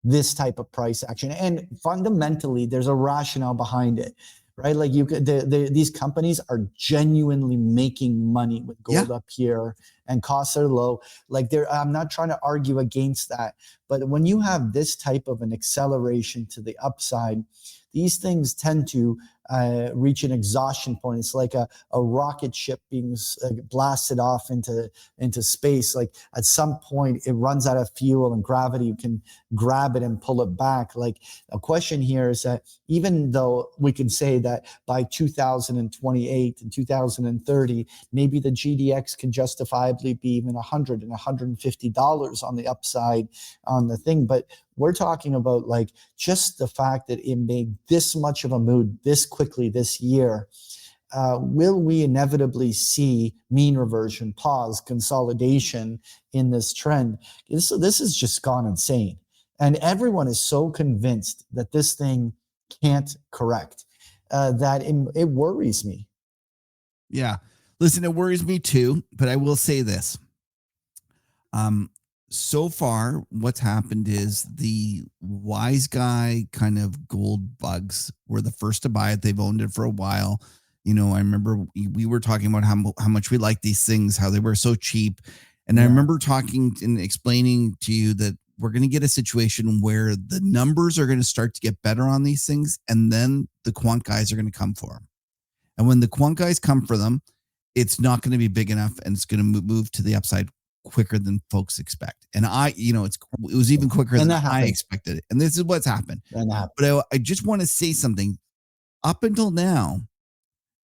this type of price action. And fundamentally, there's a rationale behind it, right? Like these companies are genuinely making money with gold up here and costs are low. Like I'm not trying to argue against that, but when you have this type of an acceleration to the upside, these things tend to reach an exhaustion point. It's like a rocket ship being blasted off into space. Like at some point it runs out of fuel and gravity can grab it and pull it back. Like a question here is that even though we can say that by 2028 and 2030, maybe the GDX can justifiably be even $100 and $150 on the upside on the thing, but we're talking about like just the fact that it made this much of a move this quickly this year. Will we inevitably see mean reversion, pause, consolidation in this trend? This has just gone insane. And everyone is so convinced that this thing can't correct that it worries me. Yeah. Listen, it worries me too, but I will say this. So far, what's happened is the wise guy kind of gold bugs were the first to buy it. They've owned it for a while. I remember we were talking about how much we like these things, how they were so cheap. And I remember talking and explaining to you that we're going to get a situation where the numbers are going to start to get better on these things. And then the quant guys are going to come for them. And when the quant guys come for them, it's not going to be big enough and it's going to move to the upside quicker than folks expect. And it was even quicker than I expected it. And this is what's happened. But I just want to say something. Up until now,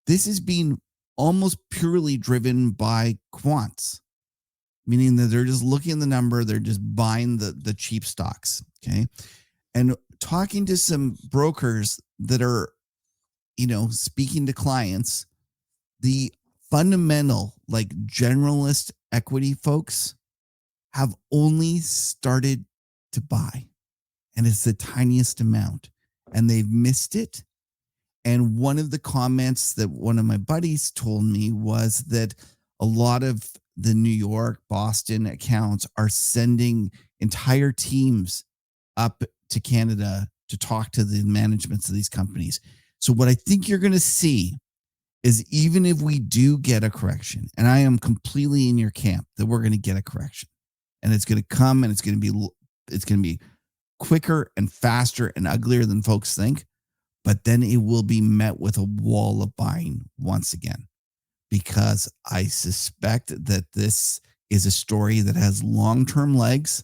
this is being almost purely driven by quants, meaning that they're just looking at the number. They're just buying the cheap stocks. Okay. And talking to some brokers that are, speaking to clients, the fundamental, like generalist equity folks have only started to buy, and it's the tiniest amount, and they've missed it. And one of the comments that one of my buddies told me was that a lot of the New York, Boston accounts are sending entire teams up to Canada to talk to the managements of these companies. So what I think you're going to see is even if we do get a correction, and I am completely in your camp that we're going to get a correction, and it's going to come and it's going to be quicker and faster and uglier than folks think, but then it will be met with a wall of buying once again, because I suspect that this is a story that has long-term legs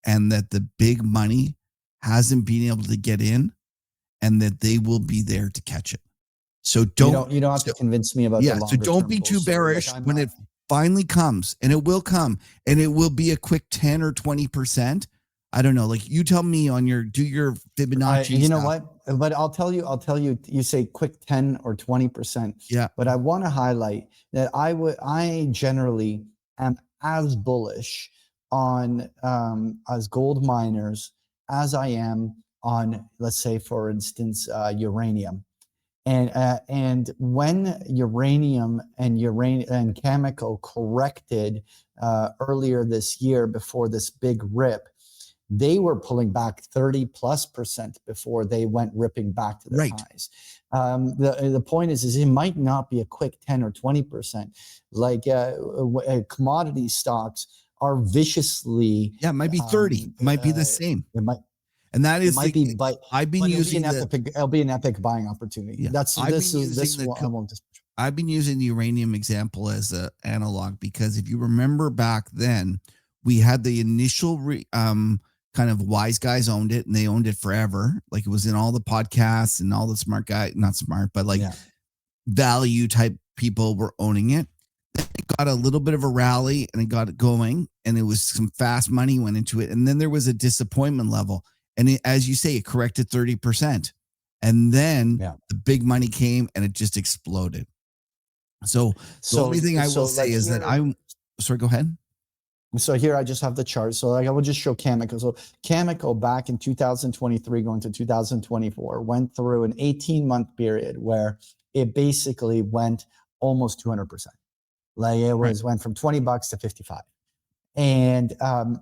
and that the big money hasn't been able to get in and that they will be there to catch it. So you don't have to convince me about the longer so don't be too bearish when it finally comes, and it will come, and it will be a quick 10 or 20%. I don't know. Like you tell me on do your Fibonacci. You know what? But I'll tell you, you say quick 10 or 20%. Yeah. But I want to highlight that I generally am as bullish on as gold miners as I am on, let's say, for instance, uranium. And when uranium and Cameco corrected earlier this year before this big rip, they were pulling back 30+% before they went ripping back to their highs. The point is it might not be a quick 10 or 20%. Like commodity stocks are viciously. Yeah, it might be 30. It might be the same. It might. And that is, it might be, but I've been using it'll be an epic buying opportunity. Yeah, I've been using the uranium example as an analog because if you remember back then, we had the initial kind of wise guys owned it and they owned it forever. Like it was in all the podcasts and all the smart guys, not smart, but like value type people were owning it. It got a little bit of a rally and it got it going and it was some fast money went into it. And then there was a disappointment level. And it, as you say, it corrected 30%. And then the big money came and it just exploded. So the only thing I will say is that sorry, go ahead. So here I just have the chart. So like I will just show Cameco. So Cameco back in 2023 going to 2024 went through an 18-month period where it basically went almost 200%. Like it went from $20 to 55. And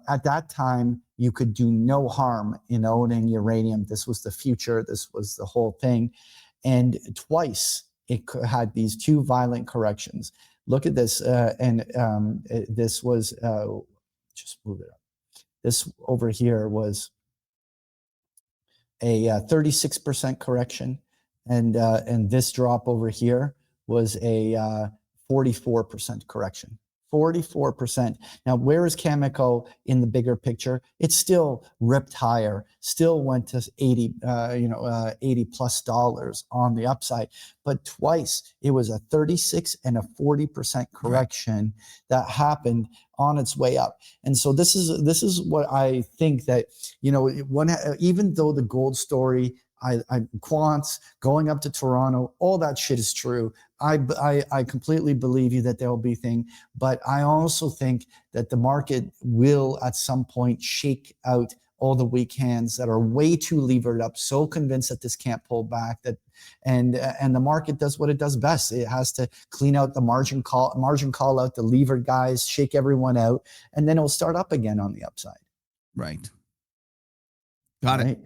at that time, you could do no harm in owning uranium. This was the future. This was the whole thing. And twice it had these two violent corrections. Look at this. This was, just move it up. This over here was a 36% correction. And this drop over here was a 44% correction. 44%. Now, where is Cameco in the bigger picture? It's still ripped higher, still went to $80+ on the upside, but twice it was a 36 and a 40% correction that happened on its way up. And so this is what I think that, even though the gold story, quants going up to Toronto, all that shit is true. I completely believe you that there will be thing, but I also think that the market will at some point shake out all the weak hands that are way too levered up, so convinced that this can't pull back, that and the market does what it does best. It has to clean out the margin call out the levered guys, shake everyone out, and then it'll start up again on the upside. Right. Got it.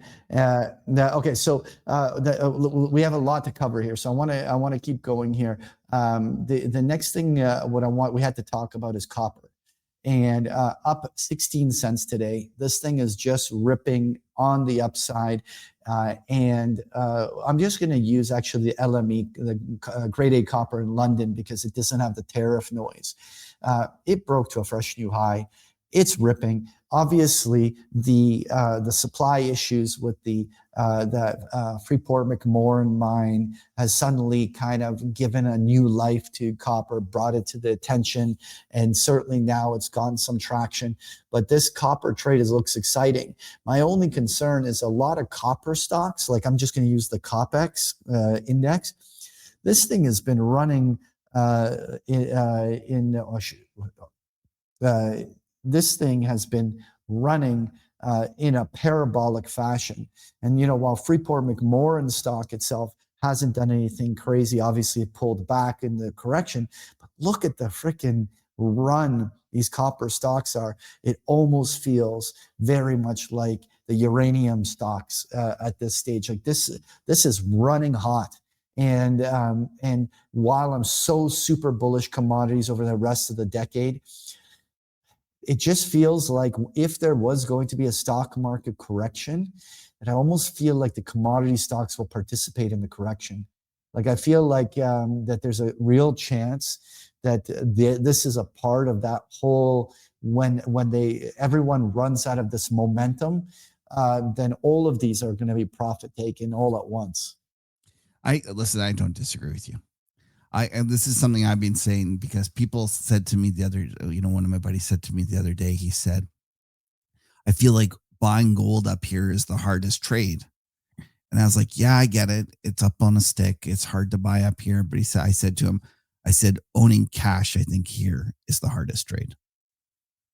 Okay, so we have a lot to cover here, so I want to keep going here. The next thing we had to talk about is copper, and up 16 cents today. This thing is just ripping on the upside, and I'm just going to use actually the LME, the grade A copper in London, because it doesn't have the tariff noise. It broke to a fresh new high. It's ripping. Obviously, the supply issues with the Freeport McMoran mine has suddenly kind of given a new life to copper, brought it to the attention, and certainly now it's gotten some traction. But this copper trade looks exciting. My only concern is a lot of copper stocks, like I'm just going to use the COPEX index. This thing has been running this thing has been running in a parabolic fashion. And, while Freeport McMoran stock itself hasn't done anything crazy, obviously it pulled back in the correction, but look at the freaking run these copper stocks are. It almost feels very much like the uranium stocks at this stage. Like this is running hot. And while I'm so super bullish commodities over the rest of the decade, it just feels like if there was going to be a stock market correction, that I almost feel like the commodity stocks will participate in the correction. Like I feel like that there's a real chance that this is a part of that whole, when everyone runs out of this momentum, then all of these are going to be profit taken all at once. I don't disagree with you. And this is something I've been saying because people said to me one of my buddies said to me the other day, he said, I feel like buying gold up here is the hardest trade. And I was like, yeah, I get it. It's up on a stick. It's hard to buy up here. But I said to him, owning cash, I think here is the hardest trade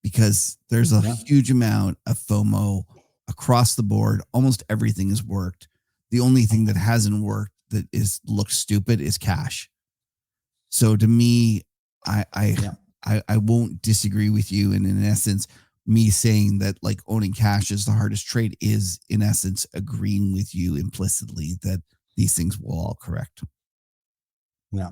because there's a huge amount of FOMO across the board. Almost everything has worked. The only thing that hasn't worked that looks stupid is cash. So to me, I won't disagree with you. And in essence, me saying that like owning cash is the hardest trade is in essence agreeing with you implicitly that these things will all correct. Yeah.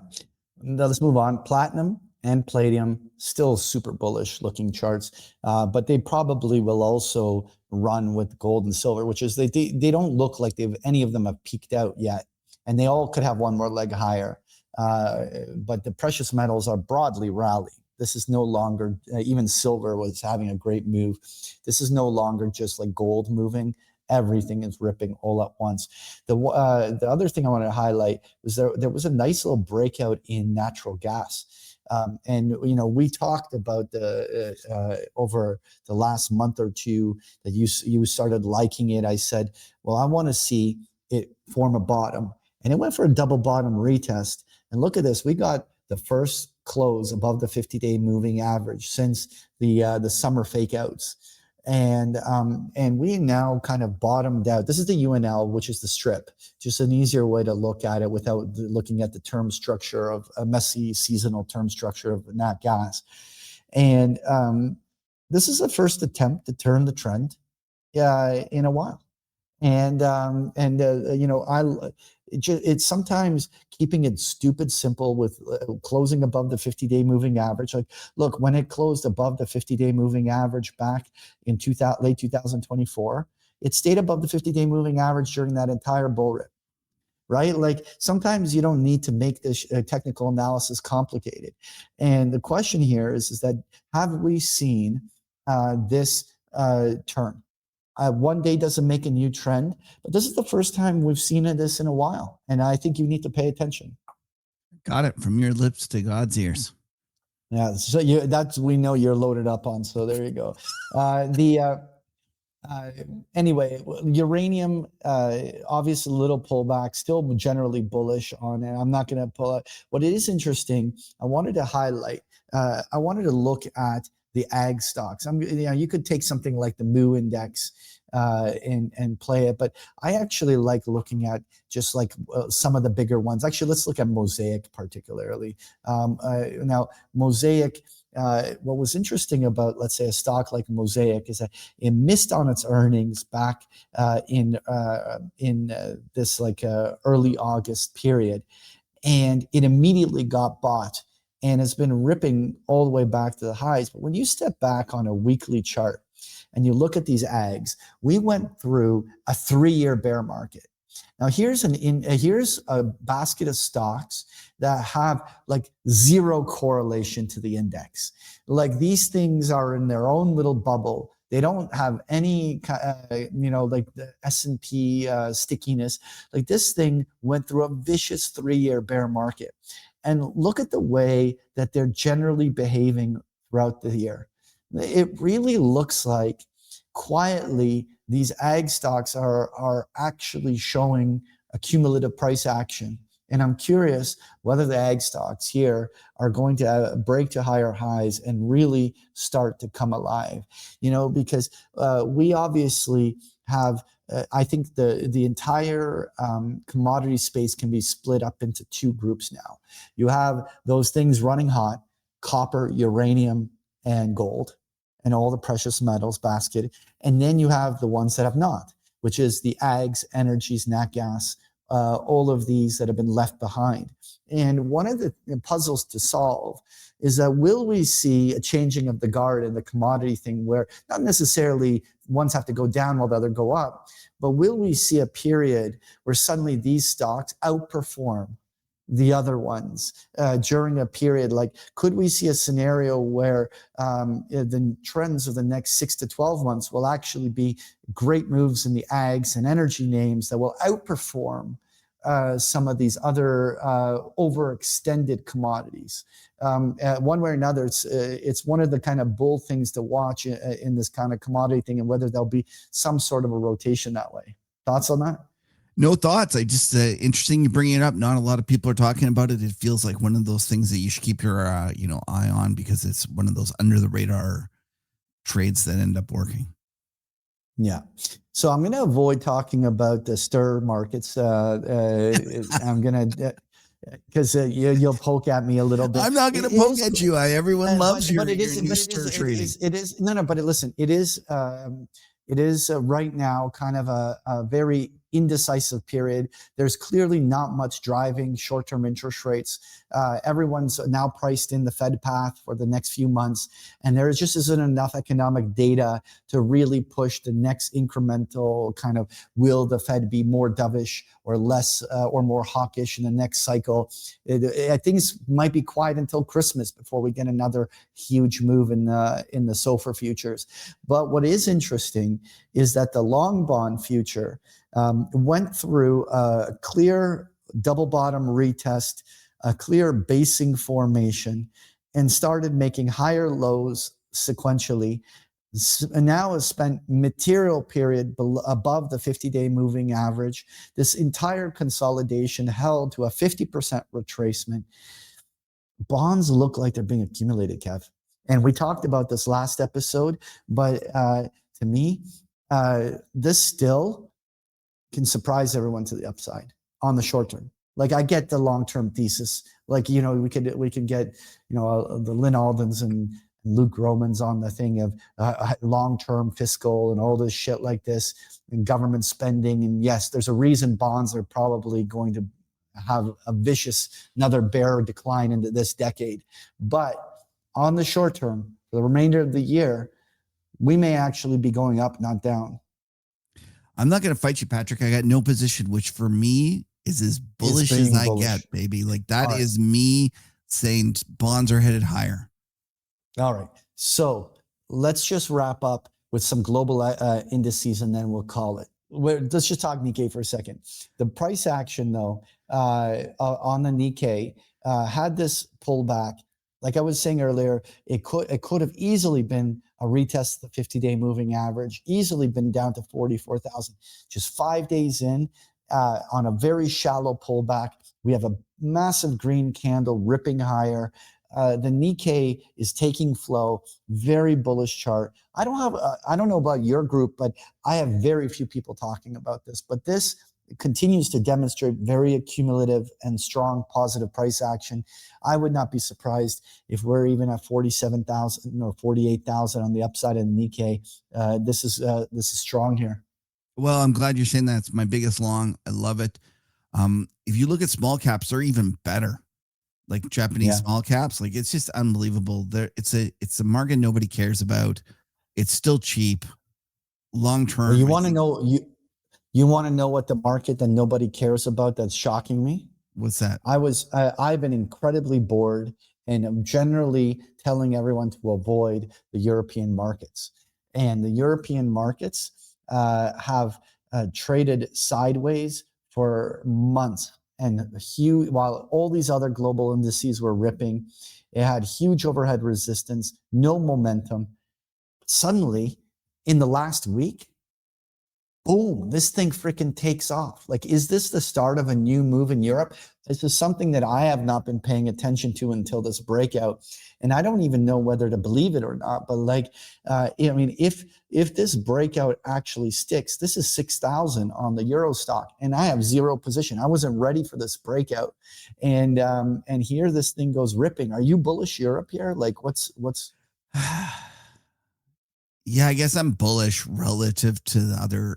Now let's move on. Platinum and palladium, still super bullish looking charts, but they probably will also run with gold and silver, which is they don't look like any of them have peaked out yet, and they all could have one more leg higher. But the precious metals are broadly rallying. This is no longer, even silver was having a great move. This is no longer just like gold moving. Everything is ripping all at once. The other thing I wanted to highlight was there was a nice little breakout in natural gas. And, you know, we talked about over the last month or two that you started liking it. I said, well, I want to see it form a bottom. And it went for a double bottom retest. And look at this. We got the first close above the 50-day moving average since the summer fake outs. And we now kind of bottomed out. This is the UNL, which is the strip, just an easier way to look at it without looking at the term structure of a messy seasonal term structure of nat gas. And this is the first attempt to turn the trend in a while. And you know, it's sometimes keeping it stupid simple with closing above the 50-day moving average. Like, look, when it closed above the 50-day moving average back in late 2024, it stayed above the 50-day moving average during that entire bull rip, right? Like sometimes you don't need to make this technical analysis complicated. And the question here is that have we seen this turn? One day doesn't make a new trend, but this is the first time we've seen this in a while. And I think you need to pay attention. Got it. From your lips to God's ears. Yeah. So we know you're loaded up on. So there you go. Anyway, uranium, obviously a little pullback, still generally bullish on it. I'm not going to pull it. What is interesting, I wanted to highlight, I wanted to look at the ag stocks. You could take something like the MU index and play it, but I actually like looking at just like some of the bigger ones. Actually, let's look at Mosaic particularly. Now, Mosaic, what was interesting about, let's say, a stock like Mosaic is that it missed on its earnings back in this like early August period, and it immediately got bought and has been ripping all the way back to the highs. But when you step back on a weekly chart and you look at these ags, we went through a 3-year bear market. Now here's a basket of stocks that have like zero correlation to the index. Like these things are in their own little bubble. They don't have any, like the S&P stickiness. Like this thing went through a vicious 3-year bear market. And look at the way that they're generally behaving throughout the year. It really looks like quietly these ag stocks are actually showing a cumulative price action. And I'm curious whether the ag stocks here are going to break to higher highs and really start to come alive, because we obviously have, I think the entire commodity space can be split up into 2 groups now. You have those things running hot, copper, uranium, and gold, and all the precious metals basket. And then you have the ones that have not, which is the ags, energies, nat gas, all of these that have been left behind. And one of the puzzles to solve is that will we see a changing of the guard in the commodity thing where not necessarily ones have to go down while the other go up, but will we see a period where suddenly these stocks outperform the other ones during a period? Like, could we see a scenario where the trends of the next 6 to 12 months will actually be great moves in the ags and energy names that will outperform some of these other overextended commodities? One way or another, it's one of the kind of bull things to watch in this kind of commodity thing, and whether there'll be some sort of a rotation that way. Thoughts on that? No thoughts. I just interesting you bringing it up. Not a lot of people are talking about it. It feels like one of those things that you should keep your eye on, because it's one of those under the radar trades that end up working. Yeah. So I'm going to avoid talking about the stir markets. I'm going to, because you'll poke at me a little bit. I'm not going to It poke is- at you. Everyone loves your, but it your is, new but stir it trading. is, it is, no, but listen, it is right now kind of a very indecisive period. There's clearly not much driving short-term interest rates. Everyone's now priced in the Fed path for the next few months, and there just isn't enough economic data to really push the next incremental kind of, will the Fed be more dovish or less or more hawkish in the next cycle. I think it might be quiet until Christmas before we get another huge move in the SOFR futures. But what is interesting is that the long bond future went through a clear double bottom retest, a clear basing formation, and started making higher lows sequentially. And now has spent material period above the 50-day moving average. This entire consolidation held to a 50% retracement. Bonds look like they're being accumulated, Kev. And we talked about this last episode, but to me, this still can surprise everyone to the upside on the short term. Like, I get the long-term thesis. Like, you know, we could get, you know, the Lynn Aldens and Luke Romans on the thing of long-term fiscal and all this shit like this, and government spending. And yes, there's a reason bonds are probably going to have a vicious, another bear decline into this decade. But on the short term, for the remainder of the year, we may actually be going up, not down. I'm not going to fight you, Patrick. I got no position, which for me is as bullish as I get, baby. Like, that is me saying bonds are headed higher. All right. So let's just wrap up with some global indices, and then we'll call it. Let's just talk Nikkei for a second. The price action, though, on the Nikkei had this pullback. Like I was saying earlier, it could have easily been a retest of the 50-day moving average, easily been down to 44,000. Just 5 days in, on a very shallow pullback, we have a massive green candle ripping higher. The Nikkei is taking flow, very bullish chart. I don't know about your group, but I have very few people talking about this. But this continues to demonstrate very accumulative and strong positive price action. I would not be surprised if we're even at 47,000 or 48,000 on the upside of the Nikkei. This is strong here. Well, I'm glad you're saying that. It's my biggest long. I love it. If you look at small caps, they're even better. Like Japanese small caps, like, it's just unbelievable. It's a market nobody cares about. It's still cheap. Long term. Well, you want to know you want to know what the market that nobody cares about that's shocking me? What's that? I've been incredibly bored, and I'm generally telling everyone to avoid the European markets. And the European markets have traded sideways for months. And while all these other global indices were ripping, it had huge overhead resistance, no momentum. Suddenly, in the last week, boom, this thing freaking takes off. Like, is this the start of a new move in Europe? This is something that I have not been paying attention to until this breakout. And I don't even know whether to believe it or not. But like, I mean, if this breakout actually sticks, this is 6,000 on the Euro stock, and I have zero position. I wasn't ready for this breakout. And here this thing goes ripping. Are you bullish Europe here? Like, what's Yeah, I guess I'm bullish relative to the other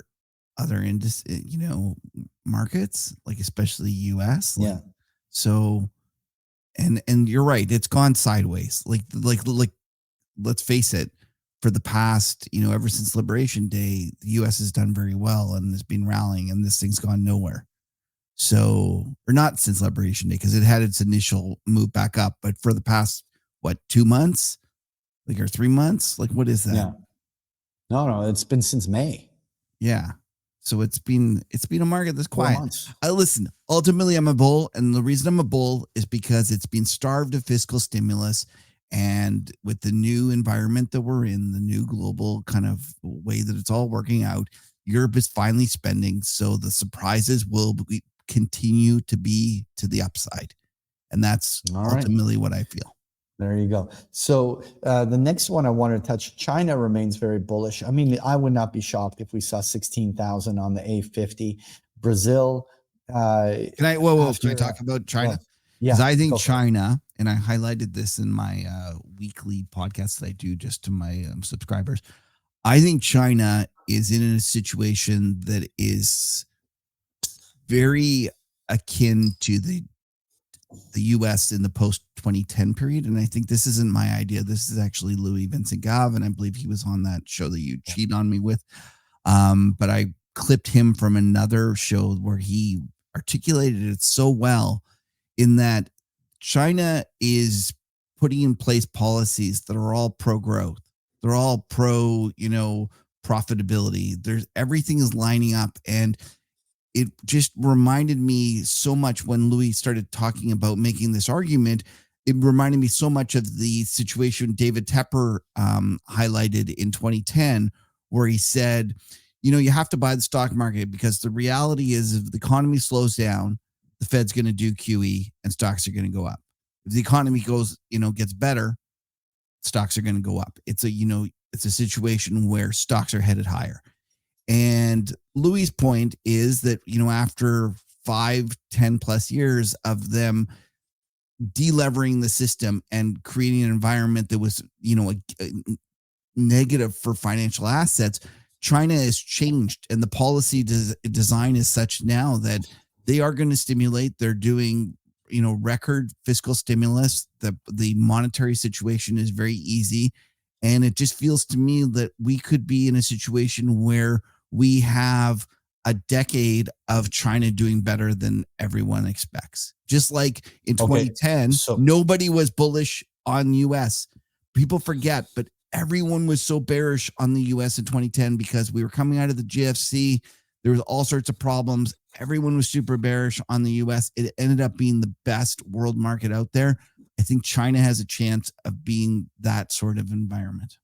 markets, like especially US. Like, yeah. So, and you're right, it's gone sideways. Like let's face it, for the past, ever since Liberation Day, the US has done very well and has been rallying, and this thing's gone nowhere. So, or not since Liberation Day, because it had its initial move back up, but for the past 2 months, or 3 months, what is that? Yeah. No, it's been since May. Yeah. So it's been a market that's 4 quiet. months. Listen, ultimately I'm a bull, and the reason I'm a bull is because it's been starved of fiscal stimulus, and with the new environment that we're in, the new global kind of way that it's all working out, Europe is finally spending, so the surprises will continue to be to the upside, and that's ultimately what I feel. There you go. So the next one I want to touch, China remains very bullish. I mean, I would not be shocked if we saw 16,000 on the A50. Brazil. Can I talk about China? Because I think China, and I highlighted this in my weekly podcast that I do just to my subscribers. I think China is in a situation that is very akin to the U.S. in the post-2010 period. And I think this isn't my idea. This is actually Louis Vincent Gave, and I believe he was on that show that you cheat on me with. But I clipped him from another show where he articulated it so well in that China is putting in place policies that are all pro-growth. They're all pro, profitability. Everything is lining up, and it just reminded me so much when Louis started talking about making this argument. It reminded me so much of the situation David Tepper highlighted in 2010, where he said, you have to buy the stock market because the reality is if the economy slows down, the Fed's going to do QE and stocks are going to go up. If the economy gets better, stocks are going to go up. It's a situation where stocks are headed higher. And Louis' point is that, after 5-10 plus years of them delevering the system and creating an environment that was, a negative for financial assets, China has changed. And the policy design is such now that they are going to stimulate. They're doing, record fiscal stimulus. The monetary situation is very easy. And it just feels to me that we could be in a situation where we have a decade of China doing better than everyone expects. Just like in 2010, nobody was bullish on US. People forget, but everyone was so bearish on the US in 2010 because we were coming out of the GFC. There was all sorts of problems. Everyone was super bearish on the US. It ended up being the best world market out there. I think China has a chance of being that sort of environment.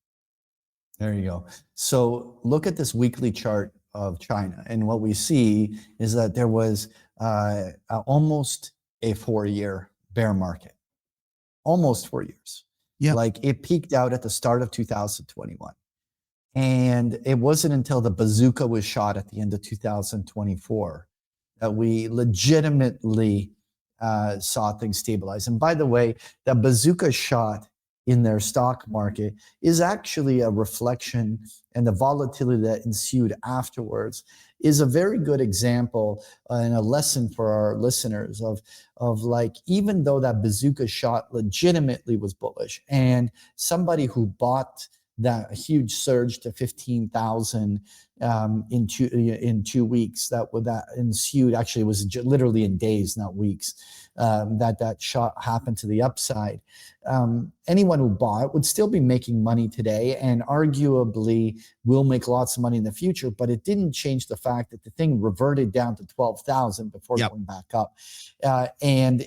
There you go. So look at this weekly chart of China. And what we see is that there was almost a 4-year bear market. Almost 4 years. Yeah. Like it peaked out at the start of 2021. And it wasn't until the bazooka was shot at the end of 2024 that we legitimately saw things stabilize. And by the way, the bazooka shot in their stock market is actually a reflection, and the volatility that ensued afterwards is a very good example and a lesson for our listeners of like, even though that bazooka shot legitimately was bullish, and somebody who bought that huge surge to 15,000 in 2 weeks that ensued, actually it was literally in days, not weeks, that shot happened to the upside. Anyone who bought would still be making money today and arguably will make lots of money in the future, but it didn't change the fact that the thing reverted down to 12,000 before going back up. And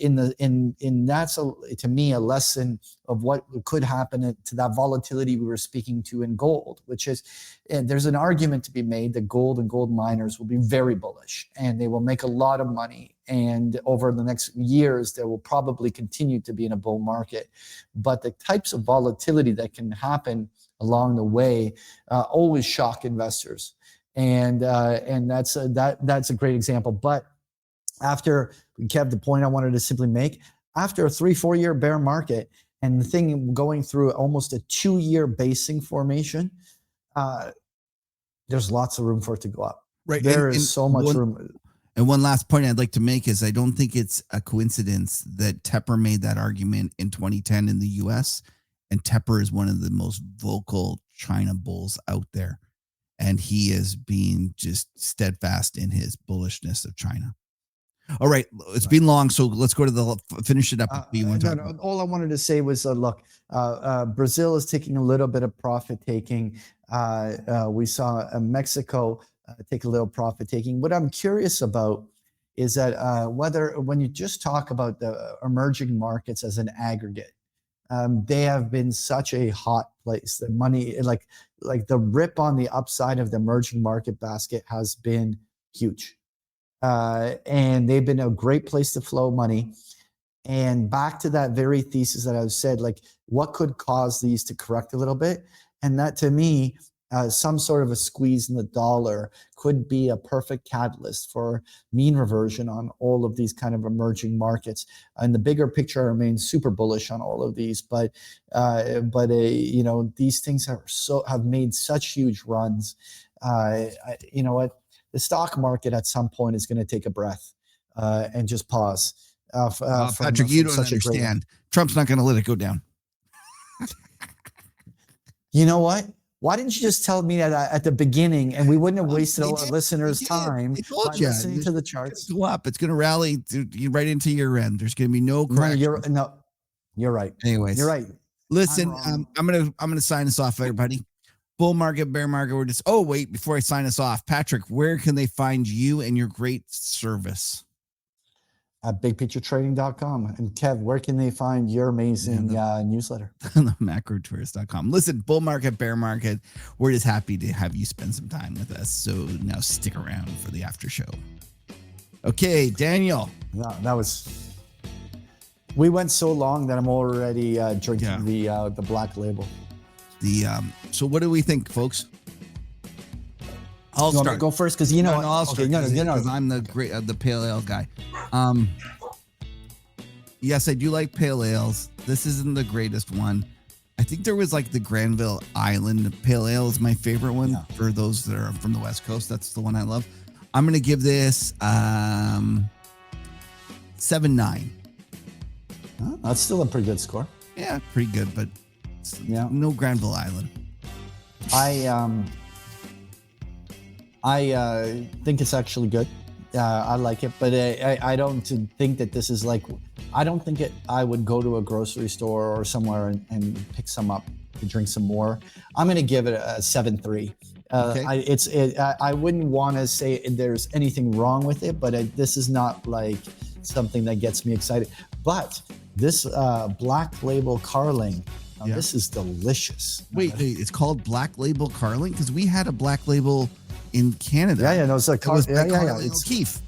that's to me a lesson of what could happen to that volatility we were speaking to in gold, which is, there's an argument to be made that gold and gold miners will be very bullish and they will make a lot of money. And over the next years, there will probably continue to be in a bull market. But the types of volatility that can happen along the way always shock investors. And that's a great example. But after, Kev, the point I wanted to simply make, after a 3-4 year bear market and the thing going through almost a 2-year basing formation, there's lots of room for it to go up. Right. There is so much room. And one last point I'd like to make is I don't think it's a coincidence that Tepper made that argument in 2010 in the US. And Tepper is one of the most vocal China bulls out there. And he is being just steadfast in his bullishness of China. All right. It's been long, so let's go to finish it up. All I wanted to say was, look, Brazil is taking a little bit of profit taking. We saw Mexico take a little profit taking. What I'm curious about is that when you just talk about the emerging markets as an aggregate, they have been such a hot place. The money, like the rip on the upside of the emerging market basket has been huge. And they've been a great place to flow money. And back to that very thesis that I said, like, what could cause these to correct a little bit? And that, to me, some sort of a squeeze in the dollar could be a perfect catalyst for mean reversion on all of these kind of emerging markets. And the bigger picture, I remain super bullish on all of these. But you know, these things have made such huge runs. You know what? The stock market at some point is going to take a breath and just pause. Patrick, you don't understand. Trump's not going to let it go down. You know what? Why didn't you just tell me that at the beginning, and we wouldn't have wasted all our listeners' time by listening to the charts? It's going to go up. It's going to rally right into your end. There's going to be no correction. You're right. Anyways, you're right. Listen, I'm gonna sign us off, everybody. Bull market, bear market. We're just. Oh wait, before I sign us off, Patrick, where can they find you and your great service? At bigpicturetrading.com. And Kev, where can they find your amazing newsletter? The macrotourist.com. Listen, bull market, bear market, we're just happy to have you spend some time with us. So now stick around for the after show. Okay, Daniel. No, that was. We went so long that I'm already drinking the black label. So what do we think, folks? I'll start. Go first, because you know. I'll start because I'm the pale ale guy. Yes, I do like pale ales. This isn't the greatest one. I think there was like the Granville Island Pale Ale is my favorite one for those that are from the West Coast. That's the one I love. I'm gonna give this 7.9. Oh, that's still a pretty good score. Yeah, pretty good, but no Granville Island. I think it's actually good. I like it, but I don't think that this is like. I don't think I would go to a grocery store or somewhere and pick some up to drink some more. I'm going to give it a 7.3. Okay. I wouldn't want to say there's anything wrong with it, but this is not like something that gets me excited. But this Black Label Carling. This is delicious. Wait, it's called Black Label Carling? Because we had a Black Label in Canada. No, it's like Carling O'Keefe.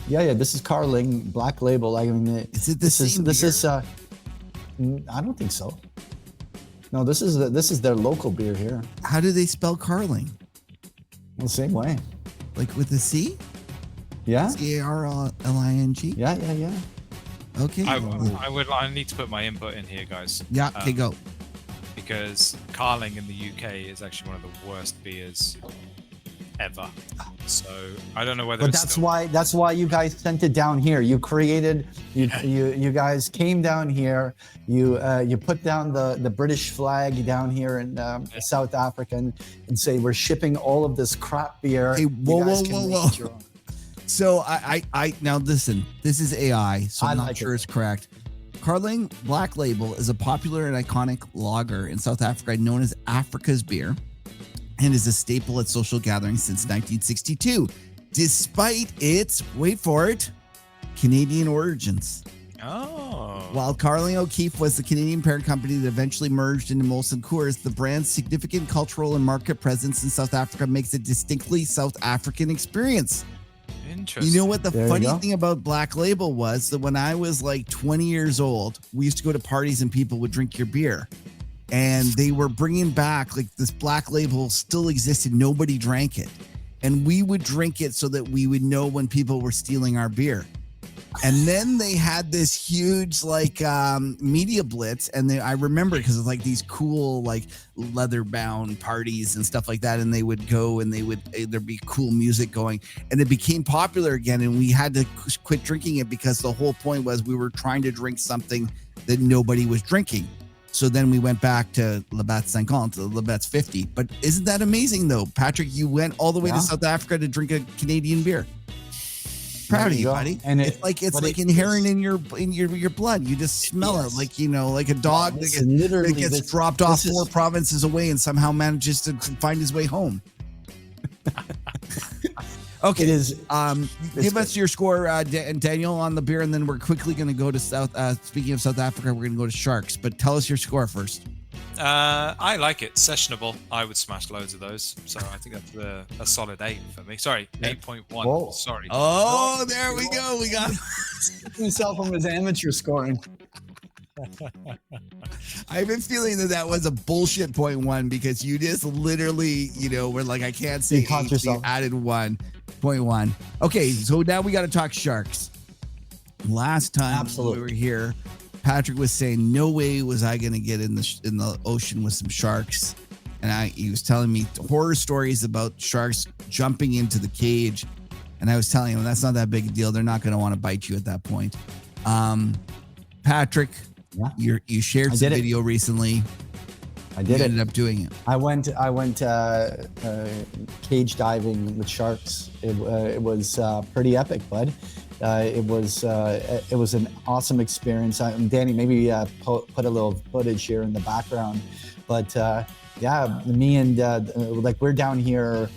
This is Carling Black Label. I mean, is it this is I don't think so. No, this is their local beer here. How do they spell Carling? The same way. Like with a C? Yeah. C-A-R-L-I-N-G? Yeah. Okay. I need to put my input in here, guys. Yeah, okay, go. Because Carling in the UK is actually one of the worst beers ever. So I don't know whether. But that's why you guys sent it down here. You guys came down here. You put down the British flag down here in South Africa and say we're shipping all of this crap beer. Hey, whoa. So I now listen. This is AI, so I'm not sure it's correct. Carling Black Label is a popular and iconic lager in South Africa known as Africa's beer, and is a staple at social gatherings since 1962, despite its, wait for it, Canadian origins. Oh. While Carling O'Keefe was the Canadian parent company that eventually merged into Molson Coors, the brand's significant cultural and market presence in South Africa makes it a distinctly South African experience. Interesting. You know what the funny thing about Black Label was? That when I was like 20 years old, we used to go to parties and people would drink your beer. And they were bringing back, like, this Black Label still existed. Nobody drank it. And we would drink it so that we would know when people were stealing our beer. And then they had this huge, like, media blitz. And I remember because it's like these cool, like, leather-bound parties and stuff like that. And they would go and there'd be cool music going. And it became popular again. And we had to quit drinking it because the whole point was we were trying to drink something that nobody was drinking. So then we went back to Labatt's 50, Labatt's 50. But isn't that amazing, though? Patrick, you went all the way to South Africa to drink a Canadian beer. Proud of you, buddy. And it's like inherent in your blood. You just smell it, like, like a dog that gets dropped off 4 provinces away and somehow manages to find his way home. Okay, it is. Give us your score, Daniel, on the beer, and then we're quickly going to go to speaking of South Africa, we're going to go to Sharks. But tell us your score first. I like it. Sessionable. I would smash loads of those. So I think that's a solid 8 for me. Sorry, 8.1. Whoa. Sorry. Oh, there we go. We got. Himself from his amateur scoring. I've been feeling that was a bullshit 0.1 because you just literally, were like, I can't say You caught 8, yourself. you added 1.1. Okay, so now we got to talk sharks. Last time Absolutely. we were here, Patrick was saying, no way was I going to get in the ocean with some sharks. And he was telling me horror stories about sharks jumping into the cage. And I was telling him, that's not that big a deal. They're not going to want to bite you at that point. Patrick, Yeah. you shared I some did it. video recently. I You did it. ended up doing it. I went cage diving with sharks. It was pretty epic, bud. It was an awesome experience. Danny, maybe put a little footage here in the background, but yeah, me and like we're down here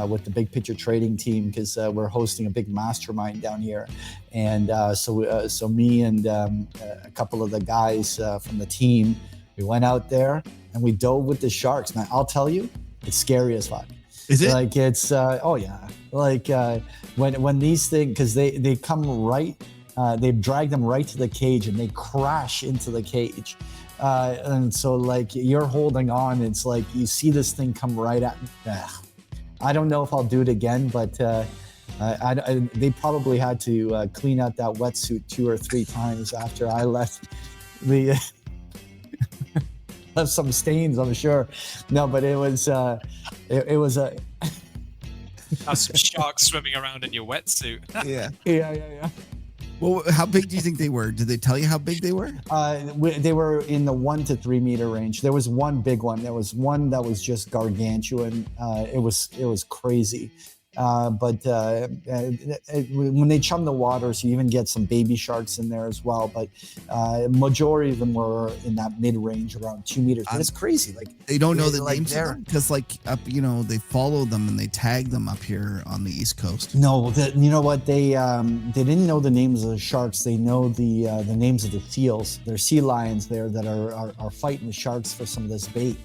with the Big Picture Trading team because we're hosting a big mastermind down here, and so me and a couple of the guys from the team, we went out there and we dove with the sharks. Man, I'll tell you, it's scary as fuck. Is it? Like it's oh yeah, like when these things, because they come right, they drag them right to the cage and they crash into the cage, and so like you're holding on. It's like you see this thing come right at. I don't know if I'll do it again, but they probably had to clean out that wetsuit 2 or 3 times after I left the. Left some stains, I'm sure. No, but it was it was a Have some sharks swimming around in your wetsuit. Yeah. yeah. Well, how big do you think they were? Did they tell you how big they were? They were in the 1 to 3 meter range. There was one big one. There was one that was just gargantuan. It was crazy. But when they chum the waters, you even get some baby sharks in there as well. But majority of them were in that mid range, around 2 meters. But it's crazy. Like They don't know the like names of they're- them because, like, up, they follow them and they tag them up here on the East Coast. No, you know what? They didn't know the names of the sharks. They know the names of the seals. There's sea lions there that are fighting the sharks for some of this bait.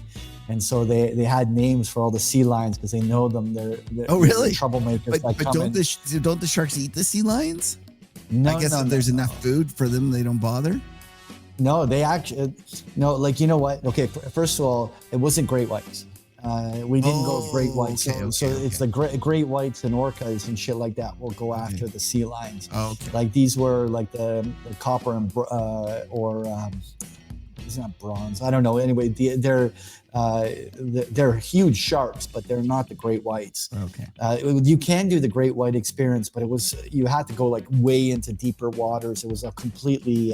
And so they had names for all the sea lions because they know them. They're Oh, really? troublemakers But that come don't in. the sharks eat the sea lions? No, I guess no, if there's no, enough food for them, they don't bother. No, they actually no. Like you know what? Okay, first of all, it wasn't great whites. We didn't go with great whites. So it's the great whites and orcas and shit like that will go after the sea lions. Oh, okay. Like these were like the copper and it's not bronze. I don't know. Anyway, they're huge sharks, but they're not the great whites. Okay. You can do the great white experience, but you had to go like way into deeper waters. It was a completely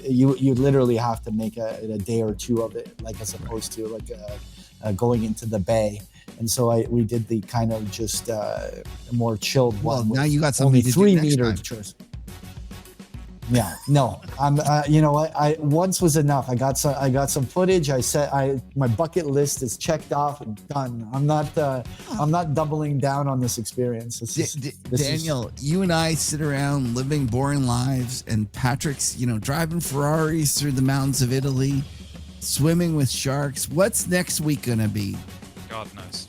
you literally have to make a day or 2 of it, like as opposed to like going into the bay. And so we did the kind of just more chilled Well, one. now with you got only something to do 3 next meter time. tours. Yeah, no, I'm. You know what? I once was enough. I got some footage. My bucket list is checked off and done. I'm not doubling down on this experience. Daniel, you and I sit around living boring lives, and Patrick's, driving Ferraris through the mountains of Italy, swimming with sharks. What's next week gonna be? God knows.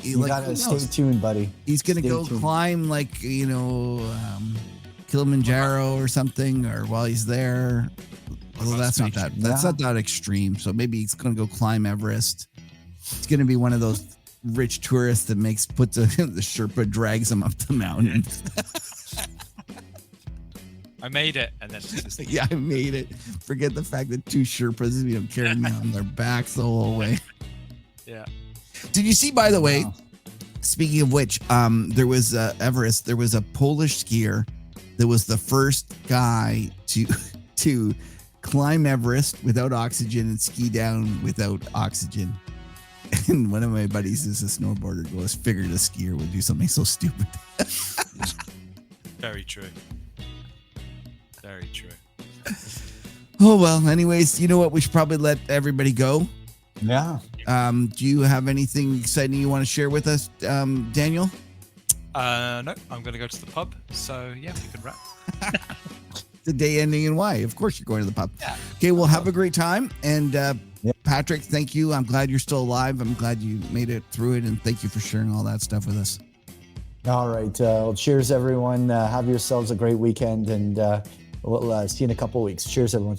You gotta stay tuned, buddy. He's gonna Stay go tuned. climb Kilimanjaro or something, or while he's there. Well, that's not that extreme. So maybe he's gonna go climb Everest. It's gonna be one of those rich tourists that puts the Sherpa drags him up the mountain. I made it, and then it's just Yeah, I made it. Forget the fact that 2 Sherpas, carried me on their backs the whole way. yeah. Did you see, by the way, Wow. speaking of which, there was Everest, there was a Polish skier that was the first guy to climb Everest without oxygen and ski down without oxygen. And one of my buddies is a snowboarder, goes, figured a skier would do something so stupid. Very true. Very true. Oh, well, anyways, you know what? We should probably let everybody go. Yeah. Do you have anything exciting you want to share with us, Daniel? No, I'm going to go to the pub. So, yeah, we can wrap. the day ending in Y. Of course you're going to the pub. Yeah. Okay, well, have a great time. And Patrick, thank you. I'm glad you're still alive. I'm glad you made it through it. And thank you for sharing all that stuff with us. All right. Well, cheers, everyone. Have yourselves a great weekend, and we'll see you in a couple of weeks. Cheers, everyone.